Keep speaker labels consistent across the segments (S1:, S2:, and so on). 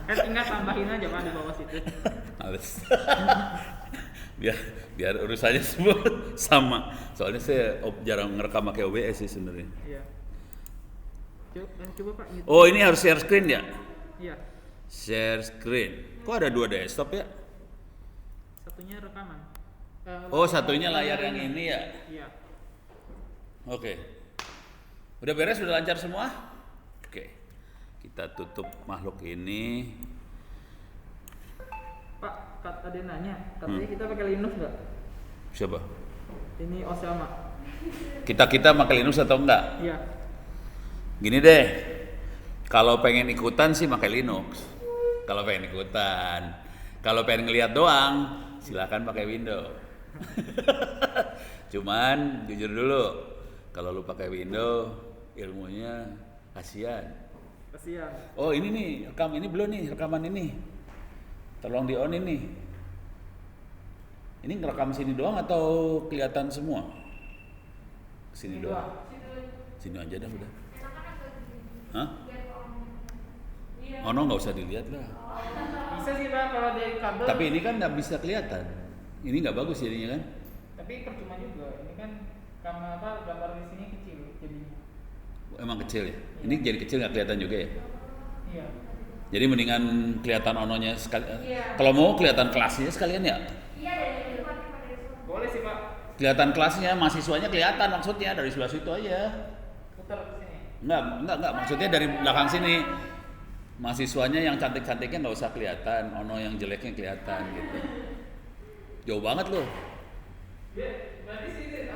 S1: Tinggal tambahin aja Pak di bawah situ.
S2: Males. biar urusannya semua sama. Soalnya saya jarang ngerekam pakai OBS sih sebenarnya.
S1: Iya. Coba Pak gitu.
S2: Oh, ini harus share screen ya?
S1: Iya.
S2: Share screen. Kok ada 2 desktop ya?
S1: Satunya rekaman.
S2: Oh, satunya layar yang ini ya?
S1: Iya.
S2: Oke. Udah beres, udah lancar semua? Oke. Kita tutup makhluk ini.
S1: Pak, ada yang nanya, katanya kita pakai Linux nggak?
S2: Siapa?
S1: Ini Osama.
S2: Kita pakai Linux atau enggak?
S1: Iya.
S2: Gini deh. Kalau pengen ikutan sih pakai Linux. Kalau pengen ikutan. Kalau pengen ngeliat doang, silakan pakai Windows. Cuman jujur dulu, kalau lu pakai Windows, ilmunya kasihan. Oh, ini nih, rekam ini belum nih, rekaman ini. Tolong di on ini. Ini ngerekam sini doang atau kelihatan semua? Sini doang. Sini aja dah udah. Hah? Oh no, nggak usah dilihat lah.
S1: Bisa sih Pak kalau dari kabel.
S2: Tapi ini kan nggak bisa kelihatan. Ini nggak bagus jadinya kan?
S1: Tapi percuma juga. Ini kan gambar di sini kecil jadinya.
S2: Emang kecil ya? Ini jadi kecil nggak kelihatan juga ya?
S1: Iya.
S2: Jadi mendingan kelihatan ononya sekali.
S3: Iya.
S2: Kalau mau kelihatan kelasnya sekalian ya?
S3: Iya, dari depan pada
S1: Boleh sih Pak.
S2: Kelihatan kelasnya, mahasiswanya kelihatan maksudnya dari sebelah situ aja.
S1: Putar ke sini.
S2: Enggak. Maksudnya dari belakang sini. Mahasiswanya yang cantik-cantiknya nggak usah kelihatan, ono yang jeleknya kelihatan gitu. Jauh banget loh.
S1: Berarti sini aja.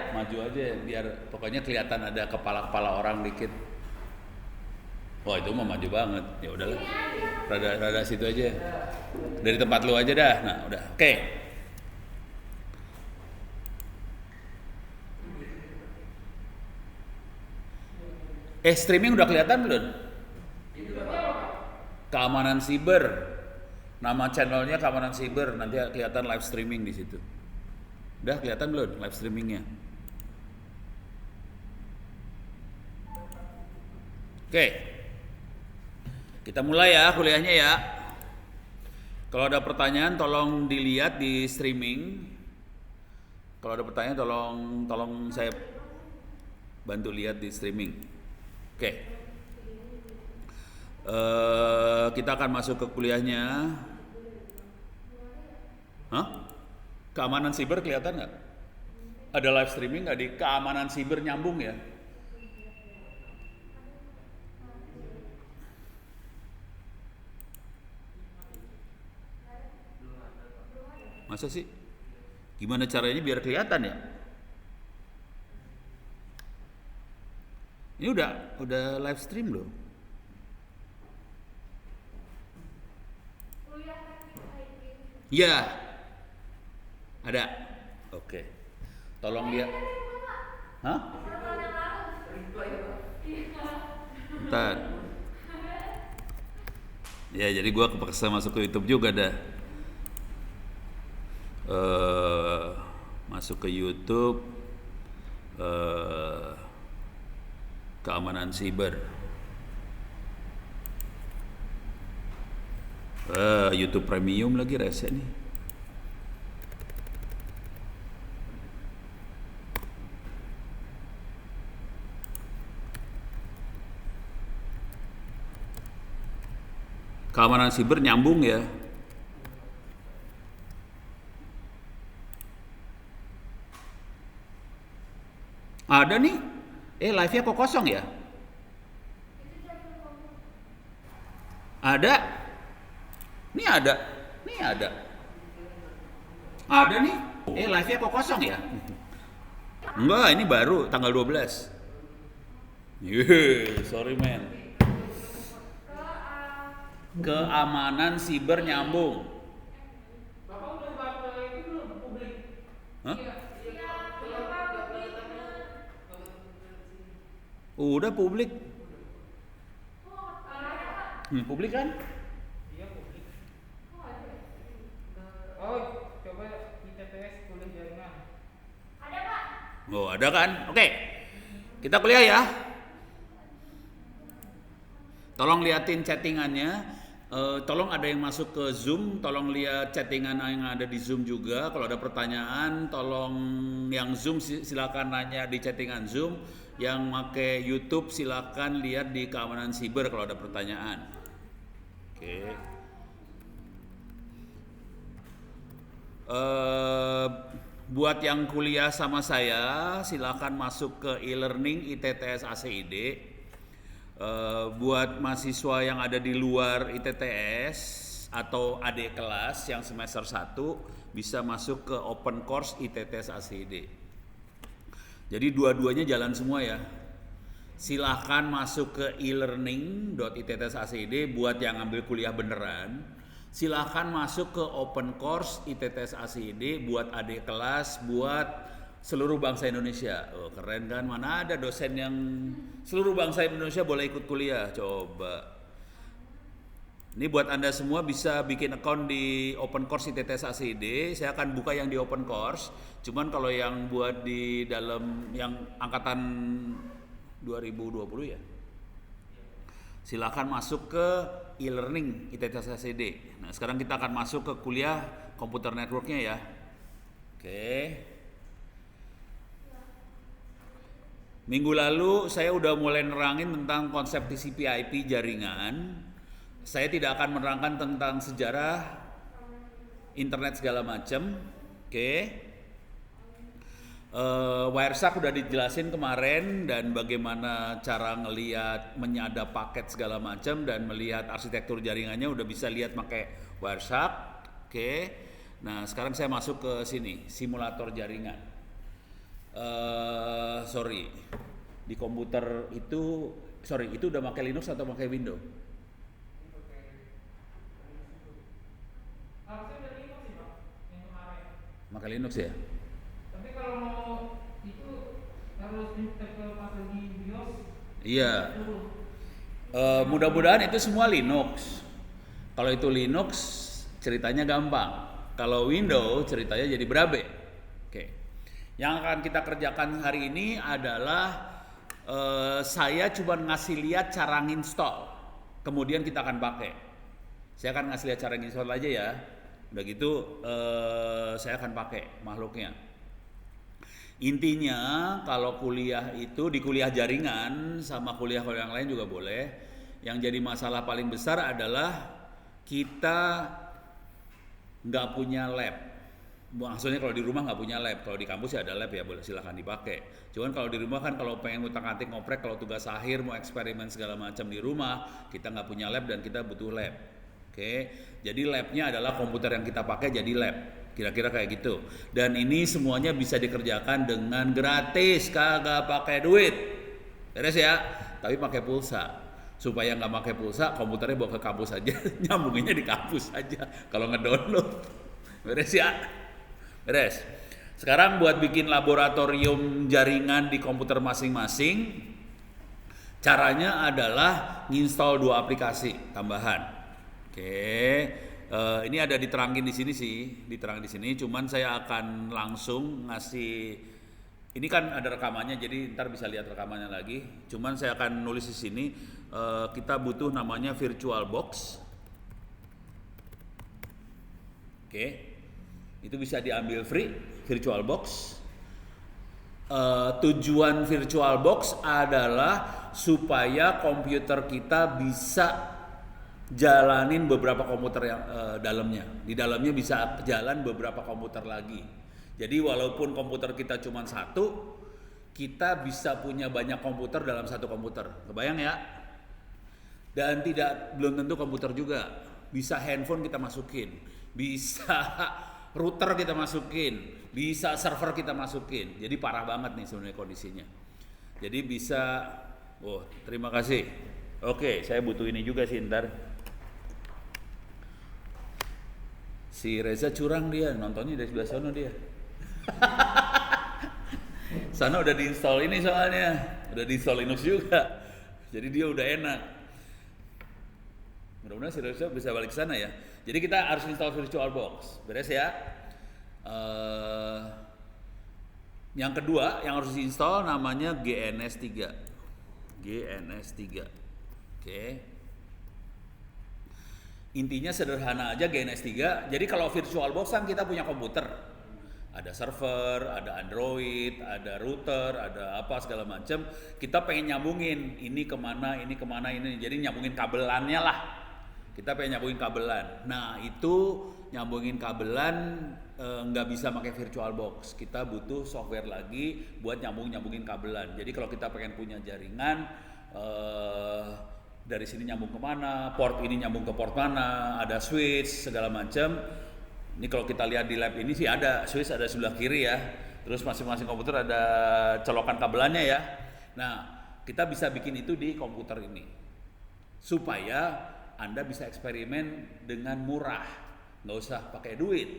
S2: Maju aja biar pokoknya kelihatan ada kepala-kepala orang dikit. Wah, itu mah maju banget. Ya udahlah. Rada situ aja. Dari tempat lu aja dah. Nah, udah. Oke. Streaming udah kelihatan belum? Keamanan Siber. Nama channelnya Keamanan Siber. Nanti kelihatan live streaming di situ. Udah kelihatan belum live streamingnya? Oke. Kita mulai ya kuliahnya ya. Kalau ada pertanyaan tolong dilihat di streaming. Kalau ada pertanyaan tolong saya bantu lihat di streaming. Oke. Kita akan masuk ke kuliahnya. Hah? Keamanan siber kelihatan nggak? Ada live streaming nggak di keamanan siber nyambung ya? Masa sih? Gimana caranya biar kelihatan ya? Ini udah live stream loh. Ya, ada. Oke. Tolong lihat. Hah? Bentar. Ya, jadi gua kepaksa masuk ke YouTube juga dah. Masuk ke YouTube. Keamanan siber. YouTube Premium lagi rese nih. Keamanan siber nyambung ya. Ada nih. Live-nya kok kosong ya? Ada. Ini ada. Ada nih. Live-nya kok kosong ya? Enggak, ini baru tanggal 12. Sorry man. Keamanan siber nyambung.
S1: Bapak udah bapak itu belum publik?
S2: Hah? Udah publik. Publik kan?
S1: Iya publik. Oh, coba di TTS kuliah jaringan.
S3: Ada Pak.
S2: Oh, ada kan? Oke. Kita kuliah ya. Tolong liatin chattingannya. Tolong ada yang masuk ke Zoom, tolong lihat chattingan yang ada di Zoom juga. Kalau ada pertanyaan, tolong yang Zoom silakan nanya di chattingan Zoom. Yang pakai YouTube silakan lihat di keamanan siber kalau ada pertanyaan. Oke. Buat yang kuliah sama saya, silakan masuk ke e-learning ITTS ACID. Buat mahasiswa yang ada di luar ITTS atau adik kelas yang semester 1 bisa masuk ke open course ITTS ACID. Jadi dua-duanya jalan semua ya. Silahkan masuk ke e-learning.itts ACID buat yang ambil kuliah beneran. Silahkan masuk ke open course ITTS ACID buat adik kelas, buat seluruh bangsa Indonesia. Oh, keren kan? Mana ada dosen yang seluruh bangsa Indonesia boleh ikut kuliah? Coba. Ini buat Anda semua bisa bikin account di open course ITTS ACID. Saya akan buka yang di open course. Cuman kalau yang buat di dalam yang angkatan 2020 ya, silakan masuk ke e-learning ITTS ACID. Nah, sekarang kita akan masuk ke kuliah komputer networknya ya. Oke. Minggu lalu saya udah mulai nerangin tentang konsep TCP/IP jaringan. Saya tidak akan menerangkan tentang sejarah internet segala macam. Oke. Wireshark udah dijelasin kemarin dan bagaimana cara ngelihat menyadap paket segala macam dan melihat arsitektur jaringannya udah bisa lihat pakai Wireshark. Oke. Nah, sekarang saya masuk ke sini, simulator jaringan. Di komputer itu, itu udah pakai Linux atau pakai Windows?
S1: Harusnya udah Linux sih Pak, yang kemarin.
S2: Pakai Linux ya?
S1: Tapi kalau mau itu harus install ke pas lagi BIOS.
S2: Iya. Mudah-mudahan itu semua Linux. Kalau itu Linux ceritanya gampang. Kalau Windows ceritanya jadi berabe. Oke. Yang akan kita kerjakan hari ini adalah saya cuma ngasih lihat cara nginstall. Kemudian kita akan pakai. Saya akan ngasih lihat cara nginstall aja ya. Udah gitu saya akan pakai makhluknya. Intinya kalau kuliah itu di kuliah jaringan sama kuliah yang lain juga boleh. Yang jadi masalah paling besar adalah kita nggak punya lab. Maksudnya kalau di rumah nggak punya lab, kalau di kampus ya ada lab ya boleh silahkan dipakai. Cuman kalau di rumah kan kalau pengen ngutak-ngatik ngoprek, kalau tugas akhir mau eksperimen segala macam di rumah, kita nggak punya lab dan kita butuh lab. Oke, jadi labnya adalah komputer yang kita pakai jadi lab. Kira-kira kayak gitu. Dan ini semuanya bisa dikerjakan dengan gratis, kagak pakai duit. Beres ya? Tapi pakai pulsa. Supaya nggak pakai pulsa, komputernya bawa ke kampus aja, nyambunginnya di kampus aja. Kalau ngedownload, beres ya? Beres. Sekarang buat bikin laboratorium jaringan di komputer masing-masing, caranya adalah nginstall 2 aplikasi tambahan. Oke. Ini ada diterangin di sini sih, diterangin di sini. Cuman saya akan langsung ngasih. Ini kan ada rekamannya, jadi ntar bisa lihat rekamannya lagi. Cuman saya akan nulis di sini. Kita butuh namanya VirtualBox. Oke. Itu bisa diambil free, VirtualBox. Tujuan VirtualBox adalah supaya komputer kita bisa jalanin beberapa komputer yang dalamnya. Di dalamnya bisa jalan beberapa komputer lagi. Jadi walaupun komputer kita cuma satu, kita bisa punya banyak komputer dalam satu komputer. Kebayang ya? Dan belum tentu komputer juga. Bisa handphone kita masukin, bisa router kita masukin, bisa server kita masukin. Jadi parah banget nih sebenarnya kondisinya. Jadi bisa, terima kasih. Oke, saya butuh ini juga sih ntar. Si Reza curang dia, nontonnya dari sebelah sana dia. Sana udah diinstal ini soalnya, udah diinstal Linux juga. Jadi dia udah enak. Mudah-mudahan si Reza bisa balik sana ya. Jadi kita harus install VirtualBox, beres ya. Yang kedua yang harus diinstal namanya GNS3. GNS3. Oke. Intinya sederhana aja GNS3. Jadi kalau VirtualBox kan kita punya komputer. Ada server, ada Android, ada router, ada apa segala macam. Kita pengen nyambungin ini kemana, ini. Jadi nyambungin kabelannya lah. Kita pengen nyambungin kabelan. Nah itu nyambungin kabelan nggak bisa pakai VirtualBox. Kita butuh software lagi buat nyambungin kabelan. Jadi kalau kita pengen punya jaringan dari sini nyambung kemana, port ini nyambung ke port mana, ada switch segala macam. Ini kalau kita lihat di lab ini sih ada switch, ada sebelah kiri ya. Terus masing-masing komputer ada colokan kabelannya ya. Nah, kita bisa bikin itu di komputer ini. Supaya Anda bisa eksperimen dengan murah. Nggak usah pakai duit.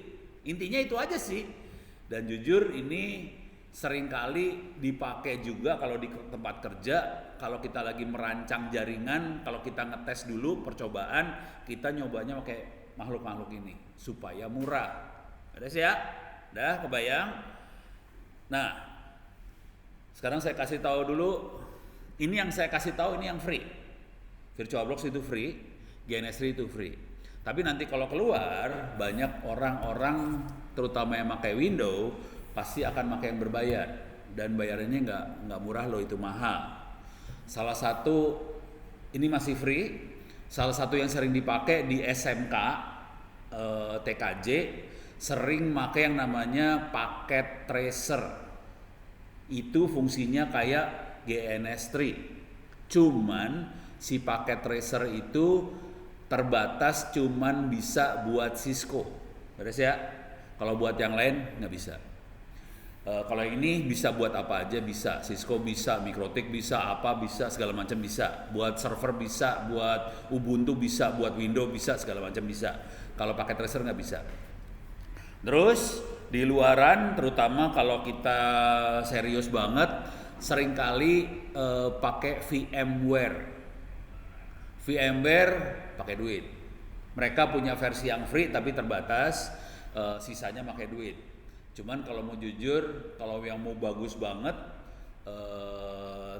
S2: Intinya itu aja sih. Dan jujur ini seringkali dipakai juga kalau di tempat kerja. Kalau kita lagi merancang jaringan, kalau kita ngetes dulu percobaan, kita nyobanya pakai makhluk-makhluk ini supaya murah. Ada sih ya? Udah kebayang? Nah, sekarang saya kasih tahu dulu. Ini yang saya kasih tahu ini yang free. VirtualBox itu free, GNS3 itu free. Tapi nanti kalau keluar banyak orang-orang terutama yang pakai Windows pasti akan pakai yang berbayar dan bayarannya nggak murah loh, itu mahal. Salah satu ini masih free. Salah satu yang sering dipakai di SMK, TKJ, sering pakai yang namanya paket tracer. Itu fungsinya kayak GNS3. Cuman si paket tracer itu terbatas, cuman bisa buat Cisco. Beres ya? Kalau buat yang lain nggak bisa. Kalau ini bisa buat apa aja bisa, Cisco bisa, Mikrotik bisa, apa bisa, segala macam bisa. Buat server bisa, buat Ubuntu bisa, buat Windows bisa, segala macam bisa. Kalau pakai tracer nggak bisa. Terus di luaran, terutama kalau kita serius banget, seringkali pakai VMware. VMware pakai duit. Mereka punya versi yang free tapi terbatas, sisanya pakai duit. Cuman kalau mau jujur, kalau yang mau bagus banget,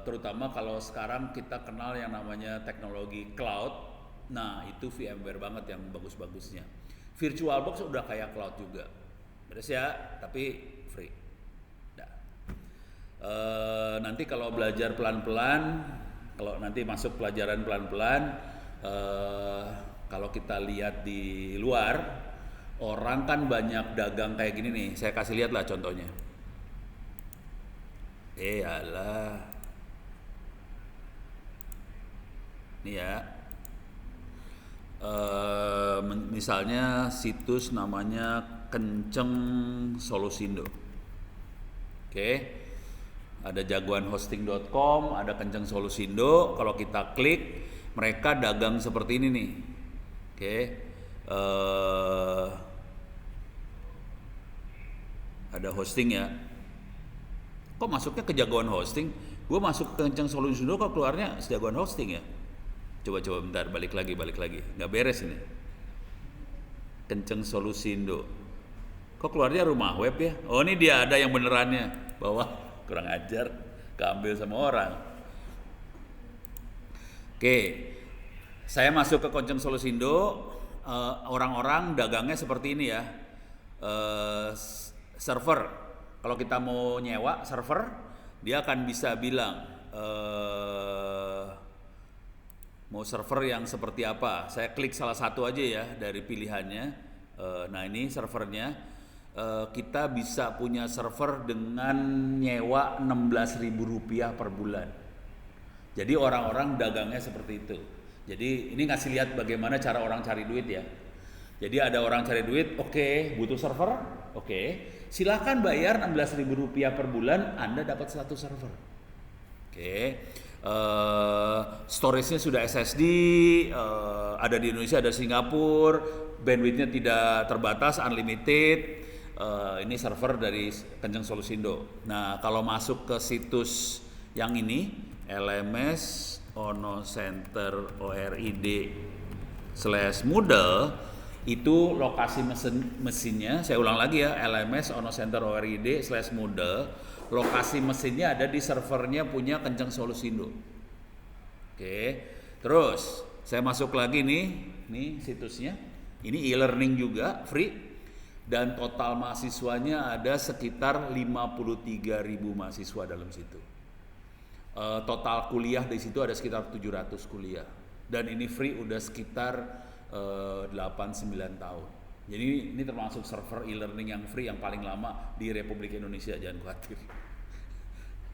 S2: terutama kalau sekarang kita kenal yang namanya teknologi cloud, nah itu VMware banget yang bagus-bagusnya. VirtualBox udah kayak cloud juga, beres ya, tapi free. Nah. Nanti kalau belajar pelan-pelan, kalau nanti masuk pelajaran pelan-pelan, kalau kita lihat di luar, orang kan banyak dagang kayak gini nih. Saya kasih lihat lah contohnya. Alah. Nih ya. Misalnya situs namanya Kenceng Solusindo. Oke. Ada jagoanhosting.com, ada Kenceng Solusindo. Kalau kita klik, mereka dagang seperti ini nih. Oke. Ada hosting ya. Kok masuknya ke jagoan hosting? Gue masuk ke Kenceng Solusindo kok keluarnya jagoan hosting ya? Coba bentar, balik lagi. Nggak beres ini. Kenceng Solusindo. Kok keluarnya rumah web ya? Oh ini dia ada yang benerannya. Bawah kurang ajar, keambil sama orang. Oke. Saya masuk ke Kenceng Solusindo. Orang-orang dagangnya seperti ini ya. Server, kalau kita mau nyewa server, dia akan bisa bilang mau server yang seperti apa. Saya klik salah satu aja ya dari pilihannya. Nah ini servernya, kita bisa punya server dengan nyewa Rp16.000 per bulan. Jadi orang-orang dagangnya seperti itu. Jadi ini ngasih lihat bagaimana cara orang cari duit ya. Jadi ada orang cari duit, oke, butuh server, oke, silakan bayar Rp16.000 per bulan, Anda dapat satu server. Oke, storage-nya sudah SSD, ada di Indonesia, ada Singapura, bandwidth-nya tidak terbatas, unlimited. Ini server dari Kenceng Solusindo. Nah, kalau masuk ke situs yang ini, LMS Onocenter ORID/Moodle, itu lokasi mesinnya. Saya ulang lagi ya, LMS Onocenter ORID/Moodle. Lokasi mesinnya ada di servernya punya Kenceng Solusindo. Oke, terus saya masuk lagi nih nih situsnya. Ini e-learning juga, free. Dan total mahasiswanya ada sekitar 53.000 mahasiswa dalam situ. Total kuliah di situ ada sekitar 700 kuliah. Dan ini free udah sekitar 8-9 tahun. Jadi ini termasuk server e-learning yang free yang paling lama di Republik Indonesia, jangan khawatir.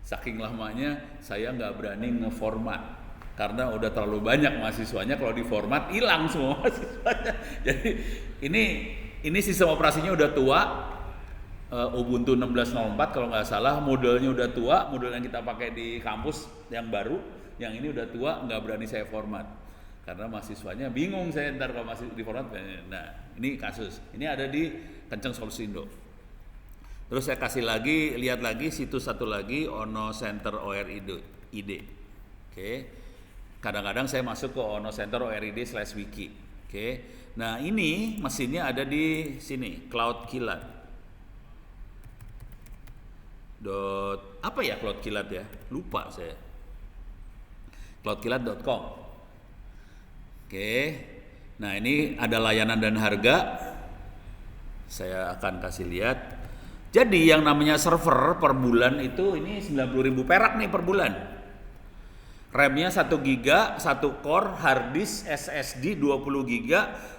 S2: Saking lamanya saya nggak berani ngeformat karena udah terlalu banyak mahasiswanya, kalau diformat hilang semua mahasiswanya. Jadi ini sistem operasinya udah tua, Ubuntu 16.04 kalau nggak salah, modelnya udah tua, model yang kita pakai di kampus yang baru, yang ini udah tua, nggak berani saya format karena mahasiswanya bingung saya ntar kalau masih di format. Nah ini kasus, ini ada di Kenceng Solusindo. Terus saya kasih lagi, lihat lagi situs satu lagi, Ono Center ORID. Oke. Kadang-kadang saya masuk ke Ono Center ORID/wiki. Oke. Nah, ini mesinnya ada di sini, Cloud Kilat. Apa ya Cloud Kilat ya? Lupa saya. cloudkilat.com. Oke. Nah, ini ada layanan dan harga. Saya akan kasih lihat. Jadi yang namanya server per bulan itu ini 90.000 perak nih per bulan. RAM-nya 1 GB, 1 core, hard disk SSD 20 GB,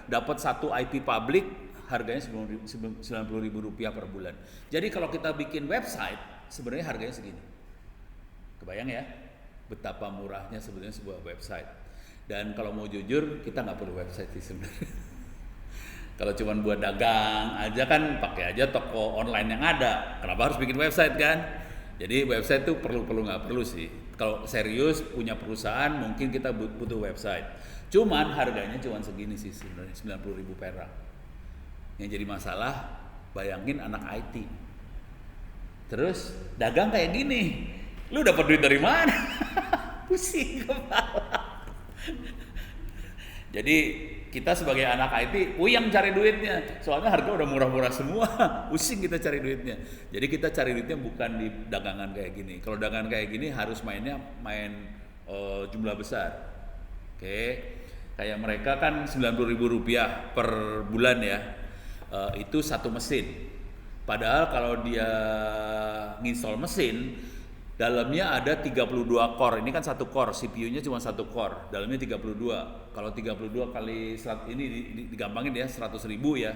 S2: dapat 1 IP public, harganya Rp90.000 per bulan. Jadi kalau kita bikin website, sebenarnya harganya segini. Kebayang ya? Betapa murahnya sebenarnya sebuah website. Dan kalau mau jujur, kita nggak perlu website sih sebenarnya. Kalau cuma buat dagang aja kan pakai aja toko online yang ada. Kenapa harus bikin website kan? Jadi website tuh perlu nggak perlu sih. Kalau serius punya perusahaan mungkin kita butuh website. Cuman harganya cuma segini sih sebenarnya, 90.000 perak. Yang jadi masalah, bayangin anak IT. Terus dagang kayak gini, lu dapat duit dari mana? Pusing kepala. Jadi kita sebagai anak IT puyeng cari duitnya, soalnya harga udah murah-murah semua, pusing kita cari duitnya. Jadi kita cari duitnya bukan di dagangan kayak gini. Kalau dagangan kayak gini harus main jumlah besar. Oke, kayak mereka kan Rp90.000 per bulan ya, itu satu mesin. Padahal kalau dia nginstall mesin, dalamnya ada 32 core. Ini kan satu core, CPU-nya cuma satu core. Dalamnya 32. Kalau 32 kali 100 ini digampangin ya, 100.000 ya.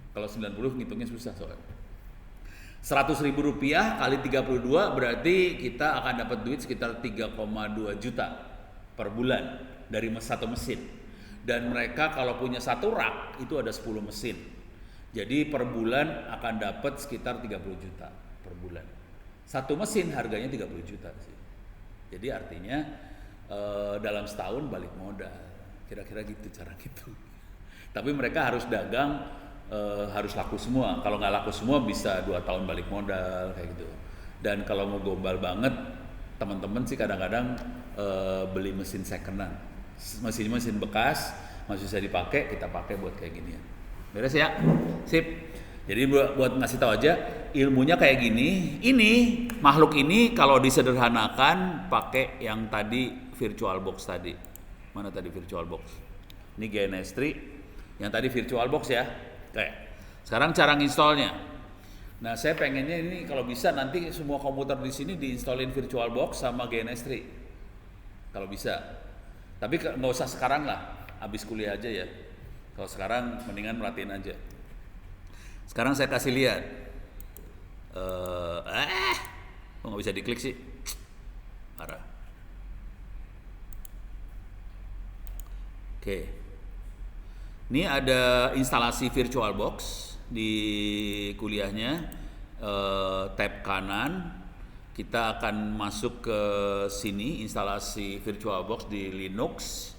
S2: Kalau 90 ngitungnya susah soalnya. Rp100.000 kali 32 berarti kita akan dapat duit sekitar 3,2 juta per bulan dari satu mesin. Dan mereka kalau punya satu rak itu ada 10 mesin. Jadi per bulan akan dapat sekitar 30 juta per bulan. Satu mesin harganya 30 juta sih. Jadi artinya dalam setahun balik modal. Kira-kira gitu cara gitu. Tapi mereka harus dagang, harus laku semua. Kalau nggak laku semua bisa 2 tahun balik modal kayak gitu. Dan kalau mau global banget, teman-teman sih kadang-kadang beli mesin secondan. Mesin bekas masih bisa dipakai, kita pakai buat kayak gini ya. Beres ya? Sip. Jadi buat ngasih tahu aja, ilmunya kayak gini. Ini makhluk ini kalau disederhanakan pakai yang tadi VirtualBox tadi. Mana tadi VirtualBox? Ini GNS3. Yang tadi VirtualBox ya. Oke. Sekarang cara nginstallnya. Nah, saya pengennya ini kalau bisa nanti semua komputer di sini diinstalin VirtualBox sama GNS3. Kalau bisa. Tapi nggak usah sekarang lah. Habis kuliah aja ya. Kalau sekarang mendingan merhatiin aja. Sekarang saya kasih lihat. Kok nggak bisa diklik sih? Parah. Oke. Ini ada instalasi VirtualBox di kuliahnya. Tab kanan. Kita akan masuk ke sini instalasi VirtualBox di Linux.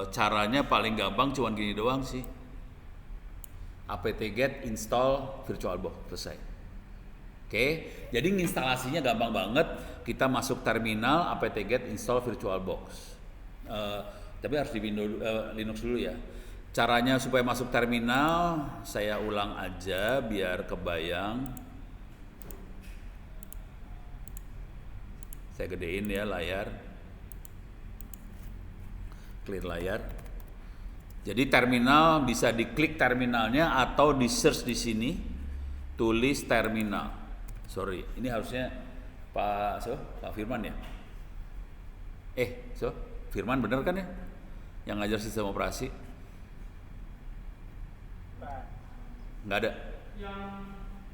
S2: Caranya paling gampang cuman gini doang sih. apt-get install VirtualBox, selesai. Oke, jadi instalasinya gampang banget. Kita masuk terminal, apt-get install VirtualBox. Tapi harus di Windows, Linux dulu ya. Caranya supaya masuk terminal, saya ulang aja biar kebayang. Saya gedein ya layar, clear layar. Jadi terminal bisa diklik terminalnya atau di search di sini, tulis terminal. Sorry, ini harusnya Pak Firman ya? Firman bener kan ya? Yang ngajar sistem operasi? Nggak ada.
S1: Yang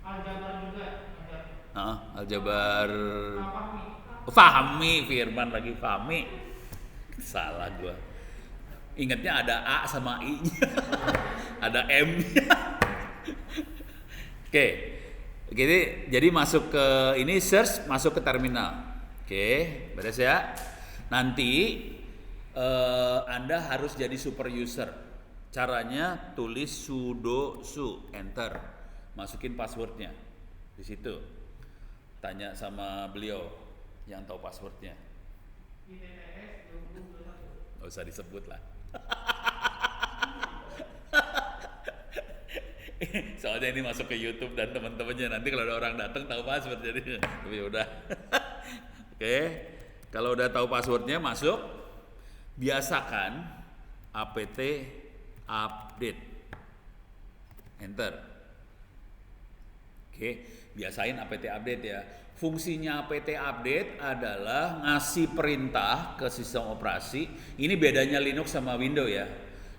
S1: aljabar juga ada.
S2: Aljabar.
S1: Fahmi.
S2: Fahmi, Firman lagi Fahmi. Salah gua. Ingatnya ada A sama I-nya. Ada M-nya. Oke. Jadi masuk ke ini search, masuk ke terminal. Oke, beres ya. Nanti Anda harus jadi super user. Caranya tulis sudo su, enter. Masukin passwordnya di situ. Tanya sama beliau yang tahu passwordnya.
S1: ITTS 2021.
S2: Nggak usah disebut lah. Soalnya ini masuk ke YouTube dan teman-temannya, nanti kalau ada orang datang tahu password, jadi tapi udah. Oke, kalau udah tahu passwordnya masuk, biasakan apt update, enter. Oke, biasain apt update ya. Fungsinya apt update adalah ngasih perintah ke sistem operasi. Ini bedanya Linux sama Windows ya.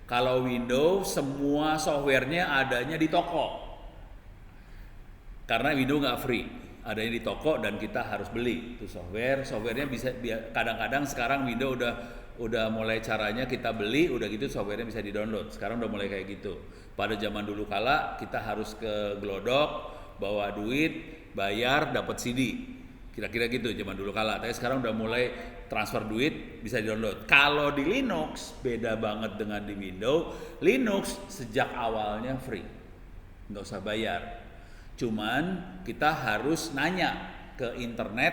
S2: Kalau Windows semua softwarenya adanya di toko. Karena Windows nggak free, adanya di toko dan kita harus beli itu software. Softwarenya bisa kadang-kadang sekarang Windows udah mulai caranya kita beli, udah gitu softwarenya bisa di-download. Sekarang udah mulai kayak gitu. Pada zaman dulu kala kita harus ke Glodok, bawa duit, bayar, dapat CD. Kira-kira gitu zaman dulu kala. Tapi sekarang udah mulai transfer duit, bisa di-download. Kalau di Linux beda banget dengan di Windows. Linux sejak awalnya free, nggak usah bayar. Cuman kita harus nanya ke internet,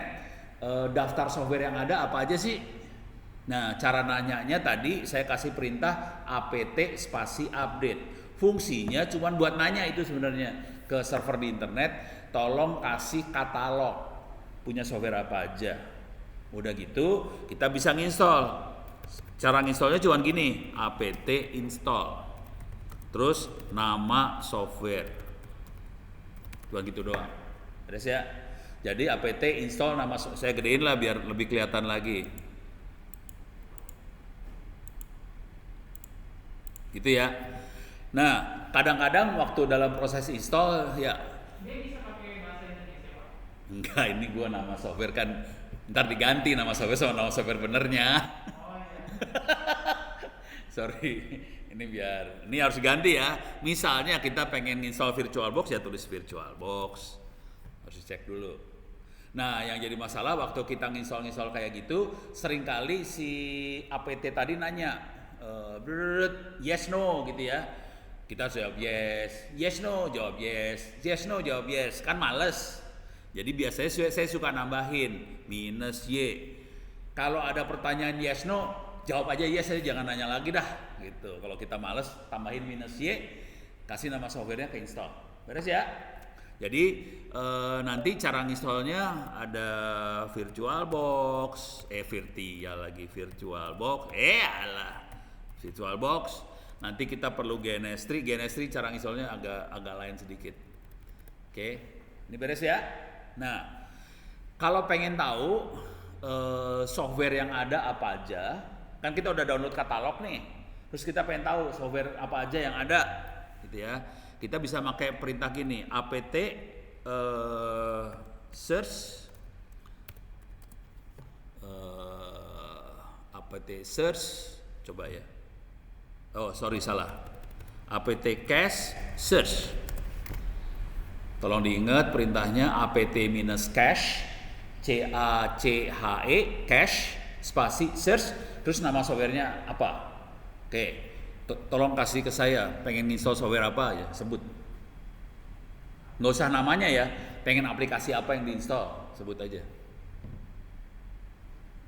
S2: daftar software yang ada apa aja sih. Nah, cara nanyanya tadi saya kasih perintah apt spasi update. Fungsinya cuman buat nanya itu sebenarnya ke server di internet, tolong kasih katalog punya software apa aja. Udah gitu kita bisa nginstall. Cara nginstallnya cuman gini, apt install, terus nama software, cuma gitu doang. Beres ya. Jadi apt install nama, saya gedein lah biar lebih kelihatan lagi. Gitu ya. Nah, kadang-kadang waktu dalam proses install ya.
S1: Dia bisa pakai bahasa Indonesia, Pak?
S2: Enggak, ini gua nama software kan ntar diganti nama software sama nama software benernya.
S1: Oh iya.
S2: Sorry, ini harus diganti ya. Misalnya kita pengen install VirtualBox ya tulis VirtualBox. Harus dicek dulu. Nah, yang jadi masalah waktu kita nginstall kayak gitu, seringkali si apt tadi nanya, yes no gitu ya. Kita jawab yes no jawab yes no jawab yes, kan males. Jadi biasanya saya suka nambahin minus y. Kalau ada pertanyaan yes no, jawab aja yes aja, jangan nanya lagi dah gitu. Kalau kita males tambahin minus y, kasih nama softwarenya ke install. Beres ya. Jadi nanti cara nginstallnya ada VirtualBox, VirtualBox. Nanti kita perlu GNS3 cara nginstallnya agak lain sedikit. Oke, ini beres ya. Nah, kalau pengen tahu software yang ada apa aja, kan kita udah download katalog nih. Terus kita pengen tahu software apa aja yang ada, gitu ya. Kita bisa pakai perintah gini, apt search, coba ya. Oh sorry salah, apt cache search. Tolong diingat perintahnya apt-cache, cache, cache, spasi search, terus nama softwarenya apa. Oke, tolong kasih ke saya, pengen install software apa aja, sebut. Nggak usah namanya ya, pengen aplikasi apa yang diinstal, sebut aja.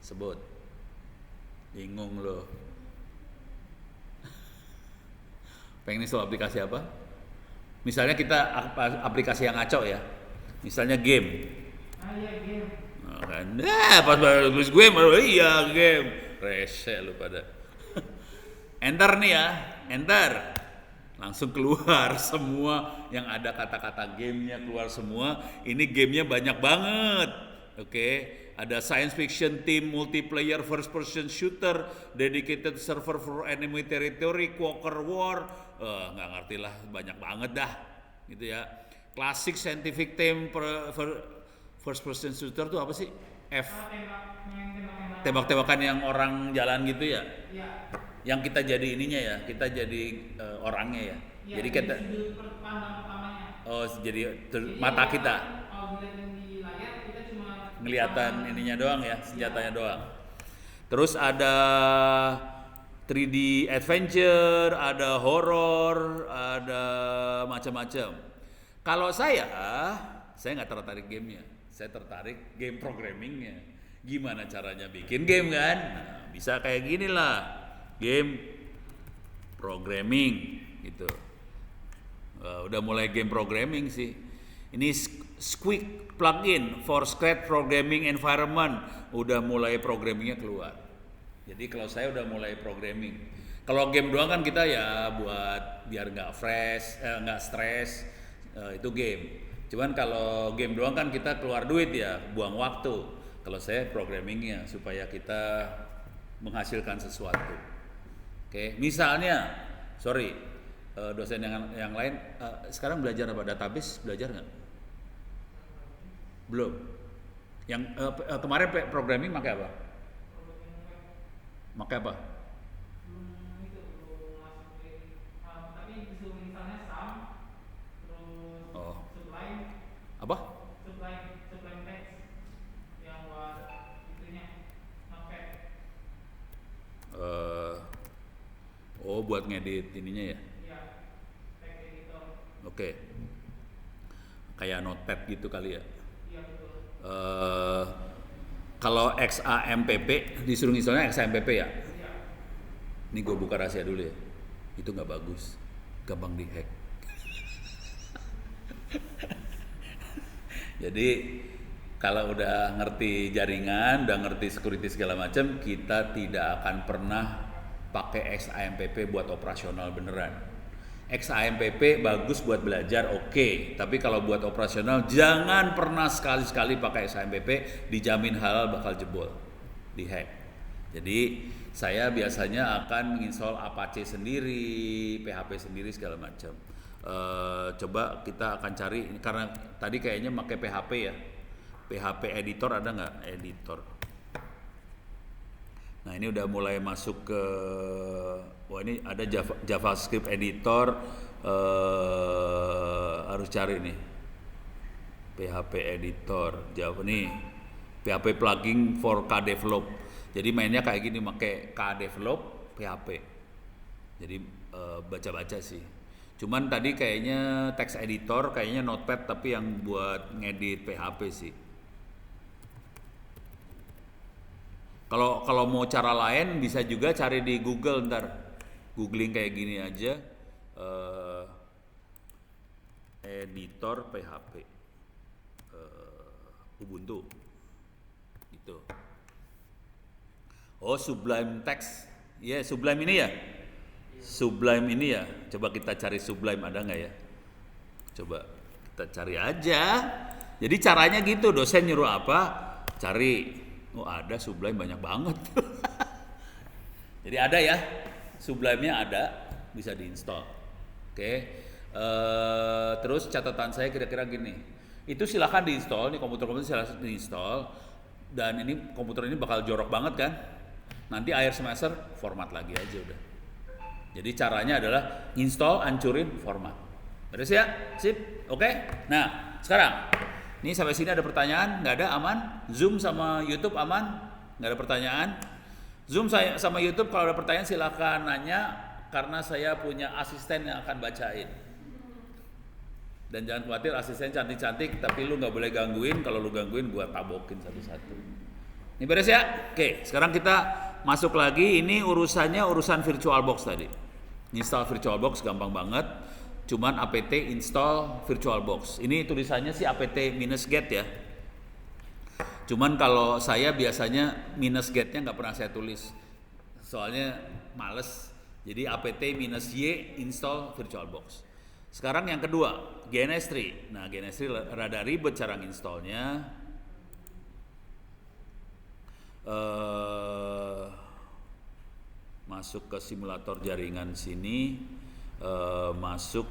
S2: Sebut. Bingung loh. Pengen install aplikasi apa? Misalnya kita aplikasi yang ngaco ya, misalnya game.
S1: Iya game.
S2: Nah, kan, pas tulis game, iya game. Rese lu pada. Enter nih ya, enter. Langsung keluar semua yang ada kata-kata gamenya keluar semua. Ini gamenya banyak banget. Oke, ada science fiction team, multiplayer first person shooter, dedicated server for enemy territory, Quaker War, nggak ngerti lah, banyak banget dah, gitu ya. Classic scientific team first person shooter tuh apa sih? Tembak-tembakan yang orang jalan gitu ya?
S1: Iya.
S2: Yang kita jadi ininya ya, kita jadi orangnya ya.
S1: Iya,
S2: Jadi kita,
S1: sudut pandang pertamanya.
S2: oh jadi mata kita.
S1: Kalau dilihat di layar kita cuma
S2: Ngeliatan ininya doang ya, senjatanya doang. Terus ada 3D adventure, ada horror, ada macam-macam. Kalau saya nggak tertarik gamenya, saya tertarik game programmingnya. Gimana caranya bikin game kan? Nah, bisa kayak gini lah, game programming gitu. Udah mulai game programming sih. Ini Squeak plugin for Scratch programming environment, udah mulai programmingnya keluar. Jadi kalau saya udah mulai programming. Kalau game doang kan kita ya buat biar nggak fresh, nggak stres, itu game. Cuman kalau game doang kan kita keluar duit ya, buang waktu. Kalau saya programmingnya supaya kita menghasilkan sesuatu. Oke, misalnya, sorry, dosen yang lain sekarang belajar apa? Database belajar nggak? Belum. Yang kemarin programming pakai apa? Pakai apa?
S1: itu belum masukin, tapi disuruh misalnya sum, terus
S2: Oh.
S1: sublime
S2: Apa?
S1: text yang buat itunya notepad.
S2: Oh, buat ngedit ininya ya?
S1: Iya, text editor.
S2: Oke. Kayak notepad gitu kali ya?
S1: Iya betul.
S2: Kalau XAMPP disuruh installnya XAMPP ya?
S1: Iya.
S2: Ini gue buka rahasia dulu ya. Itu nggak bagus, gampang dihack. Jadi kalau udah ngerti jaringan, udah ngerti security segala macam, kita tidak akan pernah pakai XAMPP buat operasional beneran. XAMPP bagus buat belajar, oke. Tapi kalau buat operasional jangan pernah sekali-sekali pakai XAMPP, dijamin halal bakal jebol, dihack. Jadi saya biasanya akan menginstall Apache sendiri, PHP sendiri segala macam. Coba kita akan cari, karena tadi kayaknya pakai PHP ya. PHP editor ada nggak? Editor. Nah ini udah mulai masuk ke, wah ini ada JavaScript editor, harus cari nih. PHP editor, Java nih, PHP plugin for kdevelop. Jadi mainnya kayak gini, pakai kdevelop PHP. Jadi baca-baca sih. Cuman tadi kayaknya text editor, kayaknya notepad tapi yang buat ngedit PHP sih. Kalau mau cara lain bisa juga cari di Google ntar, googling kayak gini aja, editor PHP, Ubuntu, gitu. Oh Sublime Text, ya Sublime ini ya, Sublime ini ya. Coba kita cari Sublime ada nggak ya? Coba kita cari aja. Jadi caranya gitu, dosen nyuruh apa, cari. Oh ada Sublime banyak banget. Jadi ada ya, Sublime-nya ada, bisa diinstal. Oke. Terus catatan saya kira-kira gini, itu silahkan diinstal, nih komputer silahkan diinstal. Dan ini komputer ini bakal jorok banget kan. Nanti akhir semester format lagi aja udah. Jadi caranya adalah install, hancurin, format. Beres ya? Sip? Oke? Nah, sekarang ini sampai sini ada pertanyaan? Nggak ada? Aman? Zoom sama YouTube aman? Nggak ada pertanyaan? Zoom sama YouTube kalau ada pertanyaan silakan nanya, karena saya punya asisten yang akan bacain. Dan jangan khawatir, asisten cantik-cantik, tapi lu nggak boleh gangguin. Kalau lu gangguin, gua tabokin satu-satu. Ini beres ya? Oke, sekarang kita masuk lagi. Ini urusan VirtualBox tadi. Install VirtualBox gampang banget. Cuman apt install VirtualBox. Ini tulisannya sih apt-get ya. Cuman kalau saya biasanya -get-nya nggak pernah saya tulis. Soalnya males. Jadi apt-y install VirtualBox. Sekarang yang kedua, GNS3. Nah, GNS3 rada ribet cara nginstallnya. Masuk ke simulator jaringan sini, masuk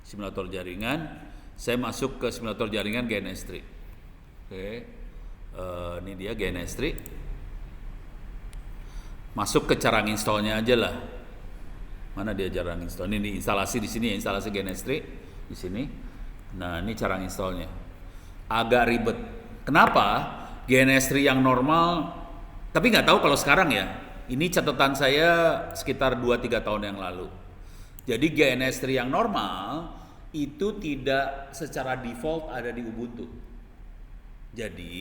S2: simulator jaringan. Saya masuk ke simulator jaringan GNS3. Oke, ini dia GNS3. Masuk ke cara installnya aja lah. Mana dia cara install? Ini instalasi di sini ya, instalasi GNS3 di sini. Nah, ini cara installnya. Agak ribet. Kenapa? GNS3 yang normal, tapi nggak tahu kalau sekarang ya. Ini catatan saya sekitar 2-3 tahun yang lalu. Jadi GNS3 yang normal itu tidak secara default ada di Ubuntu. Jadi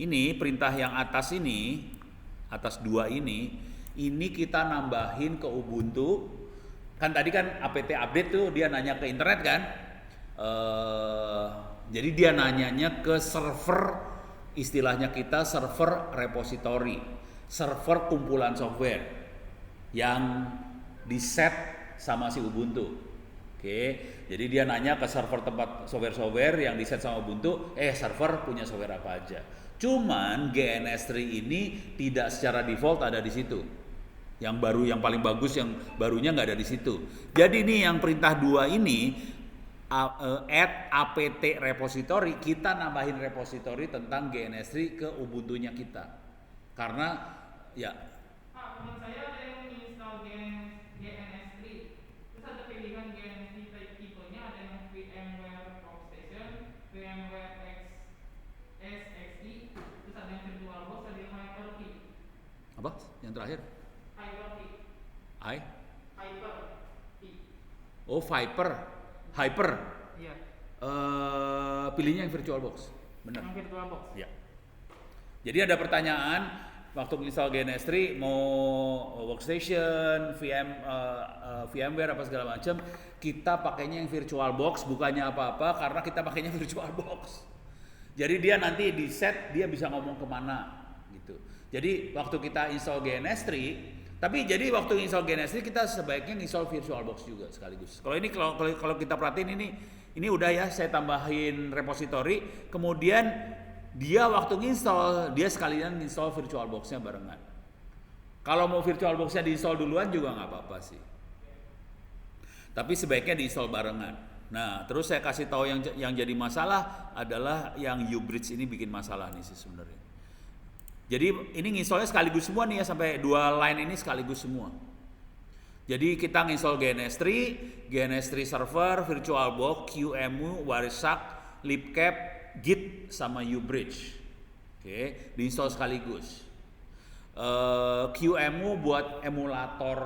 S2: ini perintah yang atas ini, atas 2 ini kita nambahin ke Ubuntu. Kan tadi kan apt update tuh dia nanya ke internet kan. Jadi dia nanyanya ke server, istilahnya kita server repository, server kumpulan software yang di-set sama si Ubuntu. Oke, jadi dia nanya ke server tempat software-software yang di-set sama Ubuntu, server punya software apa aja. Cuman GNS3 ini tidak secara default ada di situ. Yang baru, yang paling bagus, yang barunya nggak ada di situ. Jadi ini yang perintah 2 ini, add apt repository, kita nambahin repository tentang GNS3 ke Ubuntu-nya kita. Karena ya.
S1: Pak, teman saya ada yang install GNS3, terus ada pilihan GNS3 tipenya, ada yang VMware Workstation, VMware SXE, terus ada yang VirtualBox, ada yang Hyper-V.
S2: Apa? Yang terakhir?
S1: Hyper-V. Hyper-V.
S2: Oh, Hyper.
S1: Iya.
S2: Pilihnya yang VirtualBox. Benar.
S1: Yang VirtualBox.
S2: Ya. Jadi ada pertanyaan waktu install GNS3 mau workstation, VMware apa segala macam, kita pakainya yang VirtualBox, bukannya apa-apa karena kita pakainya VirtualBox. Jadi dia nanti di set dia bisa ngomong kemana gitu. Jadi waktu kita install GNS3, tapi jadi waktu install GNS3 kita sebaiknya install VirtualBox juga sekaligus. Kalau ini kalau kita perhatiin ini udah ya saya tambahin repository, kemudian dia waktu nginstall dia sekalian install VirtualBox-nya barengan. Kalau mau VirtualBox-nya diinstal duluan juga nggak apa-apa sih. Tapi sebaiknya diinstal barengan. Nah, terus saya kasih tahu yang jadi masalah adalah yang Ubridge ini bikin masalah nih sih sebenarnya. Jadi ini nginstallnya sekaligus semua nih ya, sampai 2 line ini sekaligus semua. Jadi kita nginstall GNS3 server, VirtualBox, QEMU, Wireshark, libcap, Git sama Ubridge. Oke, diinstal sekaligus. QEMU buat emulator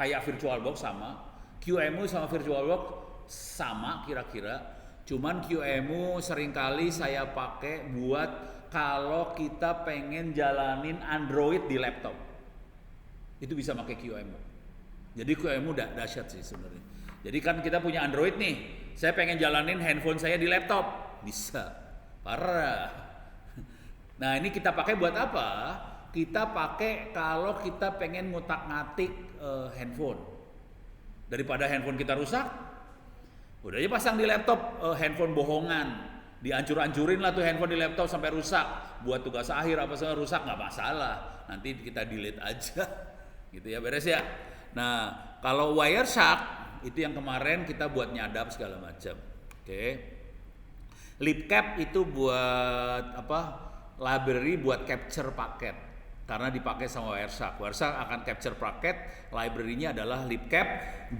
S2: kayak VirtualBox sama. QEMU sama VirtualBox sama kira-kira. Cuman QEMU seringkali saya pakai buat kalau kita pengen jalanin Android di laptop. Itu bisa pakai QEMU. Jadi QEMU dahsyat sih sebenarnya. Jadi kan kita punya Android nih. Saya pengen jalanin handphone saya di laptop. Bisa. Parah. Nah, ini kita pakai buat apa? Kita pakai kalau kita pengen ngutak-ngatik handphone. Daripada handphone kita rusak, udah aja pasang di laptop handphone bohongan. Dihancur-hancurin lah tuh handphone di laptop sampai rusak. Buat tugas akhir apa segala rusak nggak masalah. Nanti kita delete aja. Gitu ya, beres ya. Nah, kalau Wireshark itu yang kemarin kita buat nyadap segala macam. Oke. Libcap itu buat apa? Library buat capture paket. Karena dipakai sama Wireshark. Wireshark akan capture paket, library-nya adalah libcap.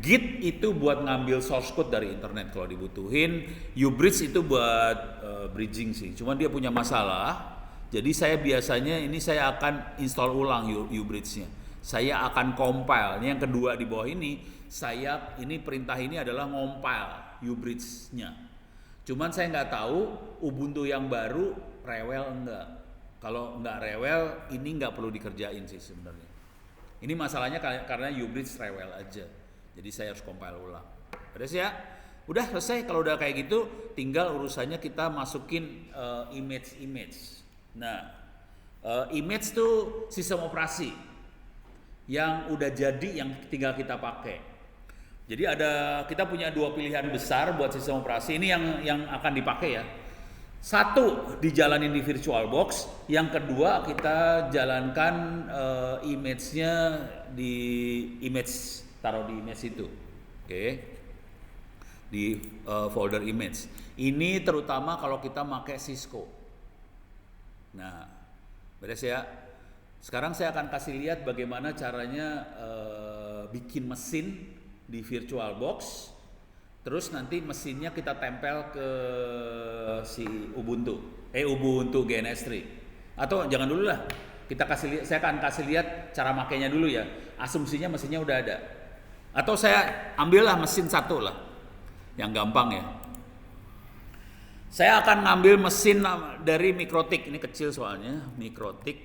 S2: Git itu buat ngambil source code dari internet kalau dibutuhin. Ubridge itu buat bridging sih. Cuman dia punya masalah. Jadi saya biasanya ini saya akan install ulang Ubridge-nya. Saya akan compile. Ini yang kedua di bawah ini, perintah ini adalah compile Ubridge-nya. Cuman saya nggak tahu Ubuntu yang baru rewel enggak. Kalau nggak rewel, ini nggak perlu dikerjain sih sebenarnya. Ini masalahnya karena Ubridge rewel aja. Jadi saya harus compile ulang. Beres ya? Udah selesai. Kalau udah kayak gitu, tinggal urusannya kita masukin image. Nah, Image tuh sistem operasi yang udah jadi yang tinggal kita pakai. Jadi kita punya dua pilihan besar buat sistem operasi ini yang akan dipakai ya. Satu dijalanin di VirtualBox, yang kedua kita jalankan image-nya di image, taruh di image itu, oke? Di folder image. Ini terutama kalau kita pakai Cisco. Nah, beres ya. Sekarang saya akan kasih lihat bagaimana caranya bikin mesin di VirtualBox. Terus nanti mesinnya kita tempel ke si Ubuntu GNS3. Atau jangan dulu lah. Saya akan kasih lihat cara makainya dulu ya. Asumsinya mesinnya udah ada. Atau saya ambillah mesin satu lah. Yang gampang ya. Saya akan ngambil mesin dari Mikrotik. Ini kecil soalnya. Mikrotik.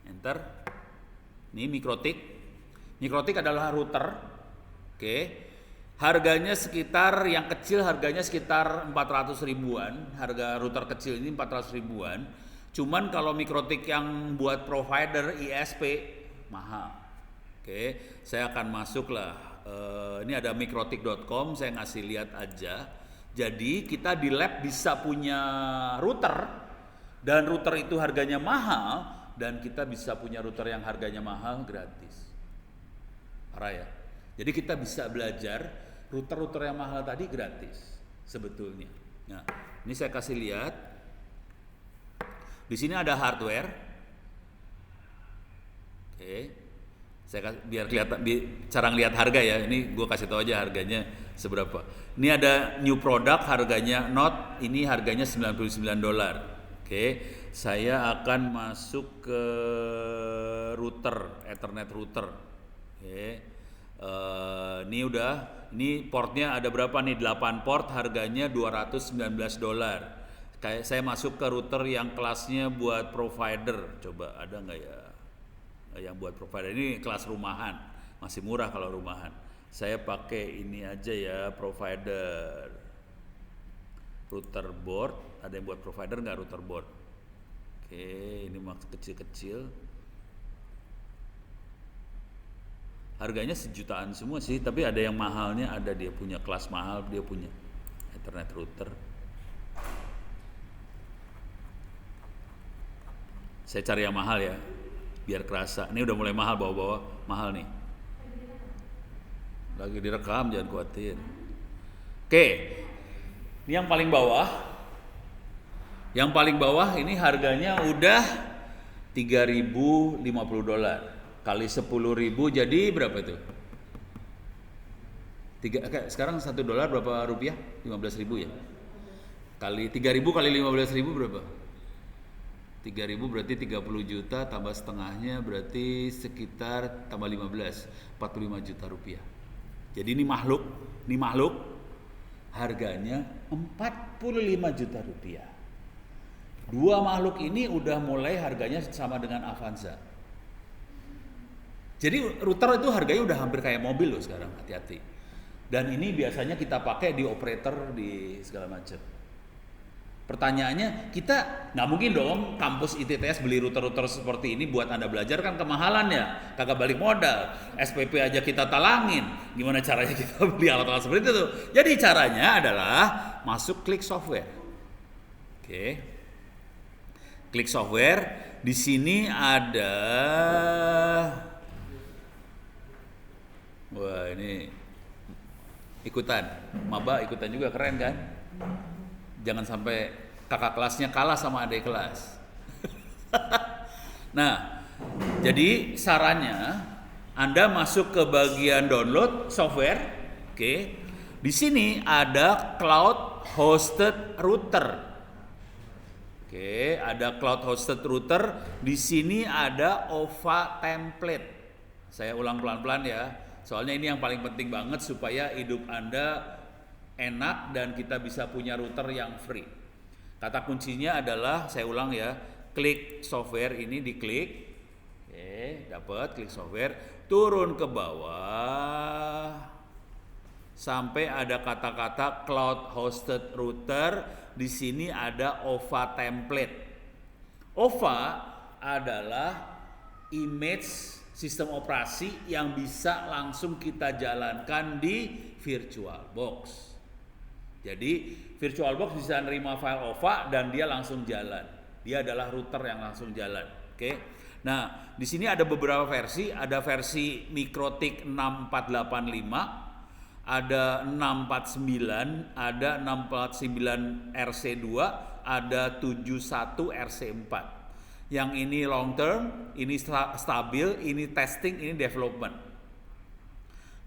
S2: Enter. Ini Mikrotik. Mikrotik adalah router. Oke. Harganya sekitar, yang kecil harganya sekitar 400 ribuan. Harga router kecil ini 400 ribuan. Cuman kalau Mikrotik yang buat provider ISP mahal. Oke, saya akan masuk lah. Ini ada mikrotik.com, saya ngasih lihat aja. Jadi kita di lab bisa punya router, dan router itu harganya mahal, dan kita bisa punya router yang harganya mahal gratis. Parah ya. Jadi kita bisa belajar router-router yang mahal tadi gratis sebetulnya. Nah, ini saya kasih lihat. Di sini ada hardware. Oke. Biar kelihatan cara ngelihat harga ya. Ini gue kasih tahu aja harganya seberapa. Ini ada new product, harganya Note, ini harganya $99. Oke. Saya akan masuk ke router, Ethernet router. Oke. Ini portnya ada berapa nih? 8 port, harganya $219. Kayak saya masuk ke router yang kelasnya buat provider. Coba ada nggak ya yang buat provider? Ini kelas rumahan, masih murah kalau rumahan. Saya pakai ini aja ya, provider. Router board, ada yang buat provider nggak router board? Oke, ini maksud kecil-kecil. Harganya sejutaan semua sih, tapi ada yang mahalnya, ada dia punya kelas mahal, dia punya Ethernet router. Saya cari yang mahal ya, biar kerasa. Ini udah mulai mahal, bawa-bawa mahal nih. Lagi direkam, jangan khawatir. Oke, ini yang paling bawah. Yang paling bawah ini harganya udah $3.050. Kali 10.000 jadi berapa itu? Sekarang $1 berapa rupiah? 15.000 ya? Kali 3.000 kali 15.000 berapa? 3.000 berarti 30 juta, tambah setengahnya berarti sekitar tambah 15, 45 juta rupiah. Jadi ini makhluk harganya 45 juta rupiah. Dua makhluk ini udah mulai harganya sama dengan Avanza. Jadi router itu harganya udah hampir kayak mobil loh sekarang, hati-hati. Dan ini biasanya kita pakai di operator, di segala macam. Pertanyaannya, kita nggak mungkin dong kampus ITTS beli router-router seperti ini buat Anda belajar, kan kemahalan ya, kagak balik modal. SPP aja kita talangin, gimana caranya kita beli alat-alat seperti itu? Jadi caranya adalah masuk klik software. Oke. Klik software, di sini ada, wah ini ikutan, maba ikutan juga, keren kan? Jangan sampai kakak kelasnya kalah sama adik kelas. Nah, jadi sarannya Anda masuk ke bagian download software. Oke. Di sini ada cloud hosted router. Oke, ada cloud hosted router. Di sini ada OVA template. Saya ulang pelan-pelan ya. Soalnya ini yang paling penting banget supaya hidup Anda enak dan kita bisa punya router yang free. Kata kuncinya adalah, saya ulang ya, klik software ini, diklik. Oke, dapat klik software, turun ke bawah sampai ada kata-kata cloud hosted router. Di sini ada OVA template. OVA adalah image sistem operasi yang bisa langsung kita jalankan di VirtualBox. Jadi VirtualBox bisa nerima file OVA dan dia langsung jalan. Dia adalah router yang langsung jalan. Oke. Nah, di sini ada beberapa versi. Ada versi MikroTik 6485, ada 649, ada 649 RC2, ada 71 RC4. Yang ini long term, ini stabil, ini testing, ini development.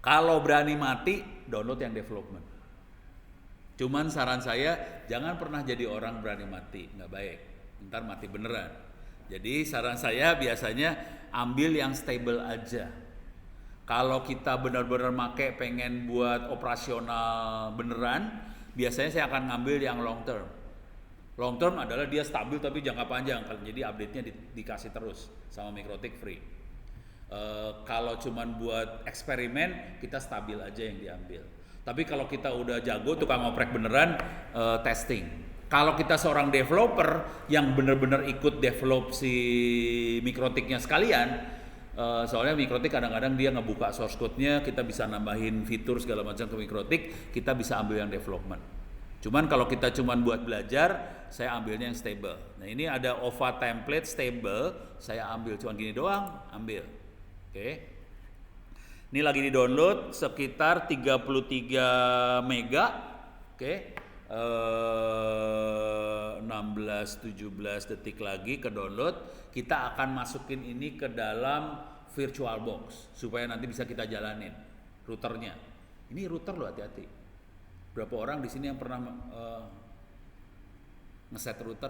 S2: Kalau berani mati, download yang development. Cuman saran saya, jangan pernah jadi orang berani mati, nggak baik. Ntar mati beneran. Jadi saran saya biasanya ambil yang stable aja. Kalau kita benar-benar make pengen buat operasional beneran, biasanya saya akan ngambil yang long term. Long term adalah dia stabil tapi jangka panjang, jadi update-nya dikasih terus sama MikroTik free. Kalau cuman buat eksperimen, kita stabil aja yang diambil. Tapi kalau kita udah jago tukang oprek beneran, testing. Kalau kita seorang developer yang bener-bener ikut develop si MikroTiknya sekalian, soalnya MikroTik kadang-kadang dia ngebuka source code-nya, kita bisa nambahin fitur segala macam ke MikroTik, kita bisa ambil yang development. Cuman kalau kita cuman buat belajar, saya ambilnya yang stable. Nah ini ada OVA template stable, saya ambil cuman gini doang, ambil. Oke. Ini lagi di download sekitar 33 mega. Oke. 16-17 detik lagi ke download. Kita akan masukin ini ke dalam VirtualBox supaya nanti bisa kita jalanin routernya. Ini router loh, hati-hati. Berapa orang di sini yang pernah ngeset router?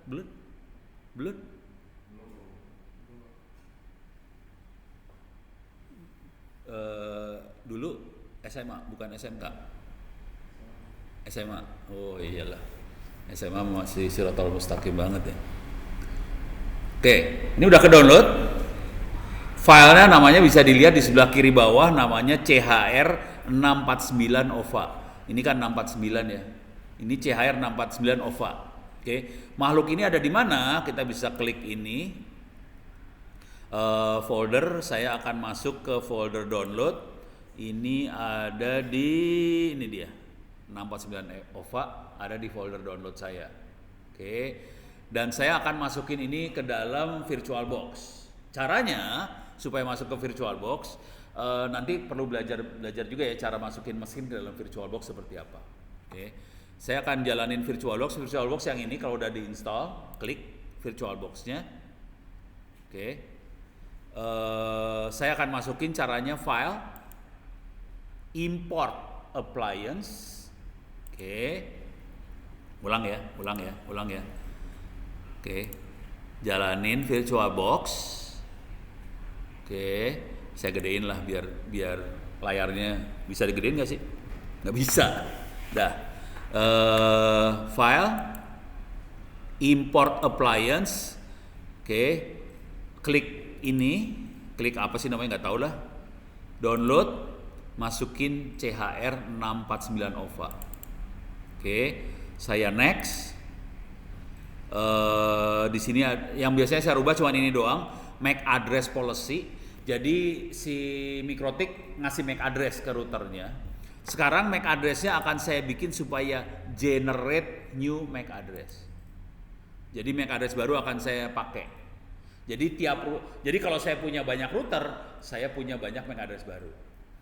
S2: Belum? Dulu SMA bukan SMK. SMA. Oh iyalah. SMA masih Siratal Mustaqim banget ya. Oke, ini udah ke download. Filenya namanya bisa dilihat di sebelah kiri bawah, namanya CHR 649 OVA. Ini kan 649 ya. Ini CHR 649 OVA. Oke. Makhluk ini ada di mana? Kita bisa klik ini. Folder, saya akan masuk ke folder download. Ini ada di ini dia. 649 OVA ada di folder download saya. Oke. Dan saya akan masukin ini ke dalam VirtualBox. Caranya supaya masuk ke VirtualBox, nanti perlu belajar juga ya cara masukin mesin ke dalam VirtualBox seperti apa. Oke. Saya akan jalanin VirtualBox yang ini kalau udah diinstal, klik VirtualBox-nya. Oke. Saya akan masukin caranya file, import appliance. Oke. Ulang ya. Oke. Jalanin VirtualBox. Oke. Saya gedein lah biar layarnya bisa digedein nggak sih? Nggak bisa. Dah. File, import appliance. Oke. Klik ini. Klik apa sih namanya nggak tahu lah. Download. Masukin CHR 649 OVA. Oke. Saya next. Di sini yang biasanya saya rubah cuma ini doang, MAC address policy. Jadi si MikroTik ngasih MAC address ke routernya. Sekarang MAC addressnya akan saya bikin supaya generate new MAC address. Jadi MAC address baru akan saya pakai. Jadi kalau saya punya banyak router, saya punya banyak MAC address baru.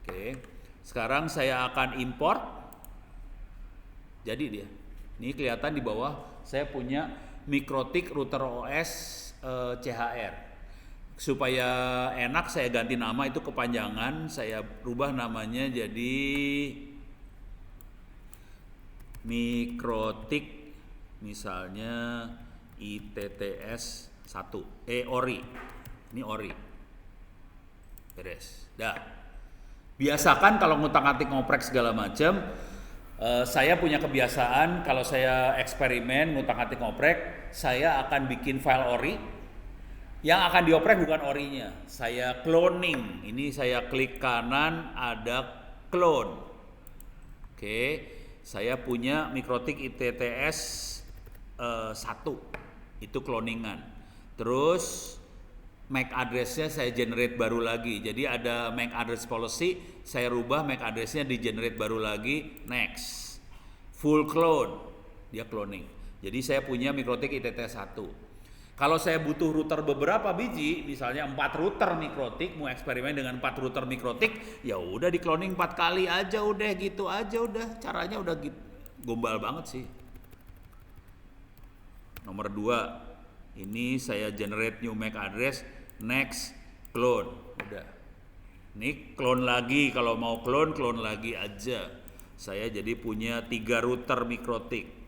S2: Oke. Sekarang saya akan import. Jadi dia. Ini kelihatan di bawah saya punya MikroTik router OS CHR. Supaya enak saya ganti nama, itu kepanjangan, saya rubah namanya jadi MikroTik misalnya ITTS 1 ORI. Ini ORI. Beres. Dah. Biasakan kalau ngutak-ngatik ngoprek segala macam, saya punya kebiasaan kalau saya eksperimen ngutak-ngatik ngoprek, saya akan bikin file ORI. Yang akan dioprek bukan orinya, saya cloning. Ini saya klik kanan ada clone. Oke, saya punya MikroTik ITTS 1. itu cloningan. Terus MAC address-nya saya generate baru lagi. Jadi ada MAC address policy, saya rubah MAC address-nya di generate baru lagi, next. Full clone, dia cloning. Jadi saya punya MikroTik ITT1. Kalau saya butuh router beberapa biji, misalnya 4 router MikroTik, mau eksperimen dengan 4 router MikroTik, ya udah di cloning 4 kali aja, udah gitu aja udah. Caranya udah gitu. Gombal banget sih. Nomor 2, ini saya generate new MAC address, next, clone, udah. Ini clone lagi, kalau mau clone lagi aja. Saya jadi punya 3 router MikroTik.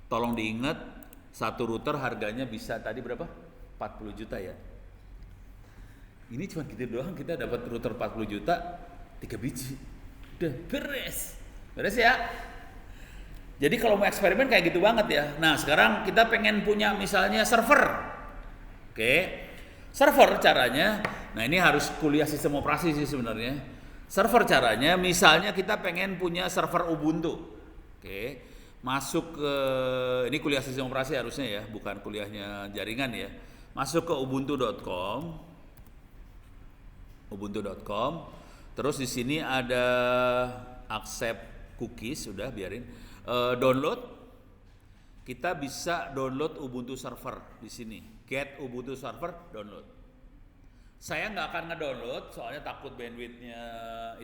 S2: Tolong diingat, 1 router harganya bisa tadi berapa? 40 juta ya. Ini cuma gitu doang, kita dapat router 40 juta, 3 biji. Udah beres. Beres ya. Jadi kalau mau eksperimen kayak gitu banget ya. Nah sekarang kita pengen punya misalnya server. Oke. Server caranya, nah ini harus kuliah sistem operasi sih sebenarnya. Server caranya, misalnya kita pengen punya server Ubuntu. Oke. Masuk ke, ini kuliah sistem operasi harusnya ya, bukan kuliahnya jaringan ya. Masuk ke ubuntu.com. Ubuntu.com. Terus di sini ada accept cookies, sudah biarin. Download, kita bisa download Ubuntu server di sini. Get Ubuntu server, download. Saya nggak akan ngedownload, soalnya takut bandwidthnya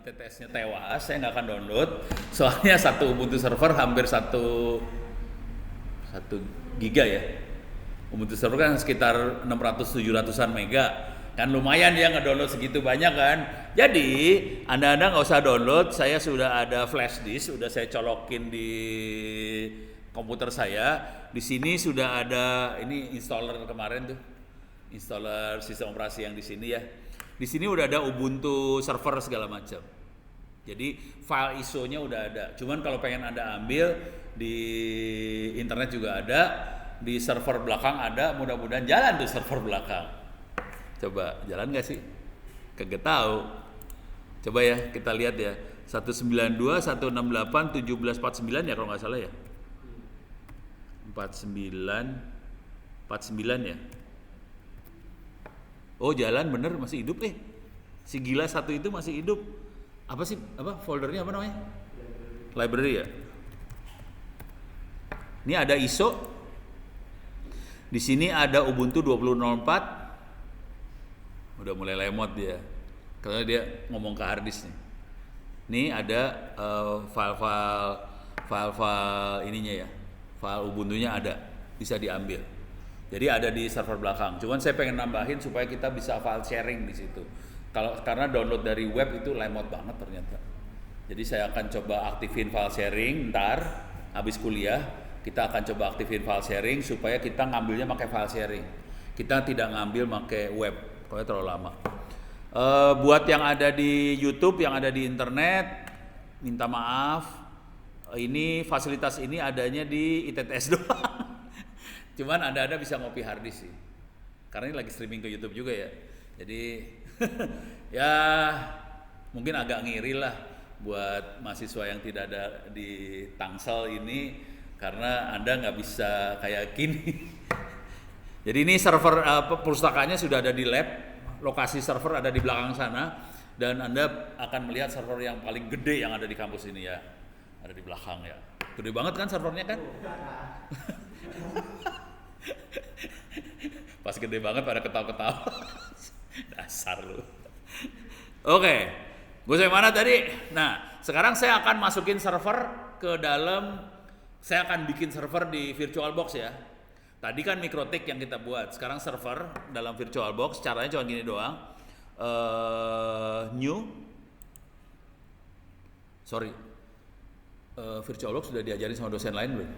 S2: ITTS-nya tewas. Saya nggak akan download, soalnya satu Ubuntu server hampir 1 giga ya. Ubuntu server kan sekitar 600-700an mega. Kan lumayan ya ngedownload segitu banyak kan. Jadi anda nggak usah download, saya sudah ada flash disk, sudah saya colokin di komputer saya. Di sini sudah ada ini installer kemarin tuh, installer sistem operasi yang di sini ya. Di sini udah ada Ubuntu server segala macam. Jadi file ISO-nya udah ada. Cuman kalau pengen anda ambil di internet juga ada, di server belakang ada. Mudah-mudahan jalan tuh server belakang. Coba jalan nggak sih? Kagak tahu. Coba ya kita lihat ya. 192.168.1749 ya kalau nggak salah ya. 49 ya. Oh jalan bener, masih hidup si gila satu itu masih hidup. Apa sih? Apa foldernya apa namanya? Library ya. Ini ada ISO. Di sini ada Ubuntu 20.04. Udah mulai lemot dia, karena dia ngomong ke hard disk nih. Ini ada file ininya ya, file Ubuntunya ada, bisa diambil. Jadi ada di server belakang. Cuman saya pengen nambahin supaya kita bisa file sharing di situ. Karena download dari web itu lemot banget ternyata. Jadi saya akan coba aktifin file sharing ntar habis kuliah. Kita akan coba aktifin file sharing supaya kita ngambilnya pakai file sharing. Kita tidak ngambil pakai web. Pokoknya terlalu lama. Buat yang ada di YouTube, yang ada di internet, minta maaf. Ini fasilitas ini adanya di ITTS doang. Cuman anda bisa ngopi hard disk sih. Karena ini lagi streaming ke YouTube juga ya. Jadi ya mungkin agak ngiri lah buat mahasiswa yang tidak ada di Tangsel ini, karena anda nggak bisa kayak gini. Jadi ini server perpustakaannya sudah ada di lab, lokasi server ada di belakang sana, dan anda akan melihat server yang paling gede yang ada di kampus ini ya, ada di belakang ya. Gede banget kan servernya kan? Pas gede banget pada ketawa-ketawa. Dasar lu. Oke, gue sampai mana tadi? Nah, sekarang saya akan masukin server ke dalam, saya akan bikin server di VirtualBox ya. Tadi kan MikroTik yang kita buat, sekarang server dalam VirtualBox, caranya cuma gini doang. VirtualBox sudah diajarin sama dosen lain belum?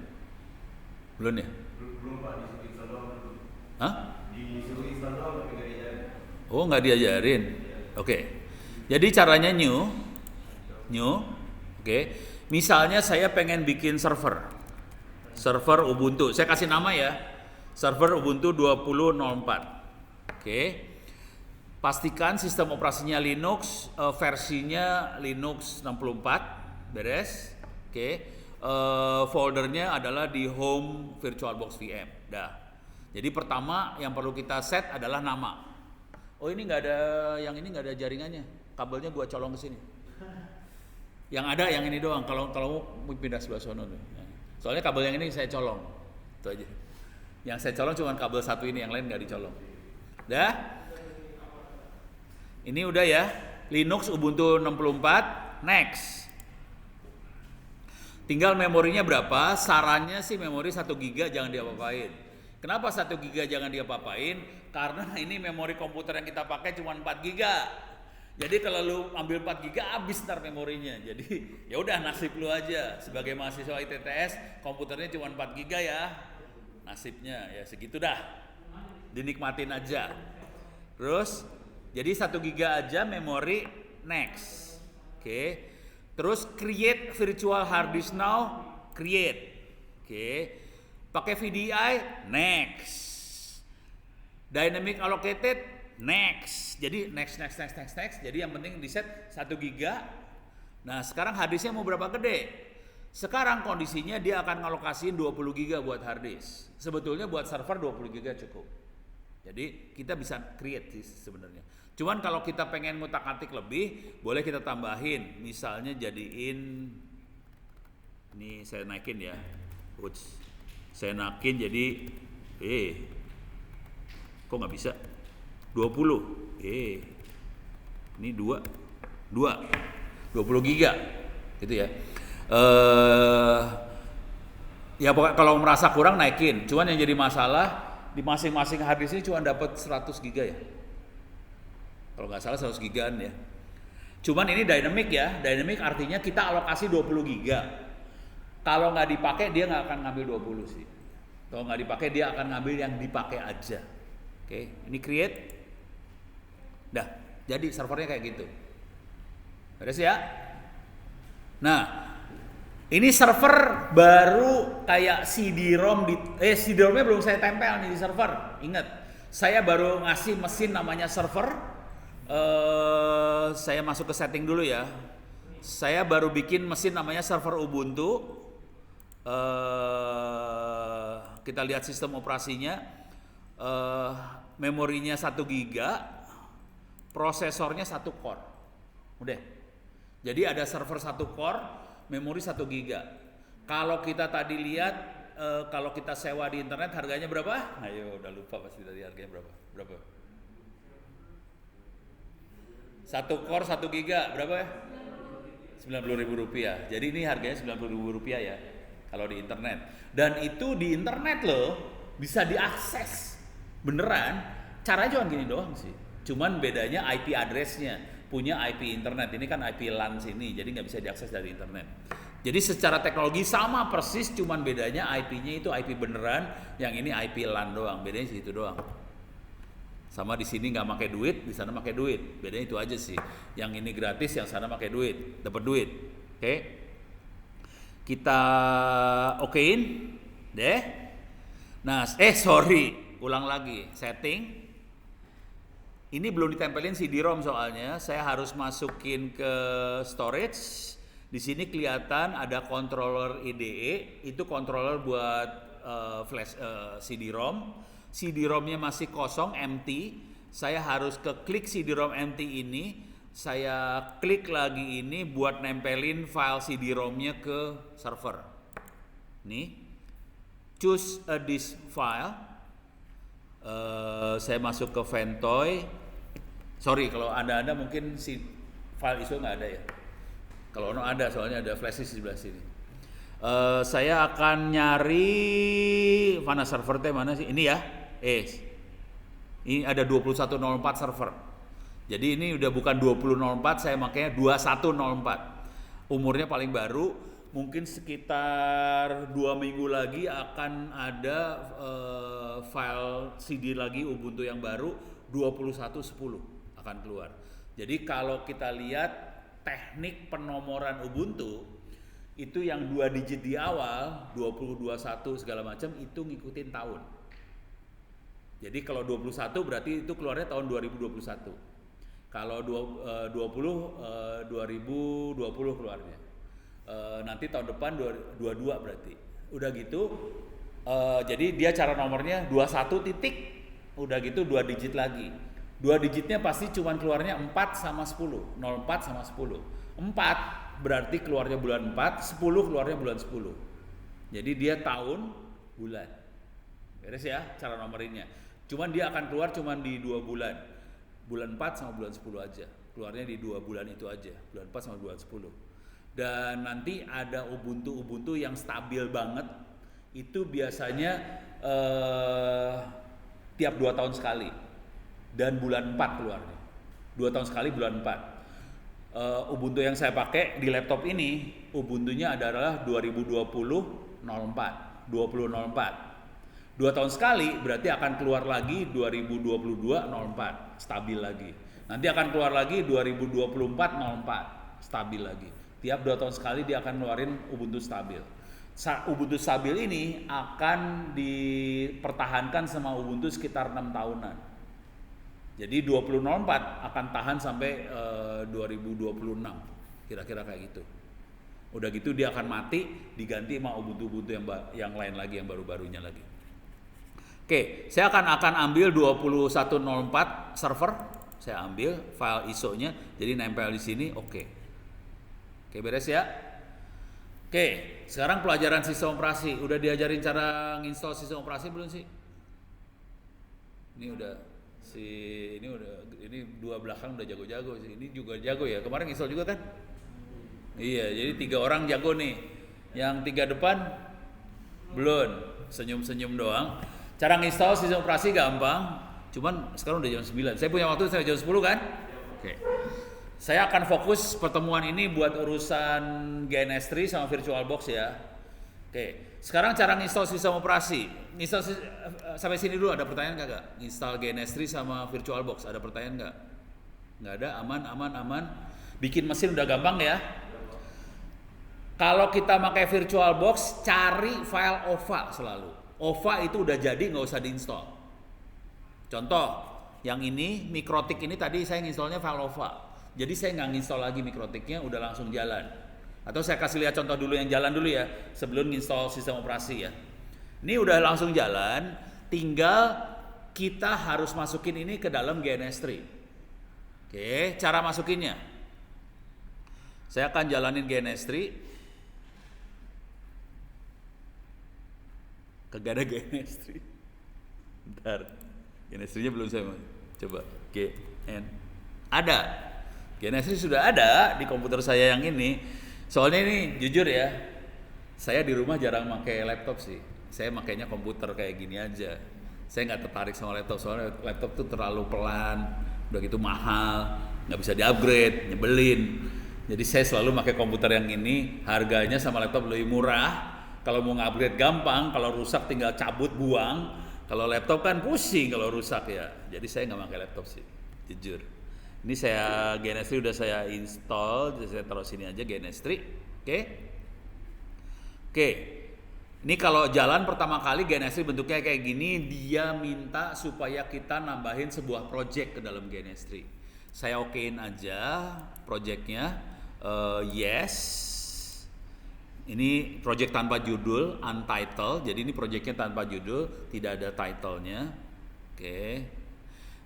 S2: Belum ya?
S4: Belum Pak, disuruh install doang.
S2: Hah?
S4: Disuruh install doang tapi nggak diajarin.
S2: Oh nggak diajarin? Oke. Jadi caranya new. Oke. Misalnya saya pengen bikin server Ubuntu, saya kasih nama ya, server Ubuntu 20.04. Oke. Pastikan sistem operasinya Linux, versinya Linux 64, beres. Oke. foldernya adalah di home VirtualBox VM. Dah. Jadi pertama yang perlu kita set adalah nama. Oh ini nggak ada, yang ini nggak ada jaringannya. Kabelnya gua colong ke sini. Yang ada yang ini doang. Kalau mau pindah sebelah sono tuh. Soalnya kabel yang ini saya colong. Itu aja. Yang saya colong cuma kabel satu ini, yang lain nggak dicolong. Dah. Ini udah ya. Linux Ubuntu 64. Next. Tinggal memorinya berapa? Sarannya sih memori 1 GB jangan diapa-apain. Kenapa 1 GB jangan diapa-apain? Karena ini memori komputer yang kita pakai cuma 4 GB. Jadi kalau lu ambil 4 GB habis ntar memorinya. Jadi ya udah nasib lu aja sebagai mahasiswa ITTS, komputernya cuma 4 GB ya. Nasibnya ya segitu dah. Dinikmatin aja. Terus jadi 1 GB aja memori, next. Oke. Terus create virtual hard disk now, create. Oke. Pakai VDI, next. Dynamic allocated, next. Jadi next. Jadi yang penting di set 1 GB. Nah, sekarang hard disknya mau berapa gede? Sekarang kondisinya dia akan ngalokasiin 20 GB buat hard disk. Sebetulnya buat server 20 GB cukup. Jadi kita bisa create sih sebenarnya. Cuman kalau kita pengen ngutak-atik lebih, boleh kita tambahin. Misalnya jadiin, ini saya naikin ya. Saya naikin jadi kok nggak bisa 20 ini 20 giga gitu ya. Ya pokoknya kalau merasa kurang naikin, cuman yang jadi masalah di masing-masing hard disk ini cuma dapat 100 giga ya, kalau nggak salah 100 gigaan ya. Cuman ini dynamic ya, dynamic artinya kita alokasi 20 giga. Kalau nggak dipakai dia nggak akan ngambil 20 sih. Kalau nggak dipakai dia akan ngambil yang dipakai aja. Oke, ini create. Dah, jadi servernya kayak gitu. Beres ya? Nah, ini server baru kayak CD-ROM CD-ROM-nya belum saya tempel nih di server. Ingat, saya baru ngasih mesin namanya server. Saya masuk ke setting dulu ya. Saya baru bikin mesin namanya server Ubuntu. Kita lihat sistem operasinya. Memorinya 1 GB, prosesornya 1 core. Udah. Jadi ada server 1 core, memori 1 GB. Kalau kita tadi lihat, kalau kita sewa di internet harganya berapa? Ayo, udah lupa pasti tadi harganya berapa? Berapa? 1 core 1 GB berapa ya? Rp90.000. Jadi ini harganya Rp90.000 ya kalau di internet. Dan itu di internet loh, bisa diakses beneran. Caranya cuma gini doang sih. Cuman bedanya IP address-nya, punya IP internet. Ini kan IP LAN sini, jadi nggak bisa diakses dari internet. Jadi secara teknologi sama persis, cuman bedanya IP-nya itu IP beneran, yang ini IP LAN doang. Bedanya situ doang. Sama di sini nggak pakai duit, di sana pakai duit. Bedanya itu aja sih. Yang ini gratis, yang sana pakai duit, dapat duit. Oke. Kita okein deh. Nah, ulang lagi. Setting. Ini belum ditempelin CD-ROM soalnya. Saya harus masukin ke storage. Di sini kelihatan ada controller IDE. Itu controller buat flash CD-ROM. CD-ROM-nya masih kosong, empty. Saya harus ke klik CD-ROM empty ini. Saya klik lagi ini buat nempelin file CD-ROM-nya ke server. Nih, choose a disk file. Saya masuk ke Ventoy. Sorry kalau anda mungkin si file ISO nggak ada ya. Kalau ada soalnya ada flash disk di sebelah sini. Saya akan nyari mana server teh mana sih? Ini ya. Ini ada 2104 server. Jadi ini udah bukan 2004, saya makanya 2104. Umurnya paling baru, mungkin sekitar 2 minggu lagi akan ada file CD lagi Ubuntu yang baru 2110 akan keluar. Jadi kalau kita lihat teknik penomoran Ubuntu itu yang 2 digit di awal 2021 segala macam itu ngikutin tahun. Jadi kalau 21 berarti itu keluarnya tahun 2021. Kalau 20 2020 keluarnya. nanti tahun depan 22 berarti. Udah gitu, jadi dia cara nomornya 21 titik, udah gitu 2 digit lagi. 2 digitnya pasti cuman keluarnya 4 sama 10, 04 sama 10. 4 berarti keluarnya bulan 4, 10 keluarnya bulan 10. Jadi dia tahun, bulan. Beres ya cara nomorinnya. Cuman dia akan keluar cuman di 2 bulan. Bulan 4 sama bulan 10 aja. Keluarnya di 2 bulan itu aja. Bulan 4 sama bulan 10. Dan nanti ada Ubuntu yang stabil banget. Itu biasanya tiap 2 tahun sekali. Dan bulan 4 keluarnya. 2 tahun sekali bulan 4. Ubuntu yang saya pakai di laptop ini, Ubuntunya adalah 2020-04. 2004. 2 tahun sekali berarti akan keluar lagi 2022-04. Stabil lagi. Nanti akan keluar lagi 2024-04. Stabil lagi. Tiap 2 tahun sekali dia akan ngeluarin Ubuntu stabil. Ubuntu stabil ini akan dipertahankan sama Ubuntu sekitar 6 tahunan. Jadi 2004 akan tahan sampai 2026, kira-kira kayak gitu. Udah gitu dia akan mati, diganti sama Ubuntu yang lain lagi, yang baru-barunya lagi. Oke, saya akan ambil 2104 server, saya ambil file ISO-nya, jadi nempel di sini. Oke, beres ya. Oke, sekarang pelajaran sistem operasi. Udah diajarin cara nginstall sistem operasi belum sih? Ini dua belakang udah jago-jago sih. Ini juga jago ya. Kemarin install juga kan? Iya, jadi 3 orang jago nih. Yang 3 depan belum, senyum-senyum doang. Cara nginstall sistem operasi gampang. Cuman sekarang udah jam 9. Saya punya waktu sampai jam 10 kan? Oke. Saya akan fokus pertemuan ini buat urusan GNS3 sama VirtualBox ya. Oke, sekarang cara nginstall sistem operasi. Sampai sini dulu, ada pertanyaan kagak? Install GNS3 sama VirtualBox, ada pertanyaan nggak? Nggak ada, aman. Bikin mesin udah gampang ya. Kalau kita pakai VirtualBox, cari file OVA selalu. OVA itu udah jadi, nggak usah diinstal. Contoh, yang ini Mikrotik ini tadi saya nginstallnya file OVA. Jadi saya nggak nginstall lagi Mikrotiknya, udah langsung jalan. Atau saya kasih lihat contoh dulu yang jalan dulu ya, sebelum install sistem operasi ya. Ini udah langsung jalan, tinggal kita harus masukin ini ke dalam GNS3. Oke, cara masukinnya. Saya akan jalanin GNS3. Kagak ada GNS3. Bentar, GNS3-nya belum saya coba. GN. Ada. GNS3 sudah ada di komputer saya yang ini. Soalnya ini jujur ya, saya di rumah jarang pakai laptop sih. Saya makainya komputer kayak gini aja. Saya nggak tertarik sama laptop, soalnya laptop tuh terlalu pelan, udah gitu mahal, nggak bisa di-upgrade, nyebelin. Jadi saya selalu pakai komputer yang ini, harganya sama laptop lebih murah. Kalau mau nge-upgrade gampang, kalau rusak tinggal cabut buang. Kalau laptop kan pusing kalau rusak ya. Jadi saya nggak pakai laptop sih, jujur. Ini saya GNS3 udah saya install, jadi saya taruh sini aja GNS3. Oke. Ini kalau jalan pertama kali GNS3 bentuknya kayak gini, dia minta supaya kita nambahin sebuah project ke dalam GNS3. Saya okein aja projectnya, yes. Ini project tanpa judul, untitled. Jadi ini projectnya tanpa judul, tidak ada titlenya. Oke.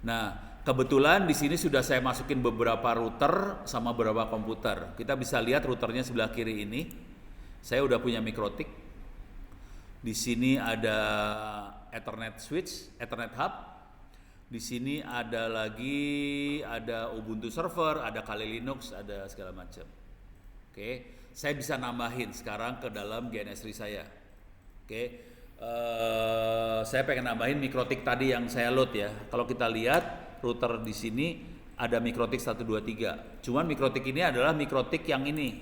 S2: Nah, kebetulan di sini sudah saya masukin beberapa router sama beberapa komputer. Kita bisa lihat routernya sebelah kiri ini. Saya udah punya Mikrotik. Di sini ada Ethernet switch, Ethernet hub. Di sini ada Ubuntu server, ada Kali Linux, ada segala macam. Oke, saya bisa nambahin sekarang ke dalam GNS3 saya. Oke. Saya pengen nambahin Mikrotik tadi yang saya load ya. Kalau kita lihat router di sini ada Mikrotik 123. Cuman Mikrotik ini adalah Mikrotik yang ini.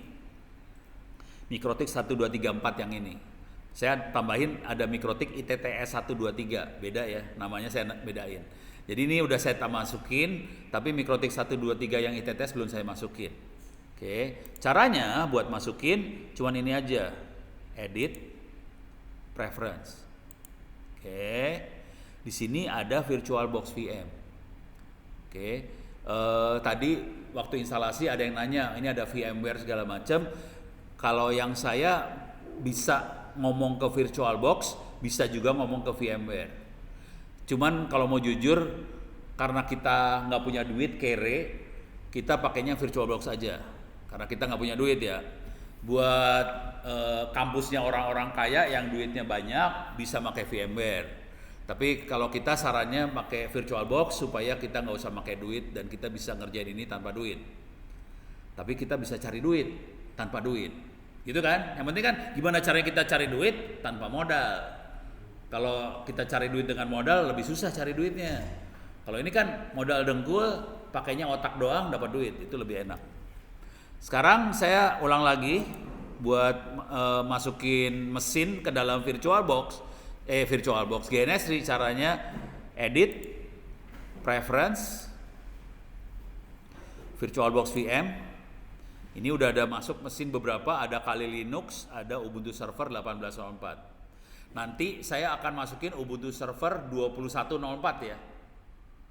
S2: Mikrotik 123.4 yang ini. Saya tambahin ada Mikrotik ITTS 123. Beda ya, namanya saya bedain. Jadi ini udah saya masukin, tapi Mikrotik 123 yang ITTS belum saya masukin. Oke, caranya buat masukin cuman ini aja. Edit preference. Oke. Di sini ada VirtualBox VM. Oke. Tadi waktu instalasi ada yang nanya, ini ada VMware segala macam. Kalau yang saya bisa ngomong ke VirtualBox, bisa juga ngomong ke VMware. Cuman kalau mau jujur, karena kita nggak punya duit kere, kita pakainya VirtualBox aja. Karena kita nggak punya duit ya. Buat kampusnya orang-orang kaya yang duitnya banyak bisa pakai VMware. Tapi kalau kita sarannya pakai VirtualBox supaya kita nggak usah pakai duit dan kita bisa ngerjain ini tanpa duit. Tapi kita bisa cari duit tanpa duit, gitu kan? Yang penting kan gimana caranya kita cari duit tanpa modal. Kalau kita cari duit dengan modal lebih susah cari duitnya. Kalau ini kan modal dengkul, pakainya otak doang dapat duit, itu lebih enak. Sekarang saya ulang lagi buat masukin mesin ke dalam VirtualBox GNS3. Caranya edit, preference, VirtualBox VM. Ini udah ada masuk mesin beberapa, ada Kali Linux, ada Ubuntu Server 18.04. Nanti saya akan masukin Ubuntu Server 21.04 ya.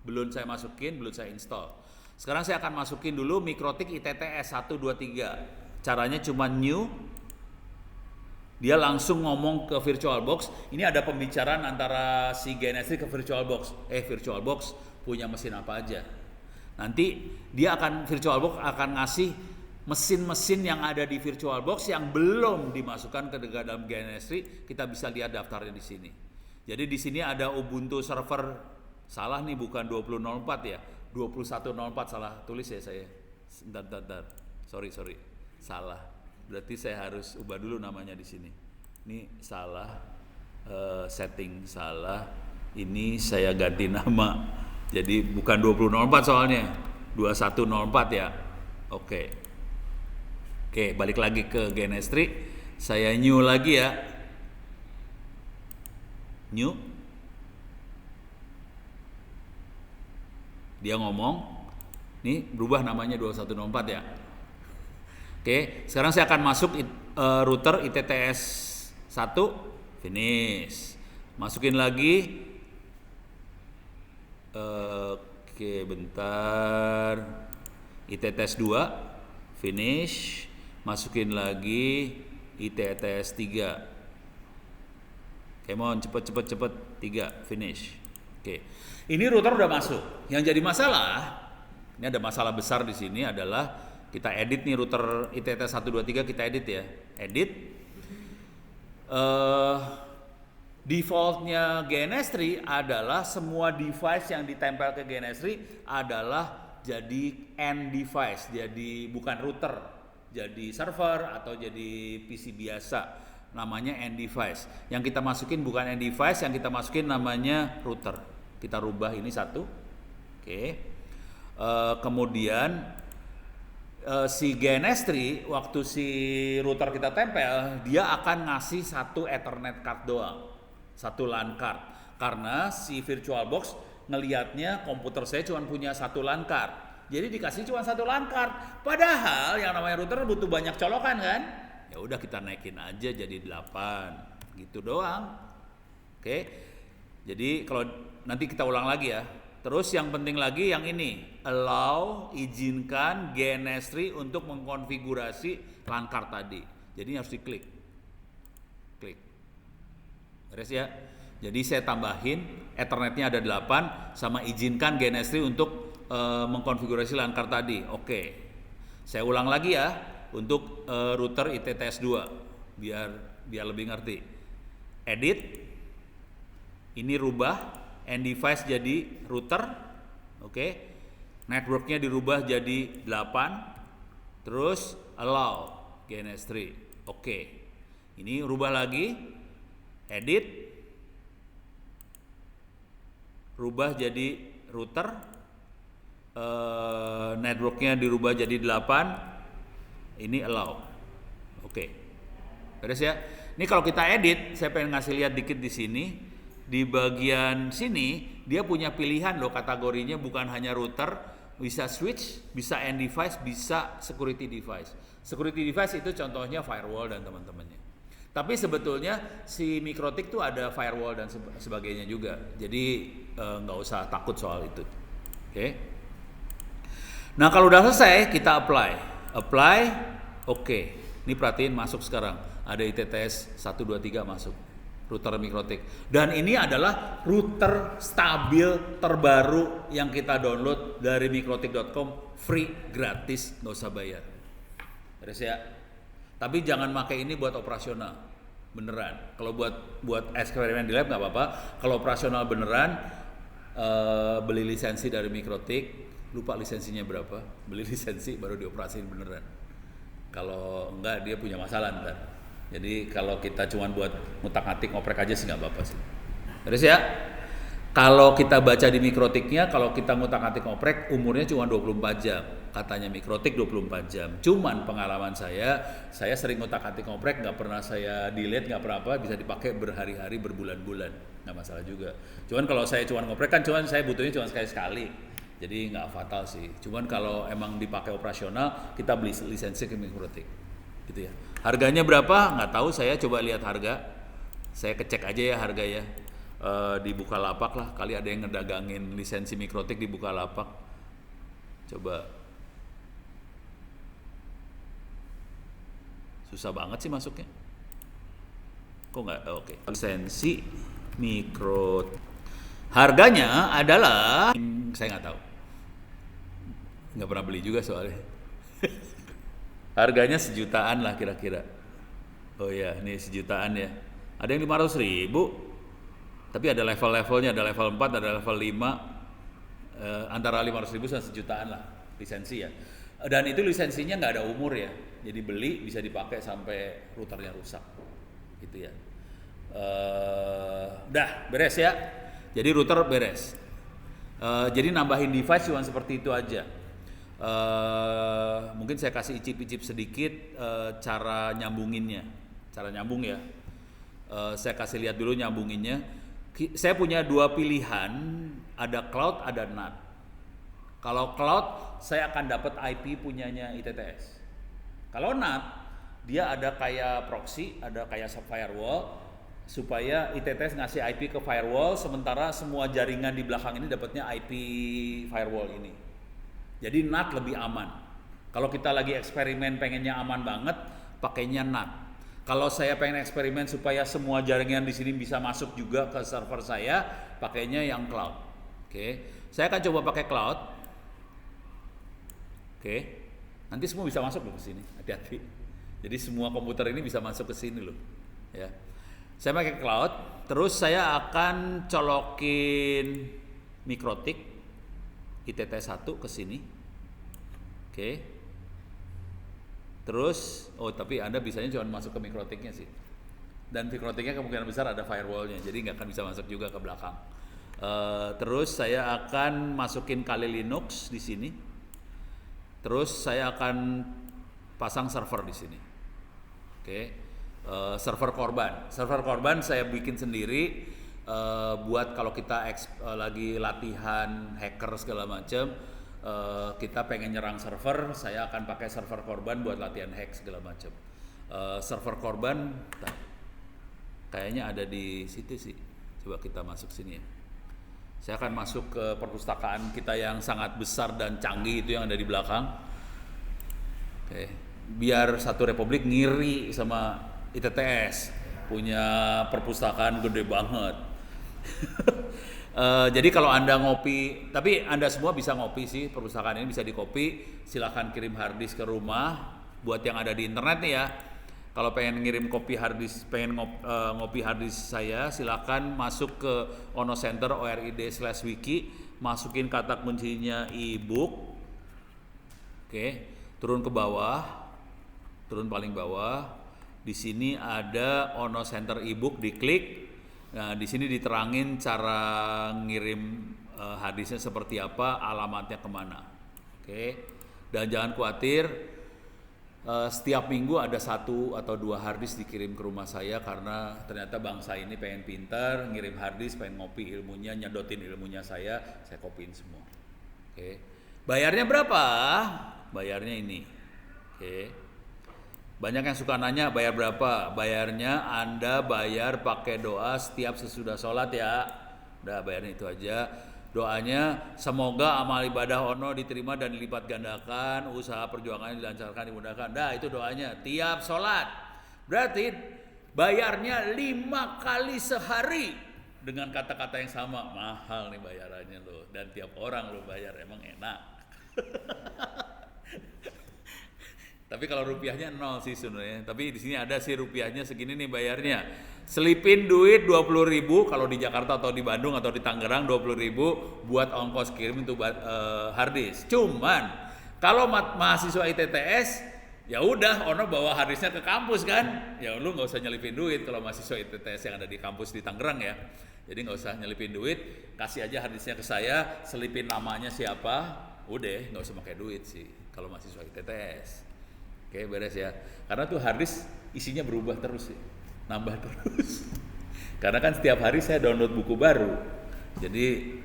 S2: Belum saya masukin, belum saya install. Sekarang saya akan masukin dulu Mikrotik ITTS 123. Caranya cuma new. Dia langsung ngomong ke VirtualBox. Ini ada pembicaraan antara si GNS3 ke VirtualBox. VirtualBox punya mesin apa aja. Nanti VirtualBox akan ngasih mesin-mesin yang ada di VirtualBox yang belum dimasukkan ke dalam GNS3. Kita bisa lihat daftarnya di sini. Jadi di sini ada Ubuntu Server, salah nih, bukan 20.04 ya. 21.04 salah tulis ya saya. Bentar. Sorry. Salah. Berarti saya harus ubah dulu namanya di sini. Ini salah, setting salah. Ini saya ganti nama. Jadi bukan 20.04 soalnya, 21.04 ya. Oke, balik lagi ke GNS3. Saya new lagi ya. New. Dia ngomong, nih berubah namanya 21.04 ya. Oke, sekarang saya akan masuk router ITTS 1, finish. Masukin lagi. Oke, bentar. ITTS 2, finish. Masukin lagi ITTS 3. Come on, cepet 3, finish. Oke. Ini router udah masuk. Yang jadi masalah, ini ada masalah besar di sini adalah kita edit nih router ITTS 123, kita edit ya. Edit. Defaultnya GNS3 adalah semua device yang ditempel ke GNS3 adalah jadi end device, jadi bukan router, jadi server atau jadi PC biasa, namanya end device. Yang kita masukin bukan end device, yang kita masukin namanya router. Kita rubah ini satu. Oke. Kemudian si GNS3 waktu si router kita tempel, dia akan ngasih satu Ethernet card doang, satu LAN card. Karena si VirtualBox ngelihatnya komputer saya cuma punya satu LAN card, jadi dikasih cuma satu LAN card. Padahal yang namanya router butuh banyak colokan kan? Ya udah kita naikin aja jadi 8, gitu doang. Oke. Jadi kalau nanti kita ulang lagi ya. Terus yang penting lagi yang ini, allow, izinkan GNS3 untuk mengkonfigurasi LAN card tadi. Jadi harus diklik. Klik. Beres ya. Jadi saya tambahin Ethernetnya ada 8 sama izinkan GNS3 untuk mengkonfigurasi LAN card tadi. Oke. Saya ulang lagi ya untuk router ITTS 2 biar lebih ngerti. Edit. Ini rubah end device jadi router, oke. Networknya dirubah jadi 8, terus allow GNS3, oke. Ini rubah lagi, edit, rubah jadi router, networknya dirubah jadi 8, ini allow, oke. Beres ya. Ini kalau kita edit, saya pengen ngasih lihat dikit di sini. Di bagian sini dia punya pilihan loh, kategorinya bukan hanya router, bisa switch, bisa end device, bisa security device. Security device itu contohnya firewall dan teman-temannya. Tapi sebetulnya si Mikrotik tuh ada firewall dan sebagainya juga. Jadi nggak usah takut soal itu. Oke. Nah kalau udah selesai kita apply, oke. Ini perhatiin masuk sekarang. Ada ITTS 1, 2, 3 masuk. Router Mikrotik. Dan ini adalah router stabil terbaru yang kita download dari mikrotik.com, free, gratis, nggak usah bayar. Beres ya. Tapi jangan pakai ini buat operasional, beneran. Kalau buat eksperimen di lab nggak apa-apa. Kalau operasional beneran, beli lisensi dari Mikrotik. Lupa lisensinya berapa. Beli lisensi baru dioperasiin beneran. Kalau enggak dia punya masalah ntar. Jadi kalau kita cuma buat ngutak-ngatik ngoprek aja sih nggak apa-apa sih. Terus ya, kalau kita baca di Mikrotiknya, kalau kita ngutak-ngatik ngoprek umurnya cuma 24 jam. Katanya Mikrotik 24 jam. Cuman pengalaman saya sering ngutak-ngatik ngoprek, nggak pernah saya delete, nggak pernah apa, bisa dipakai berhari-hari, berbulan-bulan, nggak masalah juga. Cuman kalau saya cuma ngoprek kan saya butuhnya cuma sekali-sekali. Jadi nggak fatal sih. Cuman kalau emang dipakai operasional, kita beli lisensi ke Mikrotik. Gitu ya. Harganya berapa? Nggak tahu, saya coba lihat harga. Saya kecek aja ya harga ya. Di Bukalapak lah, kali ada yang ngedagangin lisensi Mikrotik di Bukalapak. Coba. Susah banget sih masuknya. Kok nggak? Oke. Lisensi Mikrotik. Harganya adalah, saya nggak tahu. Nggak pernah beli juga soalnya. Harganya sejutaan lah kira-kira. Oh ya, ini sejutaan ya. Ada yang 500.000. Tapi ada level-levelnya, ada level 4, ada level 5. Antara 500.000 sama sejutaan lah lisensi ya. Dan itu lisensinya nggak ada umur ya. Jadi beli bisa dipakai sampai routernya rusak. Gitu ya. Dah, beres ya. Jadi router beres. Jadi nambahin device cuma seperti itu aja. Mungkin saya kasih icip-icip sedikit cara nyambunginnya, cara nyambung ya. Saya kasih lihat dulu nyambunginnya. Saya punya dua pilihan, ada cloud, ada NAT. Kalau cloud, saya akan dapat IP punyanya ITTS. Kalau NAT, dia ada kayak proxy, ada kayak firewall, supaya ITTS ngasih IP ke firewall, sementara semua jaringan di belakang ini dapatnya IP firewall ini. Jadi NAT lebih aman. Kalau kita lagi eksperimen pengennya aman banget, pakainya NAT. Kalau saya pengen eksperimen supaya semua jaringan di sini bisa masuk juga ke server saya, pakainya yang cloud. Oke. Saya akan coba pakai cloud. Oke. Nanti semua bisa masuk loh ke sini. Hati-hati. Jadi semua komputer ini bisa masuk ke sini loh. Ya. Saya pakai cloud, terus saya akan colokin Mikrotik ITT1 ke sini. Oke. Terus, tapi Anda bisanya cuma masuk ke Mikrotiknya sih. Dan Mikrotiknya kemungkinan besar ada firewallnya, jadi nggak akan bisa masuk juga ke belakang. Terus saya akan masukin Kali Linux di sini. Terus saya akan pasang server di sini. Oke. Server korban. Server korban saya bikin sendiri buat kalau kita lagi latihan hacker segala macam. Kita pengen nyerang server, saya akan pakai server korban buat latihan hack segala macam. Server korban kayaknya ada di situ sih. Coba kita masuk sini ya. Saya akan masuk ke perpustakaan kita yang sangat besar dan canggih itu yang ada di belakang. Oke. Biar Satu Republik ngiri sama ITTS, punya perpustakaan gede banget. Jadi kalau Anda ngopi, tapi Anda semua bisa ngopi sih, perpustakaan ini bisa dikopi, silahkan kirim harddisk ke rumah. Buat yang ada di internet nih ya, kalau pengen ngirim kopi harddisk, pengen ngopi harddisk saya, silahkan masuk ke Onocenter ORID/wiki, masukin kata kuncinya ebook. Oke, turun ke bawah, turun paling bawah. Di sini ada Onocenter ebook, diklik. Nah, di sini diterangin cara ngirim harddisknya seperti apa, alamatnya kemana. Oke. Dan jangan khawatir, setiap minggu ada 1 atau 2 harddisk dikirim ke rumah saya karena ternyata bangsa ini pengen pintar, ngirim harddisk, pengen ngopi ilmunya, nyedotin ilmunya saya kopiin semua. Oke. Bayarnya berapa? Bayarnya ini. Oke. Banyak yang suka nanya bayar berapa? Bayarnya Anda bayar pakai doa setiap sesudah sholat ya. Udah bayarnya itu aja. Doanya semoga amal ibadah Ono diterima dan dilipat gandakan, usaha perjuangannya dilancarkan, dimudahkan. Dah, itu doanya tiap sholat. Berarti bayarnya 5 kali sehari dengan kata-kata yang sama. Mahal nih bayarannya lo, dan tiap orang lo bayar, emang enak. Tapi kalau rupiahnya 0 sih sebenarnya. Tapi di sini ada sih rupiahnya segini nih bayarnya. Selipin duit 20.000 kalau di Jakarta atau di Bandung atau di Tangerang 20.000 buat ongkos kirim untuk harddisk. Cuman kalau mahasiswa ITTS ya udah Ono bawa harddisknya ke kampus kan. Ya lu nggak usah nyelipin duit kalau mahasiswa ITTS yang ada di kampus di Tangerang ya. Jadi nggak usah nyelipin duit, kasih aja harddisknya ke saya, selipin namanya siapa, udah nggak usah pakai duit sih kalau mahasiswa ITTS. Oke, beres ya. Karena tuh harddisk isinya berubah terus sih, nambah terus. Karena kan setiap hari saya download buku baru, jadi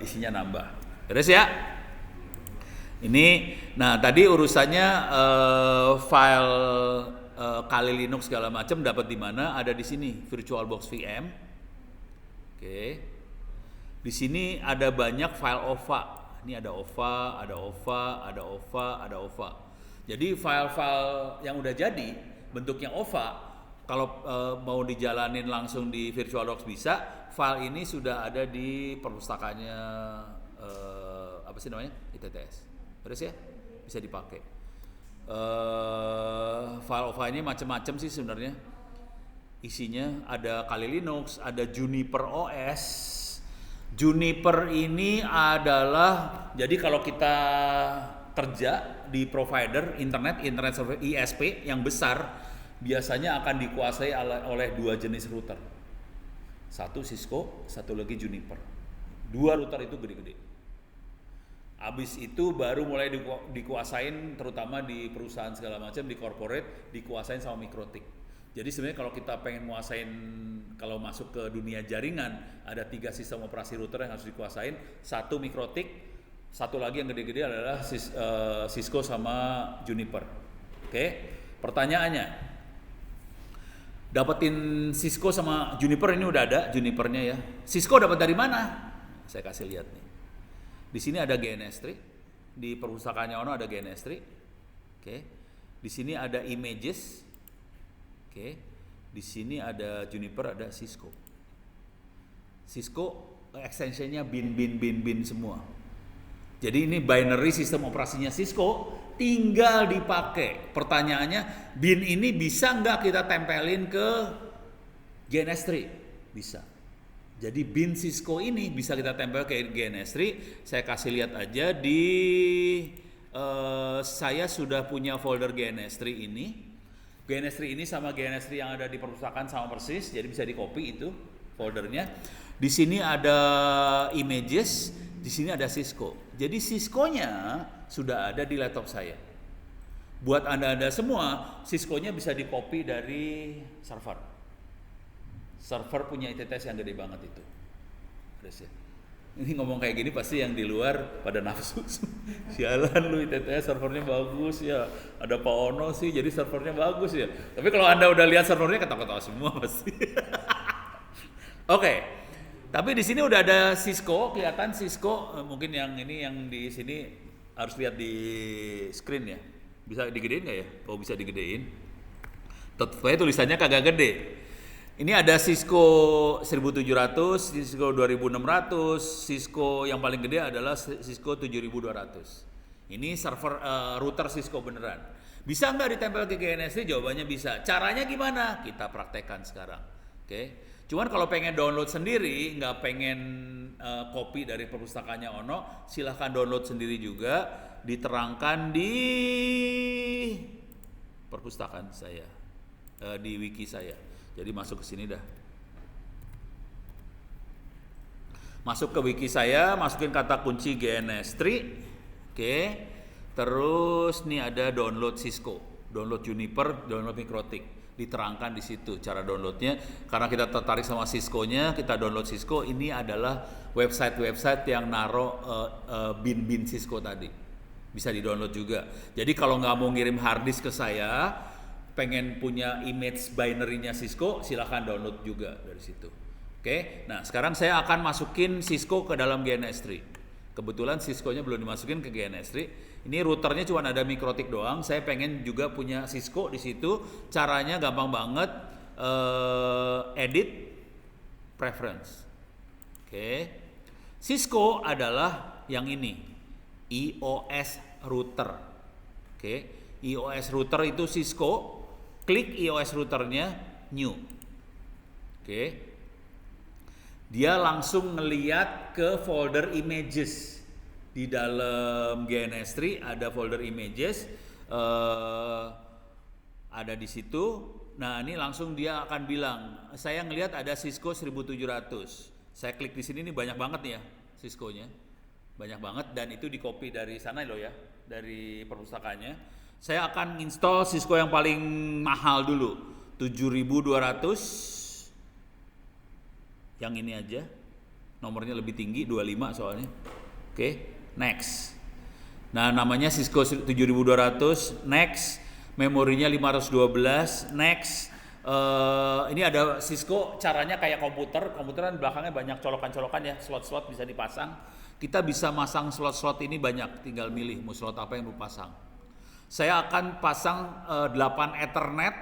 S2: isinya nambah. Beres ya. Ini, nah tadi urusannya file Kali Linux segala macam dapat di mana? Ada di sini, VirtualBox VM. Oke. Di sini ada banyak file OVA. Ini ada OVA, ada OVA, ada OVA, ada OVA. Jadi file-file yang udah jadi bentuknya OVA, kalau mau dijalanin langsung di VirtualBox bisa. File ini sudah ada di perpustakanya apa sih namanya? ITTS. Terus ya bisa dipakai. File OVA ini macam-macam sih sebenarnya. Isinya ada Kali Linux, ada Juniper OS. Juniper ini adalah, jadi kalau kita kerja di provider internet server ISP yang besar, biasanya akan dikuasai oleh 2 jenis router. Satu Cisco, satu lagi Juniper. 2 router itu gede-gede. Habis itu baru mulai dikuasain, terutama di perusahaan segala macam, di corporate, dikuasain sama Mikrotik. Jadi sebenarnya kalau kita pengen nguasain, kalau masuk ke dunia jaringan, ada 3 sistem operasi router yang harus dikuasain. Satu Mikrotik, satu lagi yang gede-gede adalah Cisco sama Juniper. Oke, pertanyaannya, dapetin Cisco sama Juniper ini udah ada Junipernya ya. Cisco dapat dari mana? Saya kasih lihat nih. Di sini ada GNS3, di perpustakaannya Ono ada GNS3. Oke, di sini ada Images. Oke, di sini ada Juniper, ada Cisco. Cisco extensionnya bin semua. Jadi ini binary sistem operasinya Cisco, tinggal dipakai. Pertanyaannya, bin ini bisa nggak kita tempelin ke GNS3? Bisa. Jadi bin Cisco ini bisa kita tempel ke GNS3. Saya kasih lihat aja di saya sudah punya folder GNS3 ini. GNS3 ini sama GNS3 yang ada di perpustakaan sama persis, jadi bisa di copy itu foldernya. Di sini ada Images, di sini ada Cisco. Jadi Cisco-nya sudah ada di laptop saya. Buat Anda semua, Cisco-nya bisa di copy dari server. Server punya ITTS yang gede banget itu. Terus ya. Ini ngomong kayak gini pasti yang di luar pada nafsu. Sialan lu, ITTS servernya bagus ya. Ada Pak Ono sih jadi servernya bagus ya. Tapi kalau Anda udah lihat servernya ketawa-ketawa semua pasti. Oke. Tapi di sini udah ada Cisco, kelihatan Cisco, mungkin yang ini yang di sini harus lihat di screen ya. Bisa digedein nggak ya? Oh bisa digedein. Tapi tulisannya kagak gede. Ini ada Cisco 1700, Cisco 2600, Cisco yang paling gede adalah Cisco 7200. Ini server router Cisco beneran. Bisa nggak ditempel ke GNS? Jawabannya bisa. Caranya gimana? Kita praktekkan sekarang. Oke. Cuman kalau pengen download sendiri, nggak pengen copy dari perpustakaannya Ono, silahkan download sendiri juga. Diterangkan di perpustakaan saya, di wiki saya. Jadi masuk ke sini dah. Masuk ke wiki saya, masukin kata kunci GNS3. Oke. Terus nih ada download Cisco, download Juniper, download Mikrotik. Diterangkan di situ cara downloadnya. Karena kita tertarik sama Cisco-nya, kita download Cisco. Ini adalah website-website yang naro bin Cisco tadi. Bisa di-download juga. Jadi kalau nggak mau ngirim harddisk ke saya, pengen punya image binary-nya Cisco, silahkan download juga dari situ. Oke, nah sekarang saya akan masukin Cisco ke dalam GNS3. Kebetulan Cisco-nya belum dimasukin ke GNS3. Ini routernya cuma ada MikroTik doang. Saya pengen juga punya Cisco di situ. Caranya gampang banget, edit preference. Oke, Cisco adalah yang ini, iOS router. Oke, iOS router itu Cisco. Klik iOS routernya, new. Oke. Dia langsung ngeliat ke folder images. Di dalam GNS3 ada folder images, ada di situ. Nah, ini langsung dia akan bilang, saya ngelihat ada Cisco 1700. Saya klik di sini, ini banyak banget ya Cisco-nya. Banyak banget, dan itu di copy dari sana loh ya, dari perpustakanya. Saya akan install Cisco yang paling mahal dulu, 7200. Yang ini aja, nomornya lebih tinggi, 25 soalnya. Oke, next. Nah, namanya Cisco 7200, next. Memorinya 512, next. Ini ada Cisco, caranya kayak komputer kan belakangnya banyak colokan-colokan ya, slot-slot bisa dipasang. Kita bisa masang slot-slot ini banyak, tinggal milih mau slot apa yang mau pasang. Saya akan pasang 8 Ethernet,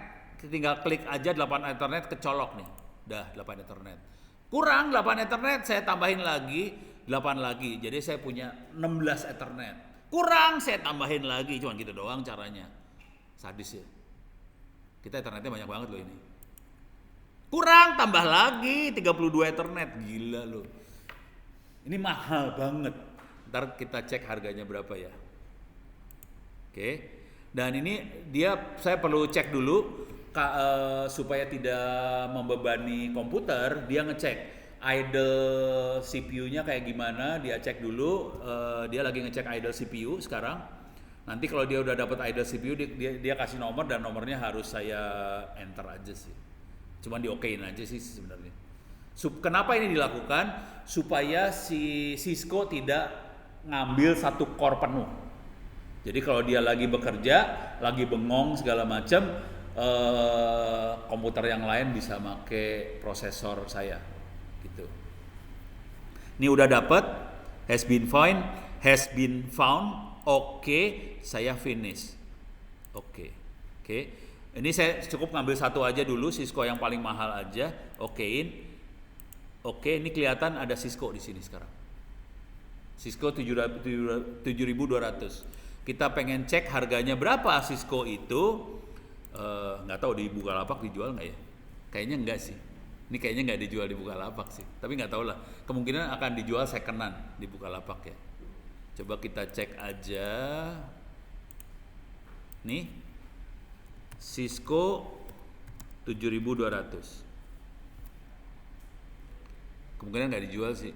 S2: tinggal klik aja 8 Ethernet, kecolok nih. Dah 8 Ethernet. Kurang 8 Ethernet, saya tambahin lagi 8 lagi. Jadi saya punya 16 Ethernet. Kurang, saya tambahin lagi. Cuman gitu doang caranya. Sadis ya. Kita Ethernetnya banyak banget loh ini. Kurang, tambah lagi 32 Ethernet. Gila loh. Ini mahal banget. Ntar kita cek harganya berapa ya. Oke. Dan ini saya perlu cek dulu. Supaya tidak membebani komputer, dia ngecek idle CPU-nya kayak gimana, dia cek dulu. Dia lagi ngecek idle CPU sekarang. Nanti kalau dia udah dapat idle CPU, dia kasih nomor, dan nomornya harus saya enter aja sih. Cuman di-okein aja sih sebenarnya. Kenapa ini dilakukan? Supaya si Cisco tidak ngambil satu core penuh. Jadi kalau dia lagi bekerja, lagi bengong segala macam, komputer yang lain bisa make prosesor saya gitu. Ini udah dapat, has been found. Oke, saya finish. Oke. Ini saya cukup ngambil satu aja dulu, Cisco yang paling mahal aja. Okein. Oke, ini kelihatan ada Cisco di sini sekarang. Cisco 7200. Kita pengen cek harganya berapa Cisco itu. Nggak tahu di Bukalapak dijual nggak ya? Kayaknya enggak sih. Ini kayaknya nggak dijual di Bukalapak sih. Tapi nggak tahu lah. Kemungkinan akan dijual secondan di Bukalapak ya. Coba kita cek aja. Nih, Cisco 7200. Kemungkinan nggak dijual sih.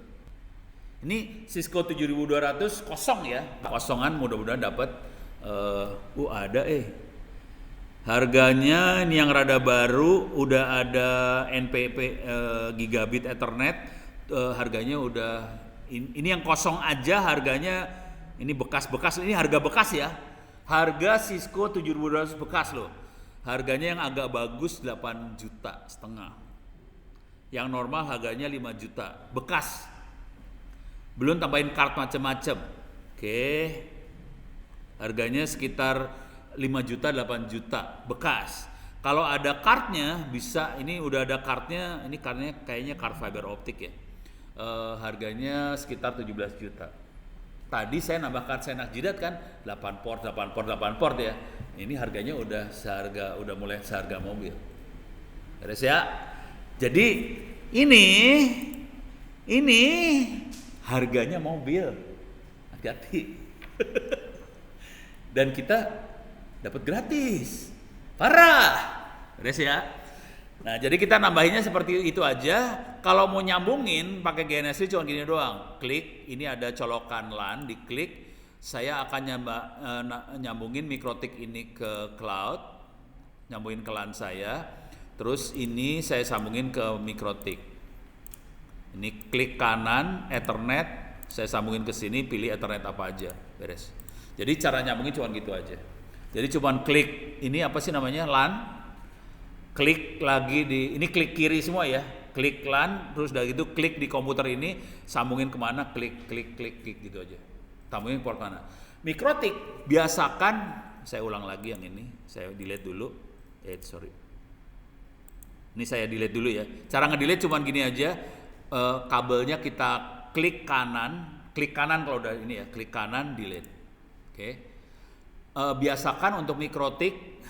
S2: Ini Cisco 7200 kosong ya. Kosongan, mudah-mudahan dapat. Ada harganya ini yang rada baru, udah ada NPP gigabit Ethernet, harganya udah ini yang kosong aja harganya, ini bekas-bekas, ini harga bekas ya. Harga Cisco 7200 bekas loh. Harganya yang agak bagus 8,5 juta. Yang normal harganya 5 juta. Bekas. Belum tambahin kart macem-macem. Oke. Harganya sekitar 5 juta, 8 juta bekas. Kalau ada kartnya bisa, ini udah ada kartnya, ini kartnya kayaknya kart fiber optik ya. Harganya sekitar 17 juta. Tadi saya nambah kart Senak Jidat kan 8 port ya. Ini harganya udah mulai seharga mobil. Beres ya. Jadi ini harganya mobil. Hati-hati. Dan kita dapat gratis, parah, beres ya. Nah, jadi kita nambahinnya seperti itu aja. Kalau mau nyambungin pakai GNS cuma gini doang. Klik, ini ada colokan LAN, diklik. Saya akan nyambungin MikroTik ini ke cloud, nyambungin ke LAN saya. Terus ini saya sambungin ke MikroTik. Ini klik kanan, Ethernet, saya sambungin ke sini, pilih Ethernet apa aja, beres. Jadi cara nyambungin cuma gitu aja. Jadi cuman klik, ini apa sih namanya, LAN, klik lagi ini klik kiri semua ya, klik LAN, terus udah gitu klik di komputer ini, sambungin kemana, klik gitu aja. Sambungin port mana. Mikrotik biasakan, saya ulang lagi yang ini, saya delete dulu. Sorry. Ini saya delete dulu ya. Cara ngedelete cuman gini aja, kabelnya kita klik kanan kalau udah ini ya, klik kanan delete. Oke. Biasakan untuk mikrotik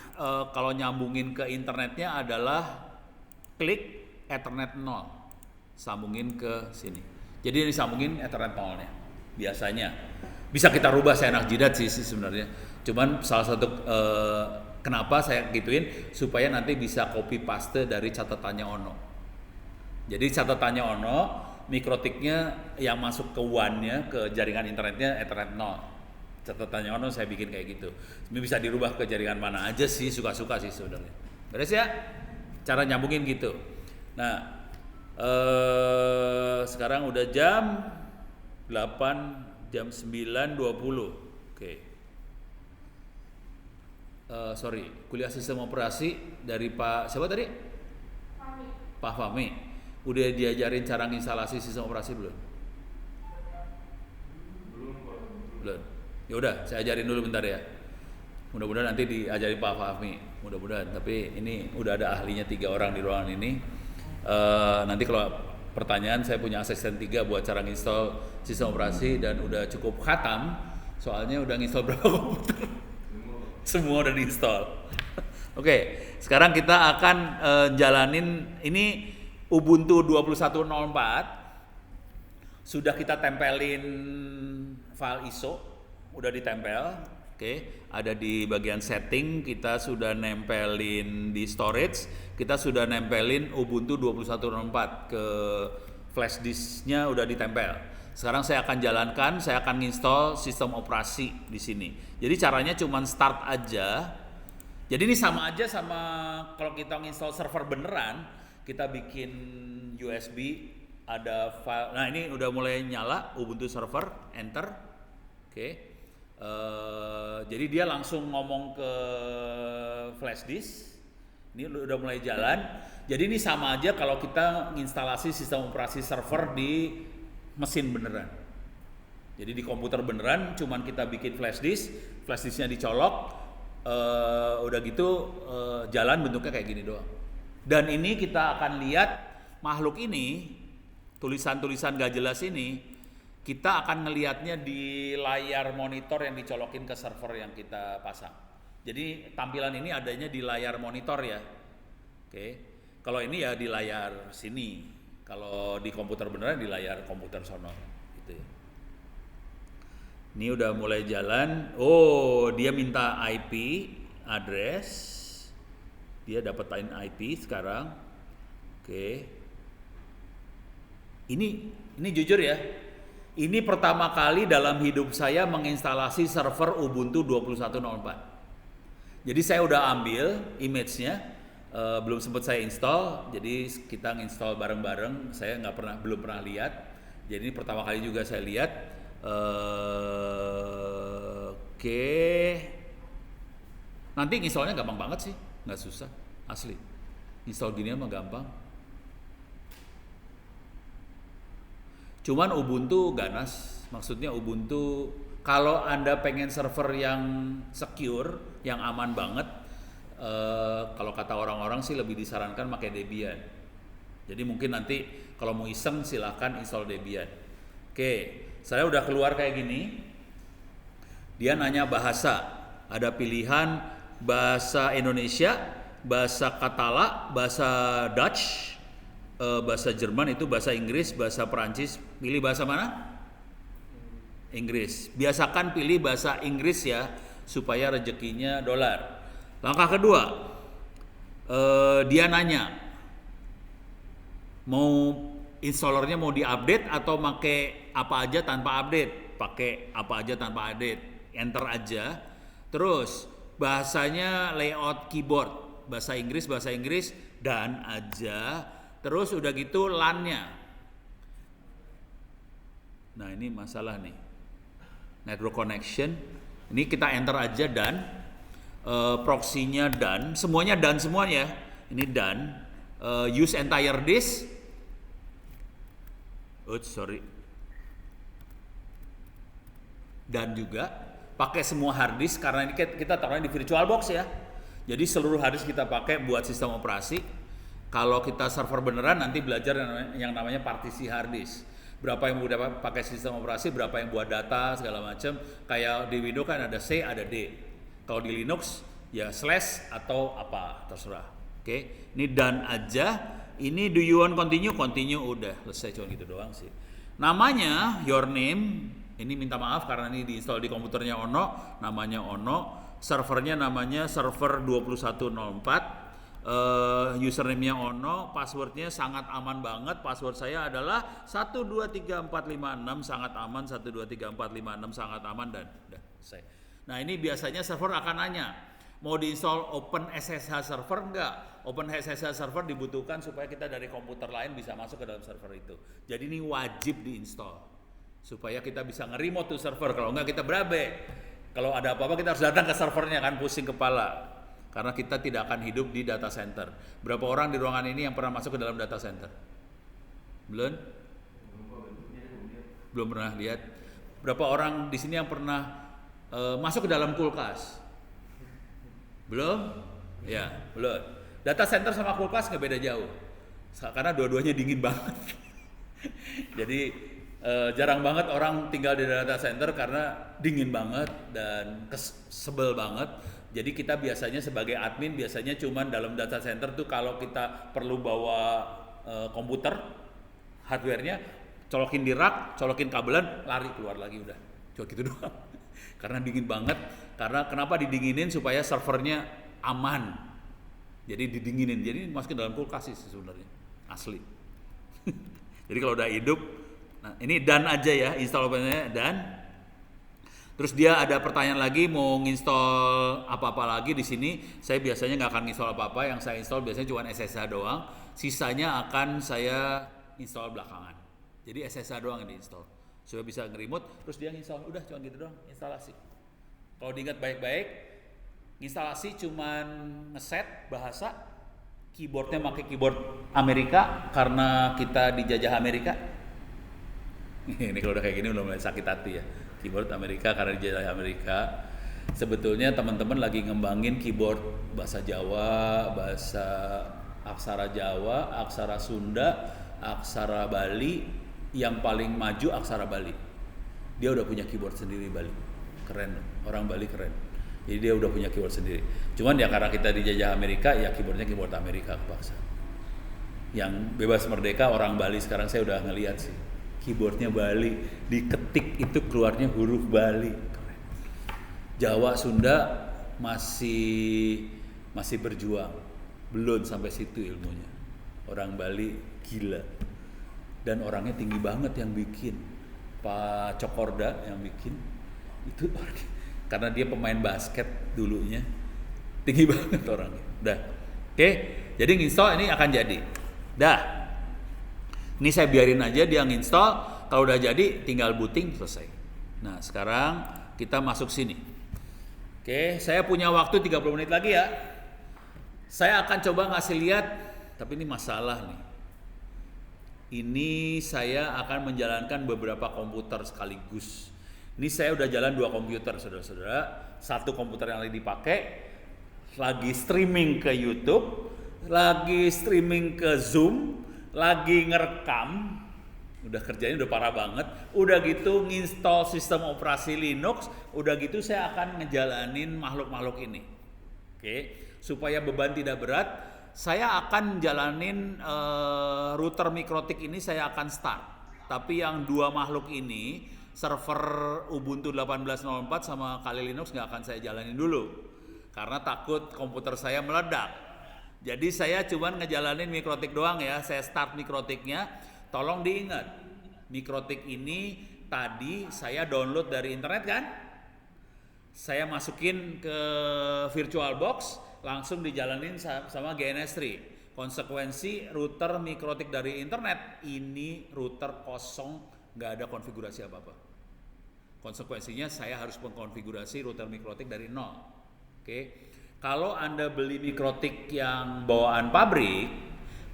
S2: kalau nyambungin ke internetnya adalah klik Ethernet 0, sambungin ke sini. Jadi disambungin Ethernet 0-nya. Biasanya bisa kita rubah seenak jidat sih sebenarnya. Cuman salah satu kenapa saya gituin supaya nanti bisa copy paste dari catatannya Ono. Jadi catatannya Ono, mikrotiknya yang masuk ke WAN-nya, ke jaringan internetnya Ethernet 0. Catatannya Ono saya bikin kayak gitu. Ini bisa dirubah ke jaringan mana aja sih, suka-suka sih sebenarnya. Beres ya? Cara nyambungin gitu. Nah, sekarang udah jam 8, jam 9.20. Oke. Sorry, kuliah sistem operasi dari Pak siapa tadi?
S3: Fahmi.
S2: Pak Fahmi. Udah diajarin cara instalasi sistem operasi belum? Belum. Ya udah, saya ajarin dulu bentar ya. Mudah-mudahan nanti diajari Pak Fahmi. Mudah-mudahan. Tapi ini udah ada ahlinya 3 orang di ruangan ini. Nanti kalau pertanyaan saya punya asisten 3 buat cara install sistem operasi dan udah cukup khatam. Soalnya udah nginstall berapa komputer? Semua udah diinstal. Oke, sekarang kita akan jalanin ini Ubuntu 21.04. Sudah kita tempelin file ISO, udah ditempel. Oke, ada di bagian setting, kita sudah nempelin di storage, kita sudah nempelin Ubuntu 21.04 ke flash disknya udah ditempel. Sekarang saya akan jalankan, saya akan install sistem operasi di sini. Jadi caranya cuma start aja. Jadi ini sama aja sama kalau kita install server beneran, kita bikin USB, ada file. Nah ini udah mulai nyala Ubuntu server, enter. Oke. Jadi dia langsung ngomong ke flash disk. Ini udah mulai jalan. Jadi ini sama aja kalau kita instalasi sistem operasi server di mesin beneran. Jadi di komputer beneran, cuman kita bikin flash disknya dicolok, udah gitu jalan bentuknya kayak gini doang. Dan ini kita akan lihat makhluk ini, tulisan-tulisan gak jelas ini, kita akan ngelihatnya di layar monitor yang dicolokin ke server yang kita pasang. Jadi tampilan ini adanya di layar monitor ya. Oke. Kalau ini ya di layar sini. Kalau di komputer beneran di layar komputer sono gitu ya. Ini udah mulai jalan. Oh, dia minta IP address. Dia dapetin IP sekarang. Oke. Ini jujur ya. Ini pertama kali dalam hidup saya menginstalasi server Ubuntu 21.04. Jadi saya udah ambil image-nya. Belum sempat saya install, jadi kita nginstall bareng-bareng. Saya belum pernah lihat. Jadi ini pertama kali juga saya lihat. Oke. Nanti installnya gampang banget sih, nggak susah, asli. Install gini mah gampang. Cuman Ubuntu ganas, maksudnya Ubuntu kalau Anda pengen server yang secure, yang aman banget. Kalau kata orang-orang sih lebih disarankan pakai Debian. Jadi mungkin nanti kalau mau iseng silahkan install Debian. Oke, saya udah keluar kayak gini. Dia nanya bahasa. Ada pilihan bahasa Indonesia, bahasa Katala, bahasa Dutch, bahasa Jerman itu bahasa Inggris, bahasa Perancis. Pilih bahasa mana? Inggris. Biasakan pilih bahasa Inggris ya, supaya rezekinya dolar. Langkah kedua, dia nanya mau installernya mau diupdate atau pakai apa aja tanpa update. Pakai apa aja tanpa update, enter aja. Terus bahasanya layout keyboard, bahasa Inggris dan aja. Terus udah gitu LAN-nya. Nah ini masalah nih, network connection. Ini kita enter aja dan proxy-nya done, semuanya done semuanya. Ini done. Use entire disk, sorry. Dan juga pakai semua hard disk karena ini kita taruhnya di VirtualBox ya. Jadi seluruh hard disk kita pakai buat sistem operasi. Kalau kita server beneran nanti belajar yang namanya partisi hard disk. Berapa yang udah pakai sistem operasi, berapa yang buat data segala macam. Kayak di Windows kan ada C, ada D. Kalau di Linux ya slash atau apa terserah. Oke, ini done aja. Ini do you want continue? Continue udah selesai, cuma gitu doang sih. Namanya your name. Ini minta maaf karena ini diinstal di komputernya Ono, namanya Ono. Servernya namanya server 2104. Username-nya Ono, passwordnya sangat aman banget. Password saya adalah 123456, sangat aman. 123456 sangat aman dan udah selesai. Nah ini biasanya server akan nanya, mau diinstal Open SSH server enggak? Open SSH server dibutuhkan supaya kita dari komputer lain bisa masuk ke dalam server itu. Jadi ini wajib diinstal supaya kita bisa nge-remote tuh server. Kalau enggak kita berabe. Kalau ada apa-apa kita harus datang ke servernya, kan pusing kepala. Karena kita tidak akan hidup di data center. Berapa orang di ruangan ini yang pernah masuk ke dalam data center? Belum? Belum pernah lihat. Berapa orang di sini yang pernah masuk ke dalam kulkas? Belum? Ya, belum. Data center sama kulkas nggak beda jauh. Karena dua-duanya dingin banget. Jadi jarang banget orang tinggal di data center karena dingin banget dan sebel banget. Jadi kita biasanya sebagai admin biasanya cuman dalam data center tuh kalau kita perlu bawa komputer, hardware-nya, colokin di rak, colokin kabelan, lari keluar lagi udah. Cuma gitu doang. Karena dingin banget. Karena kenapa didinginin supaya servernya aman. Jadi didinginin. Jadi masukin dalam kulkas sih sebenarnya. Asli. Jadi kalau udah hidup, nah ini done aja ya, install opennya done. Terus dia ada pertanyaan lagi mau nginstall apa-apa lagi di sini. Saya biasanya nggak akan nginstall apa-apa, yang saya install biasanya cuma SSH doang. Sisanya akan saya install belakangan. Jadi SSH doang yang diinstal. Supaya bisa nge-remote, terus dia nginstall. Udah cuma gitu doang, instalasi. Kalau diingat baik-baik, instalasi cuman ngeset bahasa, keyboardnya pakai keyboard Amerika karena kita dijajah Amerika. Ini kalau udah kayak gini udah mulai sakit hati ya. Keyboard Amerika karena dijajah Amerika. Sebetulnya teman-teman lagi ngembangin keyboard bahasa Jawa, bahasa aksara Jawa, aksara Sunda, aksara Bali. Yang paling maju aksara Bali. Dia udah punya keyboard sendiri Bali. Keren, orang Bali keren. Jadi dia udah punya keyboard sendiri. Cuman ya karena kita dijajah Amerika, ya keyboardnya keyboard Amerika kepaksa. Yang bebas merdeka orang Bali sekarang saya udah ngeliat sih. Keyboardnya Bali, diketik itu keluarnya huruf Bali. Keren. Jawa, Sunda masih berjuang. Belum sampai situ ilmunya. Orang Bali gila. Dan orangnya tinggi banget yang bikin. Pak Cokorda yang bikin. Itu karena dia pemain basket dulunya, tinggi banget orangnya. Dah, oke. Jadi nginstall ini akan jadi. Dah. Ini saya biarin aja dia nginstall. Kalau udah jadi, tinggal booting selesai. Nah, sekarang kita masuk sini. Oke, saya punya waktu 30 menit lagi ya. Saya akan coba ngasih lihat, tapi ini masalah nih. Ini saya akan menjalankan beberapa komputer sekaligus. Ini saya udah jalan 2 komputer, saudara-saudara. Satu komputer yang lagi dipakai, lagi streaming ke YouTube, lagi streaming ke Zoom, lagi ngerekam. Udah kerjanya udah parah banget. Udah gitu nginstall sistem operasi Linux. Udah gitu saya akan ngejalanin makhluk-makhluk ini. Oke, supaya beban tidak berat, saya akan jalanin router mikrotik ini saya akan start. Tapi yang 2 makhluk ini, server Ubuntu 18.04 sama Kali Linux nggak akan saya jalanin dulu. Karena takut komputer saya meledak. Jadi saya cuman ngejalanin mikrotik doang ya. Saya start mikrotiknya. Tolong diingat, mikrotik ini tadi saya download dari internet kan? Saya masukin ke VirtualBox, langsung dijalanin sama GNS3. Konsekuensi router mikrotik dari internet, ini router kosong, nggak ada konfigurasi apa-apa. Konsekuensinya saya harus mengkonfigurasi router mikrotik dari nol. Oke. Kalau Anda beli mikrotik yang bawaan pabrik,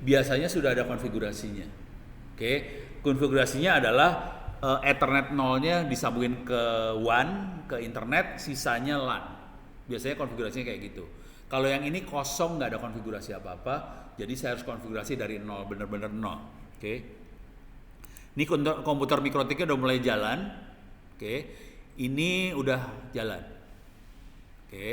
S2: biasanya sudah ada konfigurasinya. Oke. konfigurasinya adalah Ethernet 0-nya disambungin ke WAN, ke internet, sisanya LAN. Biasanya konfigurasinya kayak gitu. Kalau yang ini kosong, nggak ada konfigurasi apa-apa, jadi saya harus konfigurasi dari 0, bener-bener 0. Oke. Ini komputer mikrotiknya udah mulai jalan. Oke. Ini udah jalan. Oke.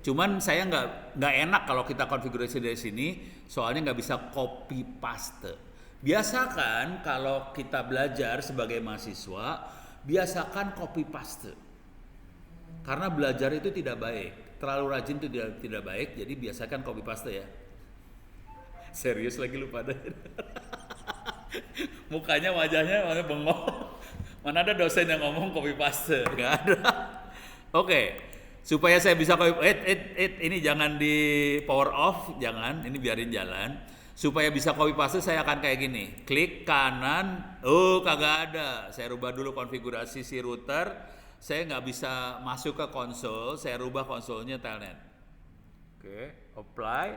S2: Cuman saya nggak enak kalau kita konfigurasi dari sini, soalnya nggak bisa copy paste. Biasakan kalau kita belajar sebagai mahasiswa, biasakan copy paste. Karena belajar itu tidak baik, terlalu rajin itu tidak baik, jadi biasakan copy paste ya. Serius lagi lu pada. Mukanya, wajahnya mana bengong. Mana ada dosen yang ngomong copy paste? Nggak ada. Oke. Supaya saya bisa copy, ini jangan di power off, jangan, ini biarin jalan. Supaya bisa copy paste saya akan kayak gini, klik kanan, kagak ada, saya rubah dulu konfigurasi si router, saya nggak bisa masuk ke konsol, saya rubah konsolnya telnet. Oke, apply,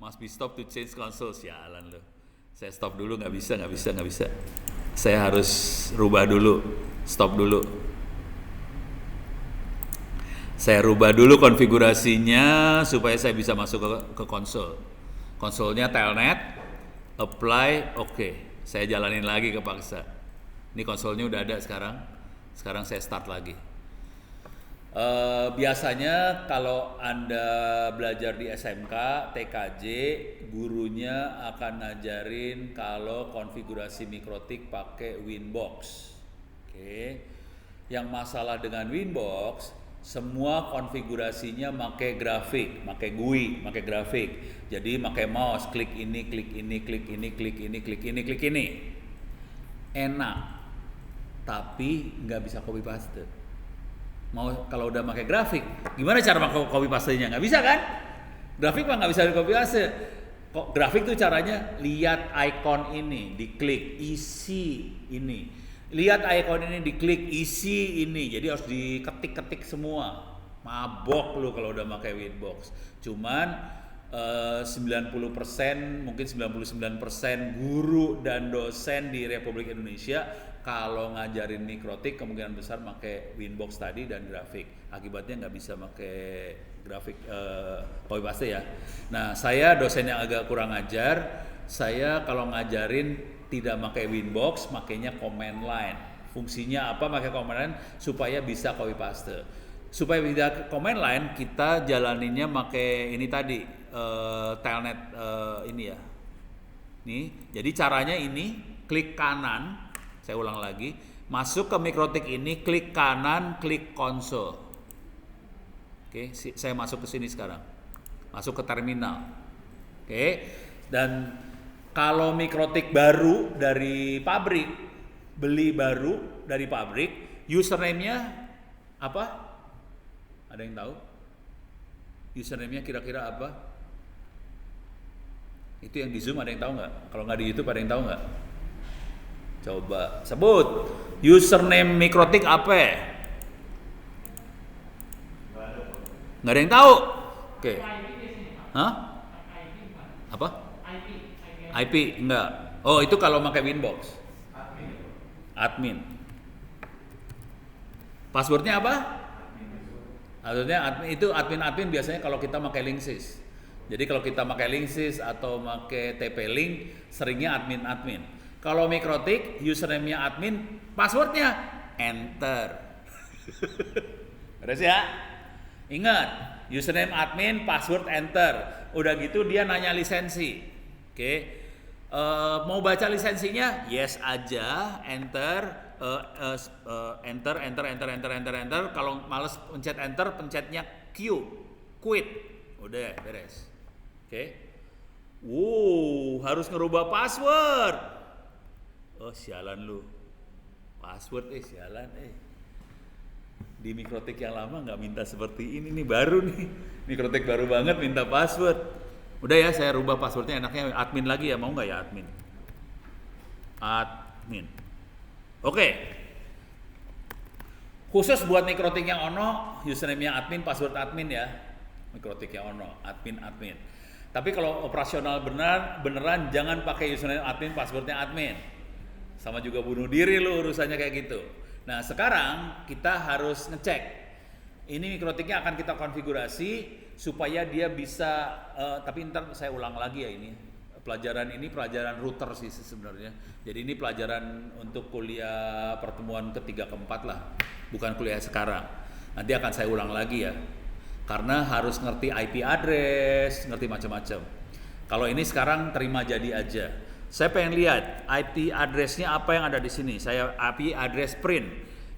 S2: must be stop to change console, sialan loh, saya stop dulu, nggak bisa, saya harus rubah dulu, stop dulu. Saya rubah dulu konfigurasinya supaya saya bisa masuk ke konsol. Konsolnya telnet, apply, oke. Saya jalanin lagi ke paksa. Ini konsolnya udah ada sekarang. Sekarang saya start lagi. Biasanya kalau Anda belajar di SMK, TKJ, gurunya akan ngajarin kalau konfigurasi mikrotik pakai Winbox. Oke. Yang masalah dengan Winbox, semua konfigurasinya pakai grafik, pakai GUI, pakai grafik. Jadi pakai mouse, klik ini, klik ini, klik ini, klik ini, klik ini, klik ini. Enak, tapi nggak bisa copy paste. Mau kalau udah pakai grafik, gimana cara copy pastenya? Nggak bisa kan? Grafik mah nggak bisa di copy paste. Grafik tuh caranya lihat icon ini, diklik, isi ini. Lihat icon ini, diklik, isi ini. Jadi harus diketik-ketik semua. Mabok lu kalau udah pakai Winbox. Cuman 90%, mungkin 99% guru dan dosen di Republik Indonesia kalau ngajarin mikrotik kemungkinan besar pakai Winbox tadi dan grafik. Akibatnya nggak bisa pakai grafik copy paste ya. Nah, saya dosen yang agak kurang ajar. Saya kalau ngajarin tidak pakai Winbox, makainya command line. Fungsinya apa pakai command line? Supaya bisa copy paste. Supaya bisa command line, kita jalaninnya pakai ini tadi, telnet ini ya. Nih, jadi caranya ini, klik kanan, saya ulang lagi, masuk ke mikrotik ini, klik kanan, klik konsol. Oke, saya masuk ke sini sekarang. Masuk ke terminal. Oke, dan kalau mikrotik baru dari pabrik, beli baru dari pabrik, username-nya apa? Ada yang tahu? Username-nya kira-kira apa? Itu yang di Zoom ada yang tahu nggak? Kalau nggak di YouTube ada yang tahu nggak? Coba sebut. Username mikrotik apa? Nggak ada yang tahu? Oke. Hah? Apa? IP enggak. Oh, itu kalau pakai Winbox. Admin. Passwordnya apa? Passwordnya admin, itu admin biasanya kalau kita pakai Linksys. Jadi kalau kita pakai Linksys atau pakai TP-Link, seringnya admin. Kalau mikrotik, username-nya admin, passwordnya enter. Beres ya? Ingat, username admin, password enter. Udah gitu dia nanya lisensi. Oke. Mau baca lisensinya? Yes aja, enter, enter. Kalau males pencet enter, pencetnya Q, quit. Udah beres. Oke. Harus ngerubah password. Oh sialan lu. Password sialan Di mikrotik yang lama nggak minta seperti ini nih, baru nih. Mikrotik baru banget minta password. Udah ya, saya rubah passwordnya, enaknya admin lagi ya, mau nggak ya admin? Admin. Oke. Khusus buat mikrotik yang ono, username-nya admin, password admin ya. Mikrotik yang ono, admin. Tapi kalau operasional beneran jangan pakai username admin, passwordnya admin. Sama juga bunuh diri lu urusannya kayak gitu. Nah sekarang kita harus ngecek. Ini mikrotiknya akan kita konfigurasi supaya dia bisa, tapi ntar saya ulang lagi ya ini. Pelajaran ini pelajaran router sih sebenarnya. Jadi ini pelajaran untuk kuliah pertemuan ketiga keempat lah, bukan kuliah sekarang. Nanti akan saya ulang lagi ya. Karena harus ngerti IP address, ngerti macam-macam. Kalau ini sekarang terima jadi aja. Saya pengen lihat IP address-nya apa yang ada di sini. Saya IP address print.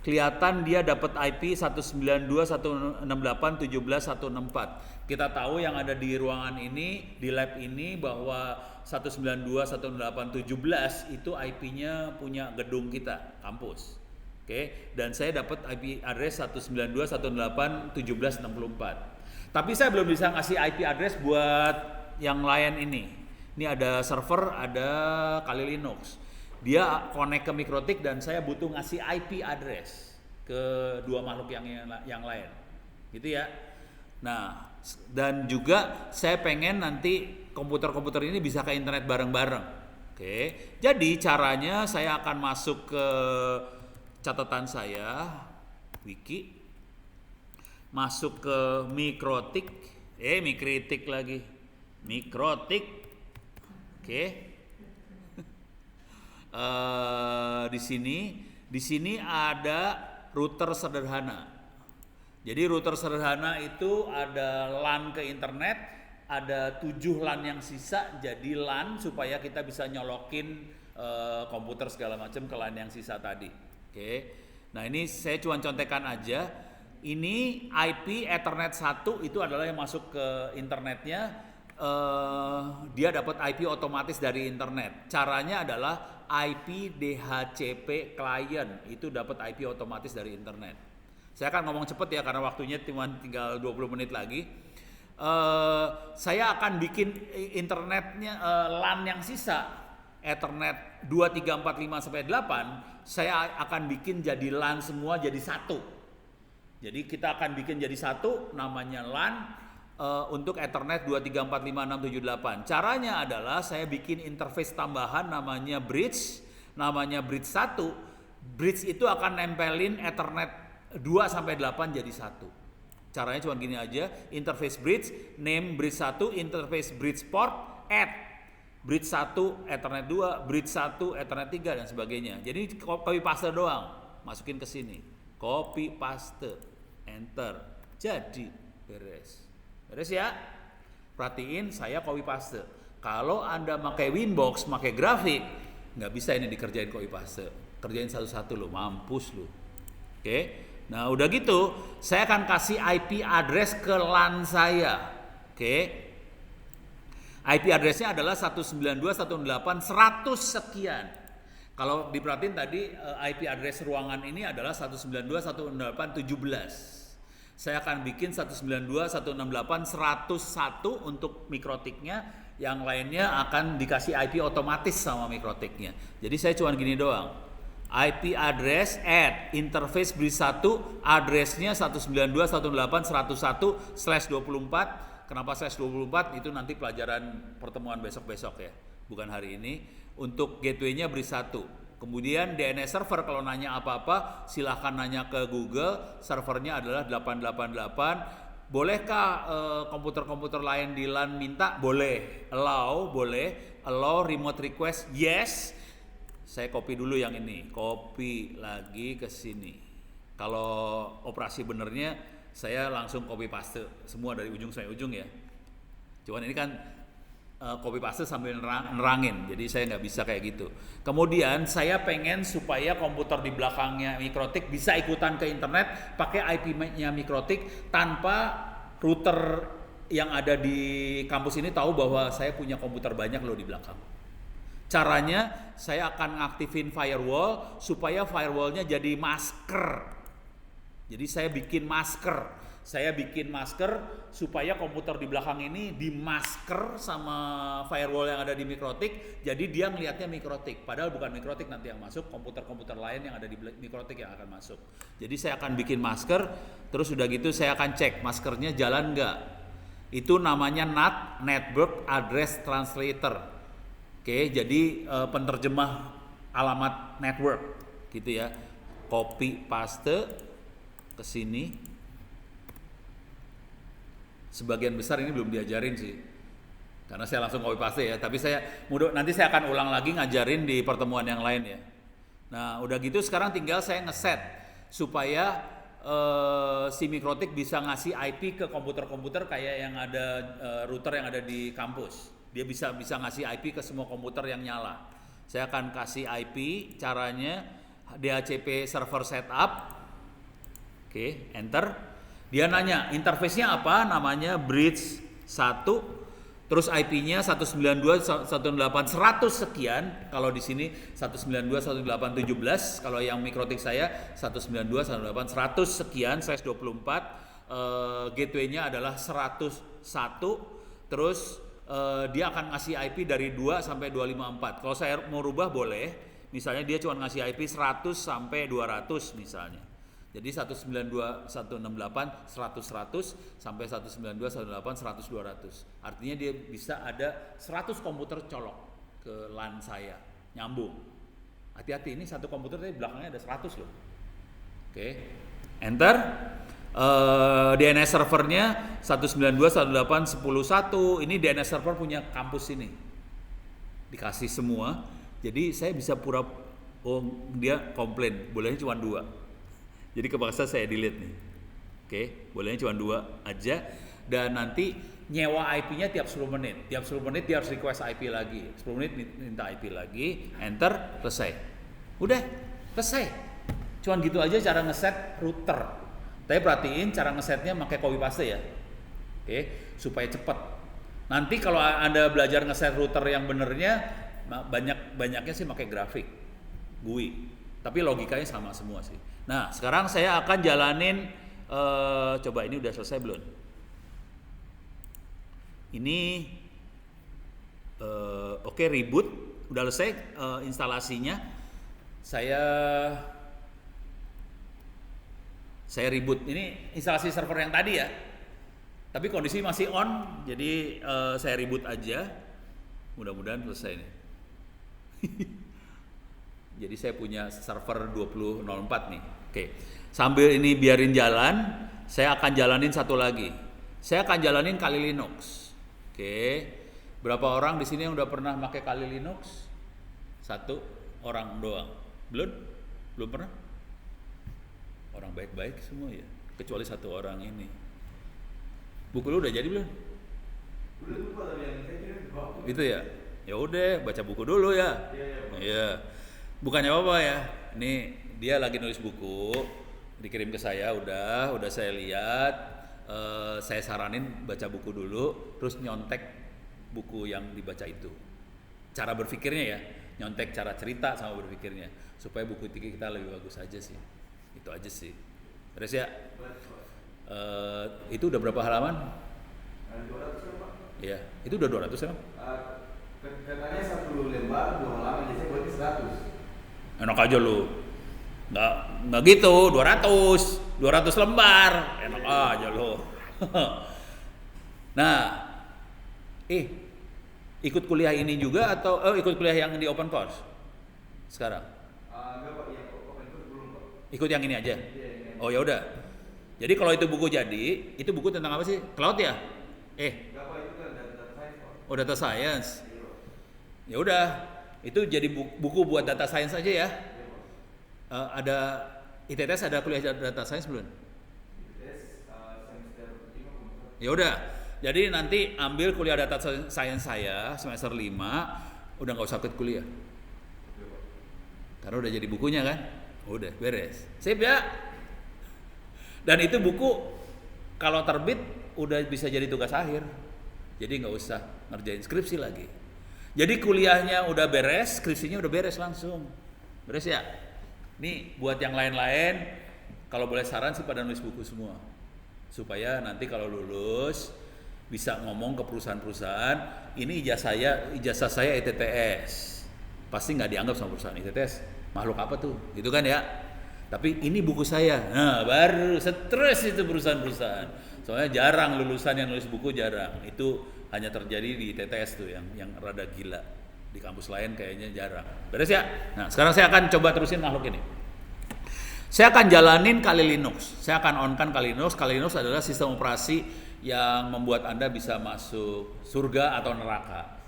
S2: Kelihatan dia dapat IP 192.168.17.164. Kita tahu yang ada di ruangan ini, di lab ini bahwa 192.168.17 itu IP-nya punya gedung kita, kampus. Oke, dan saya dapat IP address 192.168.17.64. Tapi saya belum bisa ngasih IP address buat yang lain ini. Ini ada server, ada Kali Linux. Dia connect ke Mikrotik dan saya butuh ngasih IP address ke dua makhluk yang lain. Gitu ya. Nah, dan juga saya pengen nanti komputer-komputer ini bisa ke internet bareng-bareng. Oke. Jadi caranya saya akan masuk ke catatan saya, wiki, masuk ke Mikrotik, Mikritik lagi, Mikrotik, oke. Di sini ada router sederhana. Jadi router sederhana itu ada LAN ke internet, ada 7 LAN yang sisa jadi LAN supaya kita bisa nyolokin komputer segala macam ke LAN yang sisa tadi. Oke. Nah, ini saya cuma contekan aja. Ini IP Ethernet 1 itu adalah yang masuk ke internetnya. Dia dapat IP otomatis dari internet. Caranya adalah IP DHCP client itu dapat IP otomatis dari internet. Saya akan ngomong cepet ya karena waktunya cuma tinggal 20 menit lagi. Saya akan bikin internetnya LAN yang sisa Ethernet 2, 3, 4, 5 sampai 8. Saya akan bikin jadi LAN semua jadi satu. Jadi kita akan bikin jadi satu namanya LAN untuk Ethernet 2, 3, 4, 5, 6, 7, 8. Caranya adalah saya bikin interface tambahan namanya bridge 1. Bridge itu akan nempelin Ethernet 2 sampai 8 jadi satu. Caranya cuma gini aja, interface bridge, name bridge 1, interface bridge port, add bridge 1, Ethernet 2, bridge 1, Ethernet 3 dan sebagainya. Jadi copy paste doang, masukin ke sini. Copy paste, enter. Jadi beres. Beres ya? Perhatiin saya copy paste. Kalau Anda pakai Winbox, pakai grafik, nggak bisa ini dikerjain copy paste. Kerjain satu-satu lo, mampus lo. Oke. Nah, udah gitu, saya akan kasih IP address ke LAN saya. Oke. IP address-nya adalah 192.168.100 sekian. Kalau diperhatiin tadi IP address ruangan ini adalah 192.168.17. Saya akan bikin 192.168.101 untuk Mikrotiknya, yang lainnya akan dikasih IP otomatis sama Mikrotiknya. Jadi saya cuma gini doang. IP address add interface bridge 1 address-nya 192.168.101/24. Kenapa /24 itu nanti pelajaran pertemuan besok-besok ya, bukan hari ini. Untuk gateway-nya bridge 1. Kemudian DNS server kalau nanya apa-apa silahkan nanya ke Google. Servernya adalah 888. Bolehkah komputer-komputer lain di LAN minta? Boleh. Allow, boleh. Allow remote request, yes. Saya copy dulu yang ini. Copy lagi ke sini. Kalau operasi benernya saya langsung copy paste semua dari ujung sampai ujung ya. Cuman ini kan copy paste sambil nerangin, jadi saya nggak bisa kayak gitu. Kemudian saya pengen supaya komputer di belakangnya Mikrotik bisa ikutan ke internet pakai IP-nya Mikrotik tanpa router yang ada di kampus ini tahu bahwa saya punya komputer banyak loh di belakang. Caranya saya akan aktifin firewall supaya firewallnya jadi masker. Jadi saya bikin masker supaya komputer di belakang ini dimasker sama firewall yang ada di Mikrotik. Jadi dia ngelihatnya Mikrotik, padahal bukan Mikrotik nanti yang masuk, komputer-komputer lain yang ada di Mikrotik yang akan masuk. Jadi saya akan bikin masker, terus udah gitu saya akan cek maskernya jalan nggak. Itu namanya NAT, Network Address Translator. Oke, jadi penerjemah alamat network gitu ya. Copy paste ke sini. Sebagian besar ini belum diajarin sih. Karena saya langsung copy paste ya, tapi nanti saya akan ulang lagi ngajarin di pertemuan yang lain ya. Nah, udah gitu sekarang tinggal saya ngeset supaya si Mikrotik bisa ngasih IP ke komputer-komputer kayak yang ada router yang ada di kampus. Dia bisa ngasih IP ke semua komputer yang nyala. Saya akan kasih IP, caranya DHCP server setup. Oke, enter. Dia nanya interface-nya apa? Namanya bridge 1. Terus IP-nya 192.168.100 sekian. Kalau di sini 192.168.17. Kalau yang Mikrotik saya 192.168.100 sekian /24. Gateway-nya adalah 101. Terus dia akan ngasih IP dari 2 sampai 254. Kalau saya mau rubah boleh. Misalnya dia cuma ngasih IP 100 sampai 200 misalnya. Jadi 192.168.100 sampai 192.168.100. Artinya dia bisa ada 100 komputer colok ke LAN saya, nyambung. Hati-hati, ini satu komputer tapi belakangnya ada 100 loh. Oke, enter. DNS servernya 192.168.10.1. Ini DNS server punya kampus ini. Dikasih semua. Jadi saya bisa dia komplain, bolehnya cuma 2. Jadi kepaksa saya delete nih. Oke, bolehnya cuma 2 aja. Dan nanti nyewa IP-nya tiap 10 menit. Tiap 10 menit dia harus request IP lagi. 10 menit minta IP lagi, enter, selesai. Udah, selesai. Cuman gitu aja cara ngeset router. Tapi perhatiin cara ngesetnya pakai copy paste ya. Oke, supaya cepat. Nanti kalau Anda belajar ngeset router yang benernya, banyaknya sih pakai grafik, GUI. Tapi logikanya sama semua sih. Nah, sekarang saya akan jalanin, coba ini udah selesai belum? Ini, oke, reboot, udah selesai instalasinya. Saya reboot. Ini instalasi server yang tadi ya. Tapi kondisi masih on, jadi saya reboot aja. Mudah-mudahan selesai nih. Jadi saya punya server 2004 nih. Oke. Sambil ini biarin jalan, saya akan jalanin satu lagi. Saya akan jalanin Kali Linux. Oke. Berapa orang di sini yang udah pernah pakai Kali Linux? 1 orang doang. Belum? Belum pernah? Orang baik-baik semua ya, kecuali 1 orang ini. Buku lu udah jadi belum?
S4: Belum Pak, tapi yang saya kirim di bawah.
S2: Itu ya. Ya udah, baca buku dulu ya. Iya. Bukannya apa ya. Ini dia lagi nulis buku, dikirim ke saya, udah saya lihat. Saya saranin baca buku dulu, terus nyontek buku yang dibaca itu. Cara berpikirnya ya, nyontek cara cerita sama berpikirnya, supaya buku kita lebih bagus aja sih. Itu aja sih. Terus ya. Itu udah berapa halaman?
S4: 200 kan Pak?
S2: Iya, itu udah 200 emang?
S4: Katanya 1 lembar 2 halaman, jadi saya berarti 100.
S2: Enak aja lu. Nggak gitu, 200 lembar. Enak aja lu. Nah, ikut kuliah ini juga atau ikut kuliah yang di open course sekarang?
S4: Enggak Pak, yang open course belum Pak.
S2: Ikut yang ini aja.
S4: Iya.
S2: Oh ya udah. Jadi kalau itu buku jadi, itu buku tentang apa sih? Cloud ya?
S4: Enggak Pak, itu kan data science Pak.
S2: Oh, data science. Ya udah, itu jadi buku buat data science aja ya. Ada ITTS ada kuliah data science belum?
S4: ITTS semester 5.
S2: Ya udah. Jadi nanti ambil kuliah data science saya semester 5, udah nggak usah ikut kuliah. Karena udah jadi bukunya kan? Udah beres. Sip ya. Dan itu buku kalau terbit udah bisa jadi tugas akhir. Jadi nggak usah ngerjain skripsi lagi. Jadi kuliahnya udah beres, skripsinya udah beres langsung. Beres ya? Nih buat yang lain-lain, kalau boleh saran sih pada nulis buku semua. Supaya nanti kalau lulus bisa ngomong ke perusahaan-perusahaan, ini ijazah saya ITTS. Pasti nggak dianggap sama perusahaan ITTS. Makhluk apa tuh? Gitu kan ya? Tapi ini buku saya. Nah, baru stres itu perusahaan-perusahaan. Soalnya jarang lulusan yang nulis buku, jarang. Itu hanya terjadi di TTS tuh yang rada gila. Di kampus lain kayaknya jarang. Beres ya? Nah, sekarang saya akan coba terusin makhluk ini. Saya akan jalanin Kali Linux. Saya akan on-kan Kali Linux. Kali Linux adalah sistem operasi yang membuat Anda bisa masuk surga atau neraka.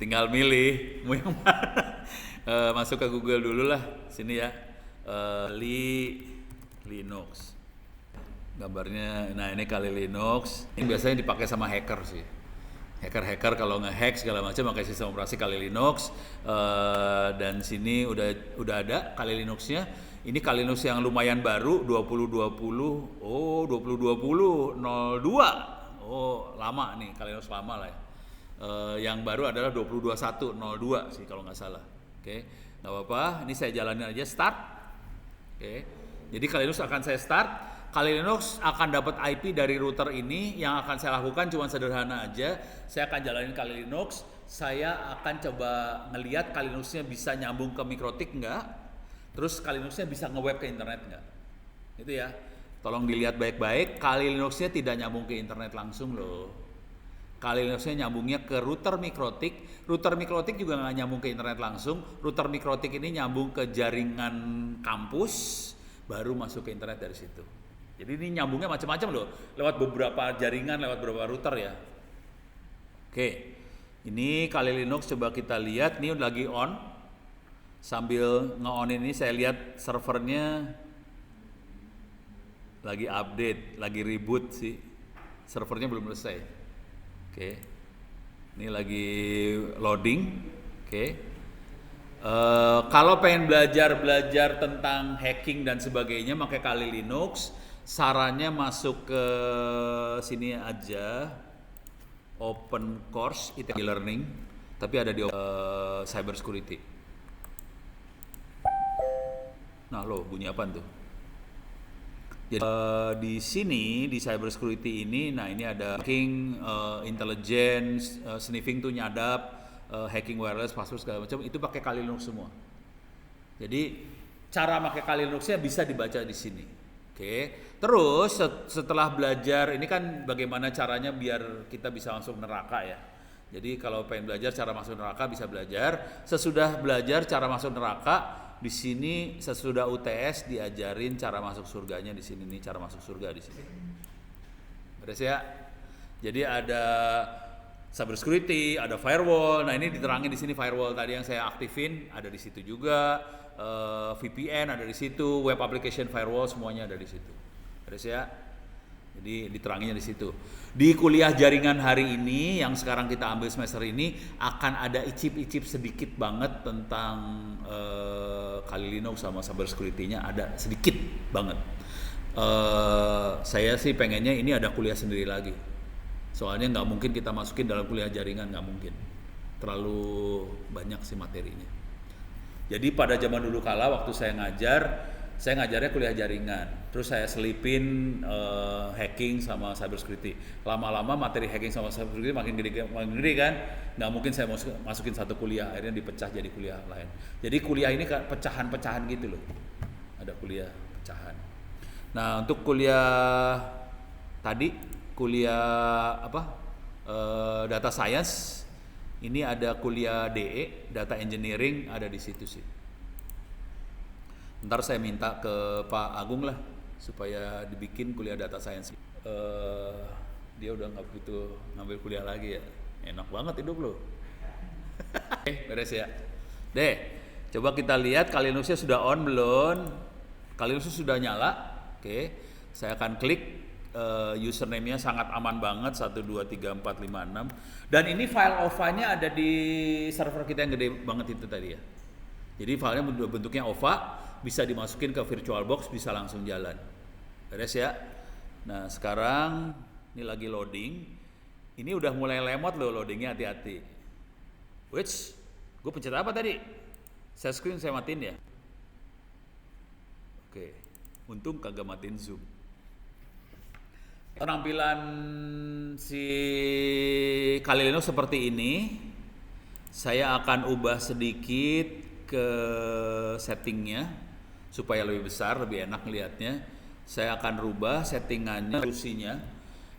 S2: Tinggal milih mau yang mana. Masuk ke Google dulu lah, sini ya. Linux. Gambarnya, nah ini Kali Linux. Ini biasanya dipakai sama hacker sih. Hacker kalau nge-hack segala macam pakai sistem operasi Kali Linux. Dan sini udah ada Kali Linuxnya. Ini Kali Linux yang lumayan baru 2020. Oh, 2020 02. Oh, lama nih, Kali Linux lama lah ya. Yang baru adalah 2021 02 sih kalau nggak salah. Oke, nggak apa-apa. Ini saya jalanin aja start. Oke. Jadi Kali Linux akan saya start. Kali Linux akan dapat IP dari router ini. Yang akan saya lakukan cuma sederhana aja. Saya akan jalanin Kali Linux. Saya akan coba ngelihat Kali Linuxnya bisa nyambung ke Mikrotik nggak. Terus Kali Linuxnya bisa nge-web ke internet nggak. Itu ya. Tolong dilihat baik-baik. Kali Linuxnya tidak nyambung ke internet langsung loh. Kali Linuxnya nyambungnya ke router Mikrotik. Router Mikrotik juga nggak nyambung ke internet langsung. Router Mikrotik ini nyambung ke jaringan kampus. Baru masuk ke internet dari situ. Jadi ini nyambungnya macam-macam loh, lewat beberapa jaringan, lewat beberapa router ya. Oke, ini Kali Linux coba kita lihat, ini lagi on. Sambil nge-on ini saya lihat servernya lagi update, lagi reboot sih. Servernya belum selesai. Oke, ini lagi loading. Oke. Kalau pengen belajar tentang hacking dan sebagainya, pakai Kali Linux. Sarannya masuk ke sini aja, open course IT learning, tapi ada di cyber security. Nah lo bunyi apa tuh? Jadi di sini di cyber security ini, nah ini ada hacking, intelligence, sniffing tuh nyadap, hacking wireless, password segala macam itu pakai Kali Linux semua. Jadi cara pakai Kali Linuxnya bisa dibaca di sini. Oke, terus setelah belajar ini kan bagaimana caranya biar kita bisa masuk neraka ya. Jadi kalau pengen belajar cara masuk neraka bisa belajar. Sesudah belajar cara masuk neraka di sini, sesudah UTS diajarin cara masuk surganya di sini nih, cara masuk surga di sini. Beres ya. Jadi ada cyber security, ada firewall. Nah ini diterangin di sini firewall tadi yang saya aktifin ada di situ juga. VPN ada di situ, web application firewall semuanya ada di situ. Terus ya. Jadi diteranginnya di situ. Di kuliah jaringan hari ini yang sekarang kita ambil semester ini akan ada icip-icip sedikit banget tentang Kali Linux sama cyber security-nya, ada sedikit banget. Saya sih pengennya ini ada kuliah sendiri lagi. Soalnya nggak mungkin kita masukin dalam kuliah jaringan, nggak mungkin. Terlalu banyak sih materinya. Jadi pada zaman dulu kala waktu saya ngajarnya kuliah jaringan. Terus saya selipin hacking sama cyber security. Lama-lama materi hacking sama cyber security makin gede kan. Nggak mungkin saya masukin satu kuliah, akhirnya dipecah jadi kuliah lain. Jadi kuliah ini pecahan-pecahan gitu loh. Ada kuliah pecahan. Nah untuk kuliah tadi, kuliah data science, ini ada kuliah DE, data engineering ada di situ sih. Ntar saya minta ke Pak Agung lah supaya dibikin kuliah data science. Dia udah nggak butuh ngambil kuliah lagi ya. Enak banget hidup lo. Oke, beres ya. Deh, coba kita lihat Kali Linuxnya sudah on belum? Kali Linuxnya sudah nyala. Oke, saya akan klik. Username-nya sangat aman banget 123456 dan ini file OVA-nya ada di server kita yang gede banget itu tadi ya. Jadi filenya bentuknya OVA, bisa dimasukin ke VirtualBox, bisa langsung jalan. Beres ya. Nah sekarang ini lagi loading. Ini udah mulai lemot loh loadingnya, hati-hati. Which gue pencet apa tadi? Share screen saya matiin ya. Oke, untung kagak matiin zoom. Penampilan si Kali Linux seperti ini. Saya akan ubah sedikit ke settingnya supaya lebih besar, lebih enak ngelihatnya. Saya akan rubah settingannya, resolusinya.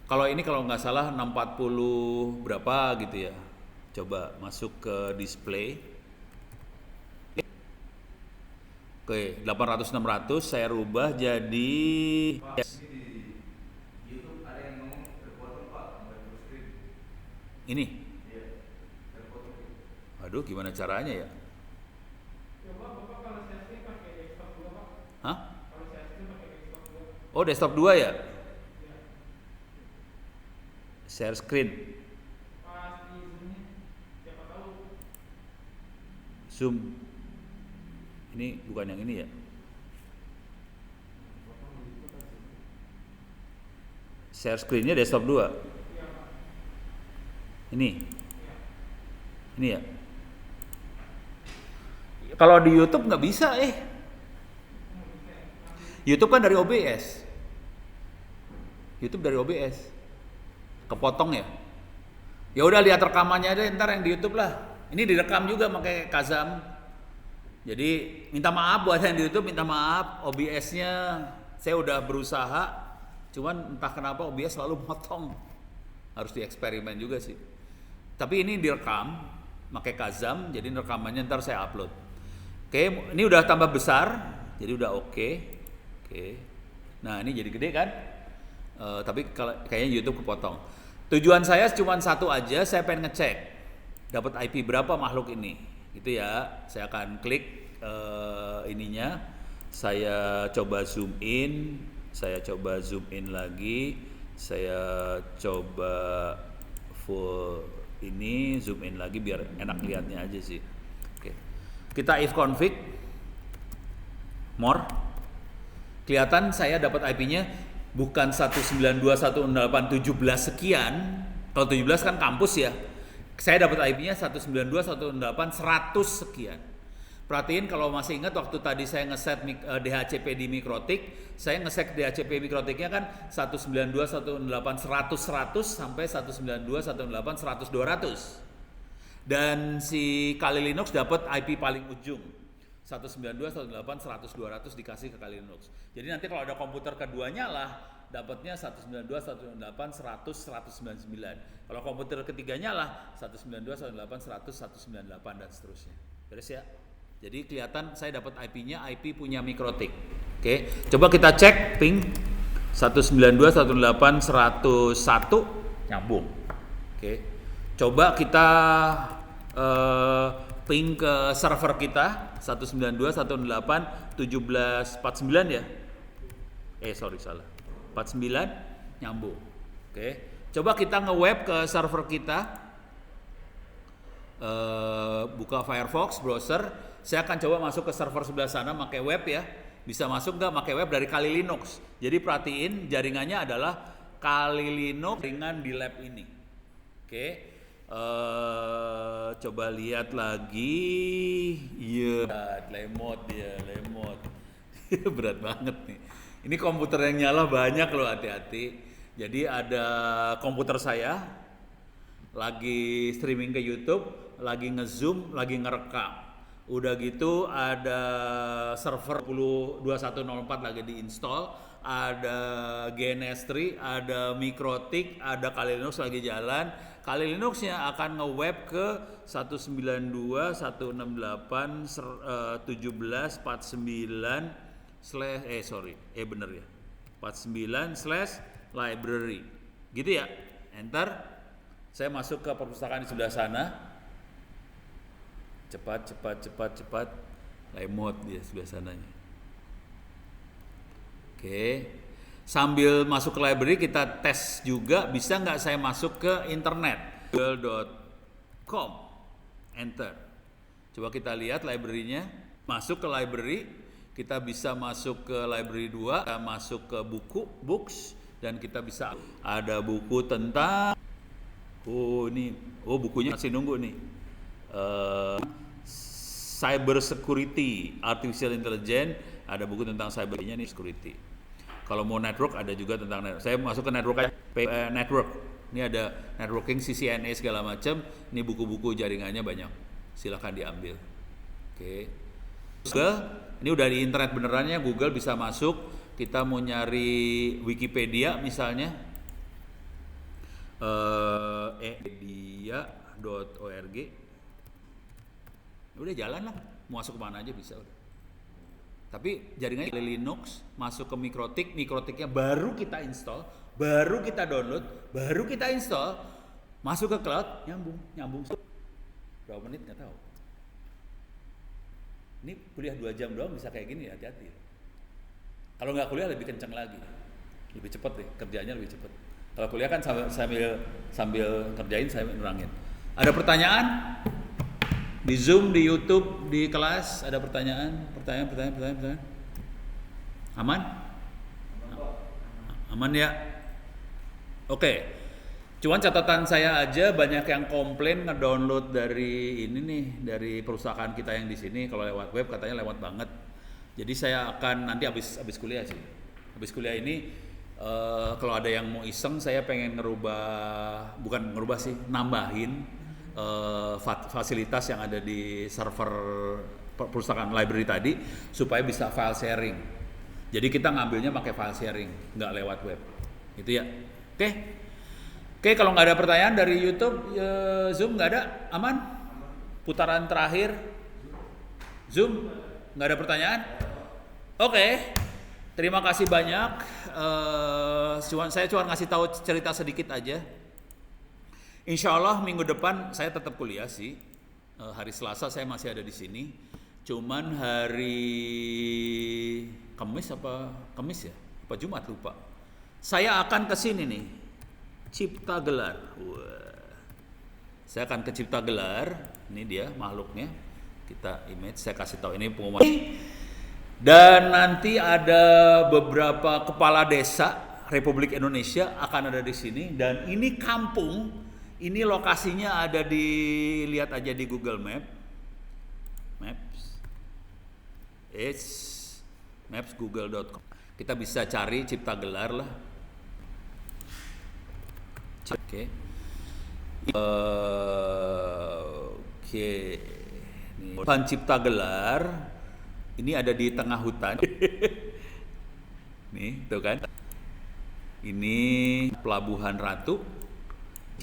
S2: Kalau ini kalau nggak salah 640 berapa gitu ya. Coba masuk ke display. Oke, 800-600 saya rubah jadi
S4: Pak, ini di YouTube ada yang ngomong terpotong Pak, bukan full screen.
S2: ini.
S4: Iya, terpotong.
S2: Aduh, gimana caranya ya?
S1: Coba Bapak kalau saya stream pakai desktop dua Pak.
S2: Hah?
S1: Kalau saya stream pakai desktop dua.
S2: Oh, desktop 2 ya?
S1: Ya.
S2: Share screen.
S1: Pas di zoomnya, siapa tahu.
S2: Zoom. Ini bukan yang ini ya? Share screen-nya desktop 2.
S1: Iya Pak.
S2: Ini.
S1: Iya.
S2: Ini ya. Kalau di YouTube nggak bisa YouTube kan dari OBS. YouTube dari OBS. Kepotong ya. Ya udah lihat rekamannya aja ntar yang di YouTube lah. Ini direkam juga pakai Kazam. Jadi minta maaf buat yang di YouTube, minta maaf OBS-nya saya udah berusaha, cuman entah kenapa OBS selalu motong. Harus dieksperimen juga sih. Tapi ini direkam pakai Kazam, jadi rekamannya ntar saya upload. Oke, ini udah tambah besar, jadi udah oke. Oke. Nah, ini jadi gede kan? Tapi kayaknya YouTube kepotong. Tujuan saya cuma satu aja, saya pengen ngecek dapat IP berapa makhluk ini. Gitu ya. Saya akan klik ininya. Saya coba zoom in, saya coba zoom in lagi, saya coba full ini, zoom in lagi biar enak lihatnya aja sih. Oke. Kita if config more. Kelihatan saya dapat IP-nya bukan 192.168.17 sekian. Kalau 17 kan kampus ya. Saya dapat IP-nya 192.168.100 sekian. Perhatiin kalau masih ingat waktu tadi saya ngeset DHCP di Mikrotik, saya ngeset DHCP Mikrotiknya kan 192.168.100 sampai 192.168.100-200. Dan si Kali Linux dapat IP paling ujung 192.168.100-200 dikasih ke Kali Linux. Jadi nanti kalau ada komputer keduanya lah dapatnya 192.168.100-199. Kalau komputer ketiganya lah 192.168.100-198 dan seterusnya. Beres ya? Jadi kelihatan saya dapat IP-nya IP punya Mikrotik. Oke, coba kita cek ping 192.168.101 nyambung. Oke. Coba kita ping ke server kita 192.168.1749 ya. Sorry salah. 49 nyambung. Oke. Coba kita nge-web ke server kita. Buka Firefox browser. Saya akan coba masuk ke server sebelah sana pakai web ya. Bisa masuk nggak pakai web dari Kali Linux. Jadi perhatiin jaringannya adalah Kali Linux jaringan di lab ini. Oke. Coba lihat lagi. Iya, lemot dia, lemot. Berat banget nih. Ini komputer yang nyala banyak loh, hati-hati. Jadi ada komputer saya lagi streaming ke YouTube, lagi nge-zoom, lagi ngerekam. Udah gitu ada server 2104 lagi diinstal, ada GNS3, ada Mikrotik, ada Kali Linux lagi jalan. Kali Linuxnya akan nge-web ke 192.168.17.49 bener ya, 49/library gitu ya. Enter. Saya masuk ke perpustakaan di sebelah sana. Cepat. Lemot dia sebelah sananya. Oke. Sambil masuk ke library kita tes juga bisa nggak saya masuk ke internet. google.com. Enter. Coba kita lihat library-nya. Masuk ke library, kita bisa masuk ke library 2, kita masuk ke buku, books, dan kita bisa ada buku tentang bukunya masih nunggu nih. Cyber security, artificial intelligence, ada buku tentang cybernya nih, security. Kalau mau network ada juga tentang network. Saya masuk ke network aja. Network. Ini ada networking, CCNA segala macam. Ini buku-buku jaringannya banyak. Silakan diambil. Oke. Google, ini udah di internet benerannya, Google bisa masuk. Kita mau nyari Wikipedia misalnya, media.org, udah jalan lah, mau masuk kemana aja bisa udah. Tapi jaringannya Linux, masuk ke mikrotiknya baru kita install, baru kita download, baru kita install, masuk ke cloud, nyambung. Berapa menit nggak tahu. Ini kuliah 2 jam doang bisa kayak gini, hati-hati. Kalau nggak kuliah lebih kencang lagi, lebih cepet deh, kerjanya lebih cepet. Kalau kuliah kan sambil kerjain saya nerangin. Ada pertanyaan? Di Zoom, di YouTube, di kelas ada pertanyaan? Aman? Aman ya? Oke. Cuman catatan saya aja banyak yang komplain ngedownload dari ini nih, dari perusahaan kita yang di sini. Kalau lewat web katanya lewat banget. Jadi saya akan nanti habis kuliah sih. Habis kuliah ini kalau ada yang mau iseng, saya pengen bukan ngerubah sih, nambahin fasilitas yang ada di server perusahaan library tadi supaya bisa file sharing. Jadi kita ngambilnya pakai file sharing, nggak lewat web. Itu ya. Oke, kalau nggak ada pertanyaan dari YouTube, Zoom nggak ada, aman? Putaran terakhir, Zoom nggak ada pertanyaan? Oke, terima kasih banyak. Saya cuma ngasih tahu cerita sedikit aja. Insya Allah minggu depan saya tetap kuliah sih. Hari Selasa saya masih ada di sini. Cuman hari Kamis ya? Apa Jumat lupa. Saya akan ke sini nih. Cipta Gelar. Wah. Saya akan ke Cipta Gelar. Ini dia makhluknya. Kita image, saya kasih tahu ini pengumuman. Dan nanti ada beberapa kepala desa Republik Indonesia akan ada di sini, dan ini kampung, ini lokasinya ada lihat aja di Google Maps google.com. Kita bisa cari Cipta Gelar lah. Oke. Nih, Cipta Gelar. Ini ada di tengah hutan. Nih, tuh kan. Ini Pelabuhan Ratu,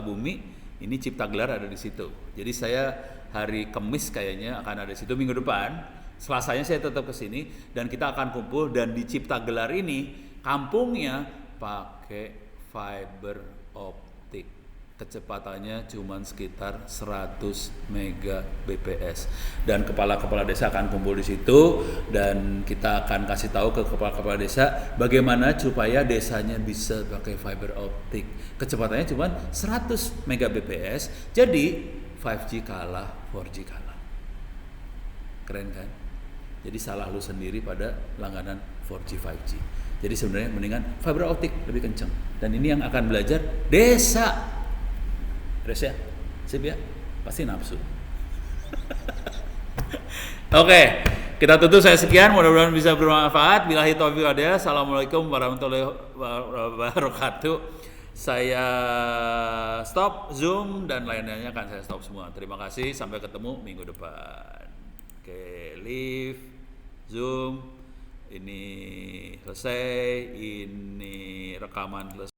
S2: Bumi. Ini Cipta Gelar ada di situ. Jadi saya hari Kamis kayaknya akan ada di situ minggu depan. Selasanya saya tetap ke sini dan kita akan kumpul, dan di Cipta Gelar ini kampungnya pakai fiber optik. Kecepatannya cuma sekitar 100 Mbps, dan kepala-kepala desa akan kumpul di situ, dan kita akan kasih tahu ke kepala-kepala desa bagaimana supaya desanya bisa pakai fiber optik. Kecepatannya cuma 100 Mbps, jadi 5G kalah, 4G kalah. Keren kan? Jadi salah lu sendiri pada langganan 4G 5G. Jadi sebenarnya mendingan fiber optik lebih kenceng. Dan ini yang akan belajar desa. Terus ya, sip ya, pasti nafsu. Oke, kita tutup. Saya sekian, mudah-mudahan bisa bermanfaat. Billahi taufiq wal hidayah. Assalamualaikum warahmatullahi wabarakatuh. Saya stop Zoom dan lain-lainnya akan saya stop semua. Terima kasih, sampai ketemu minggu depan. Oke, leave Zoom. Ini selesai, ini rekaman selesai.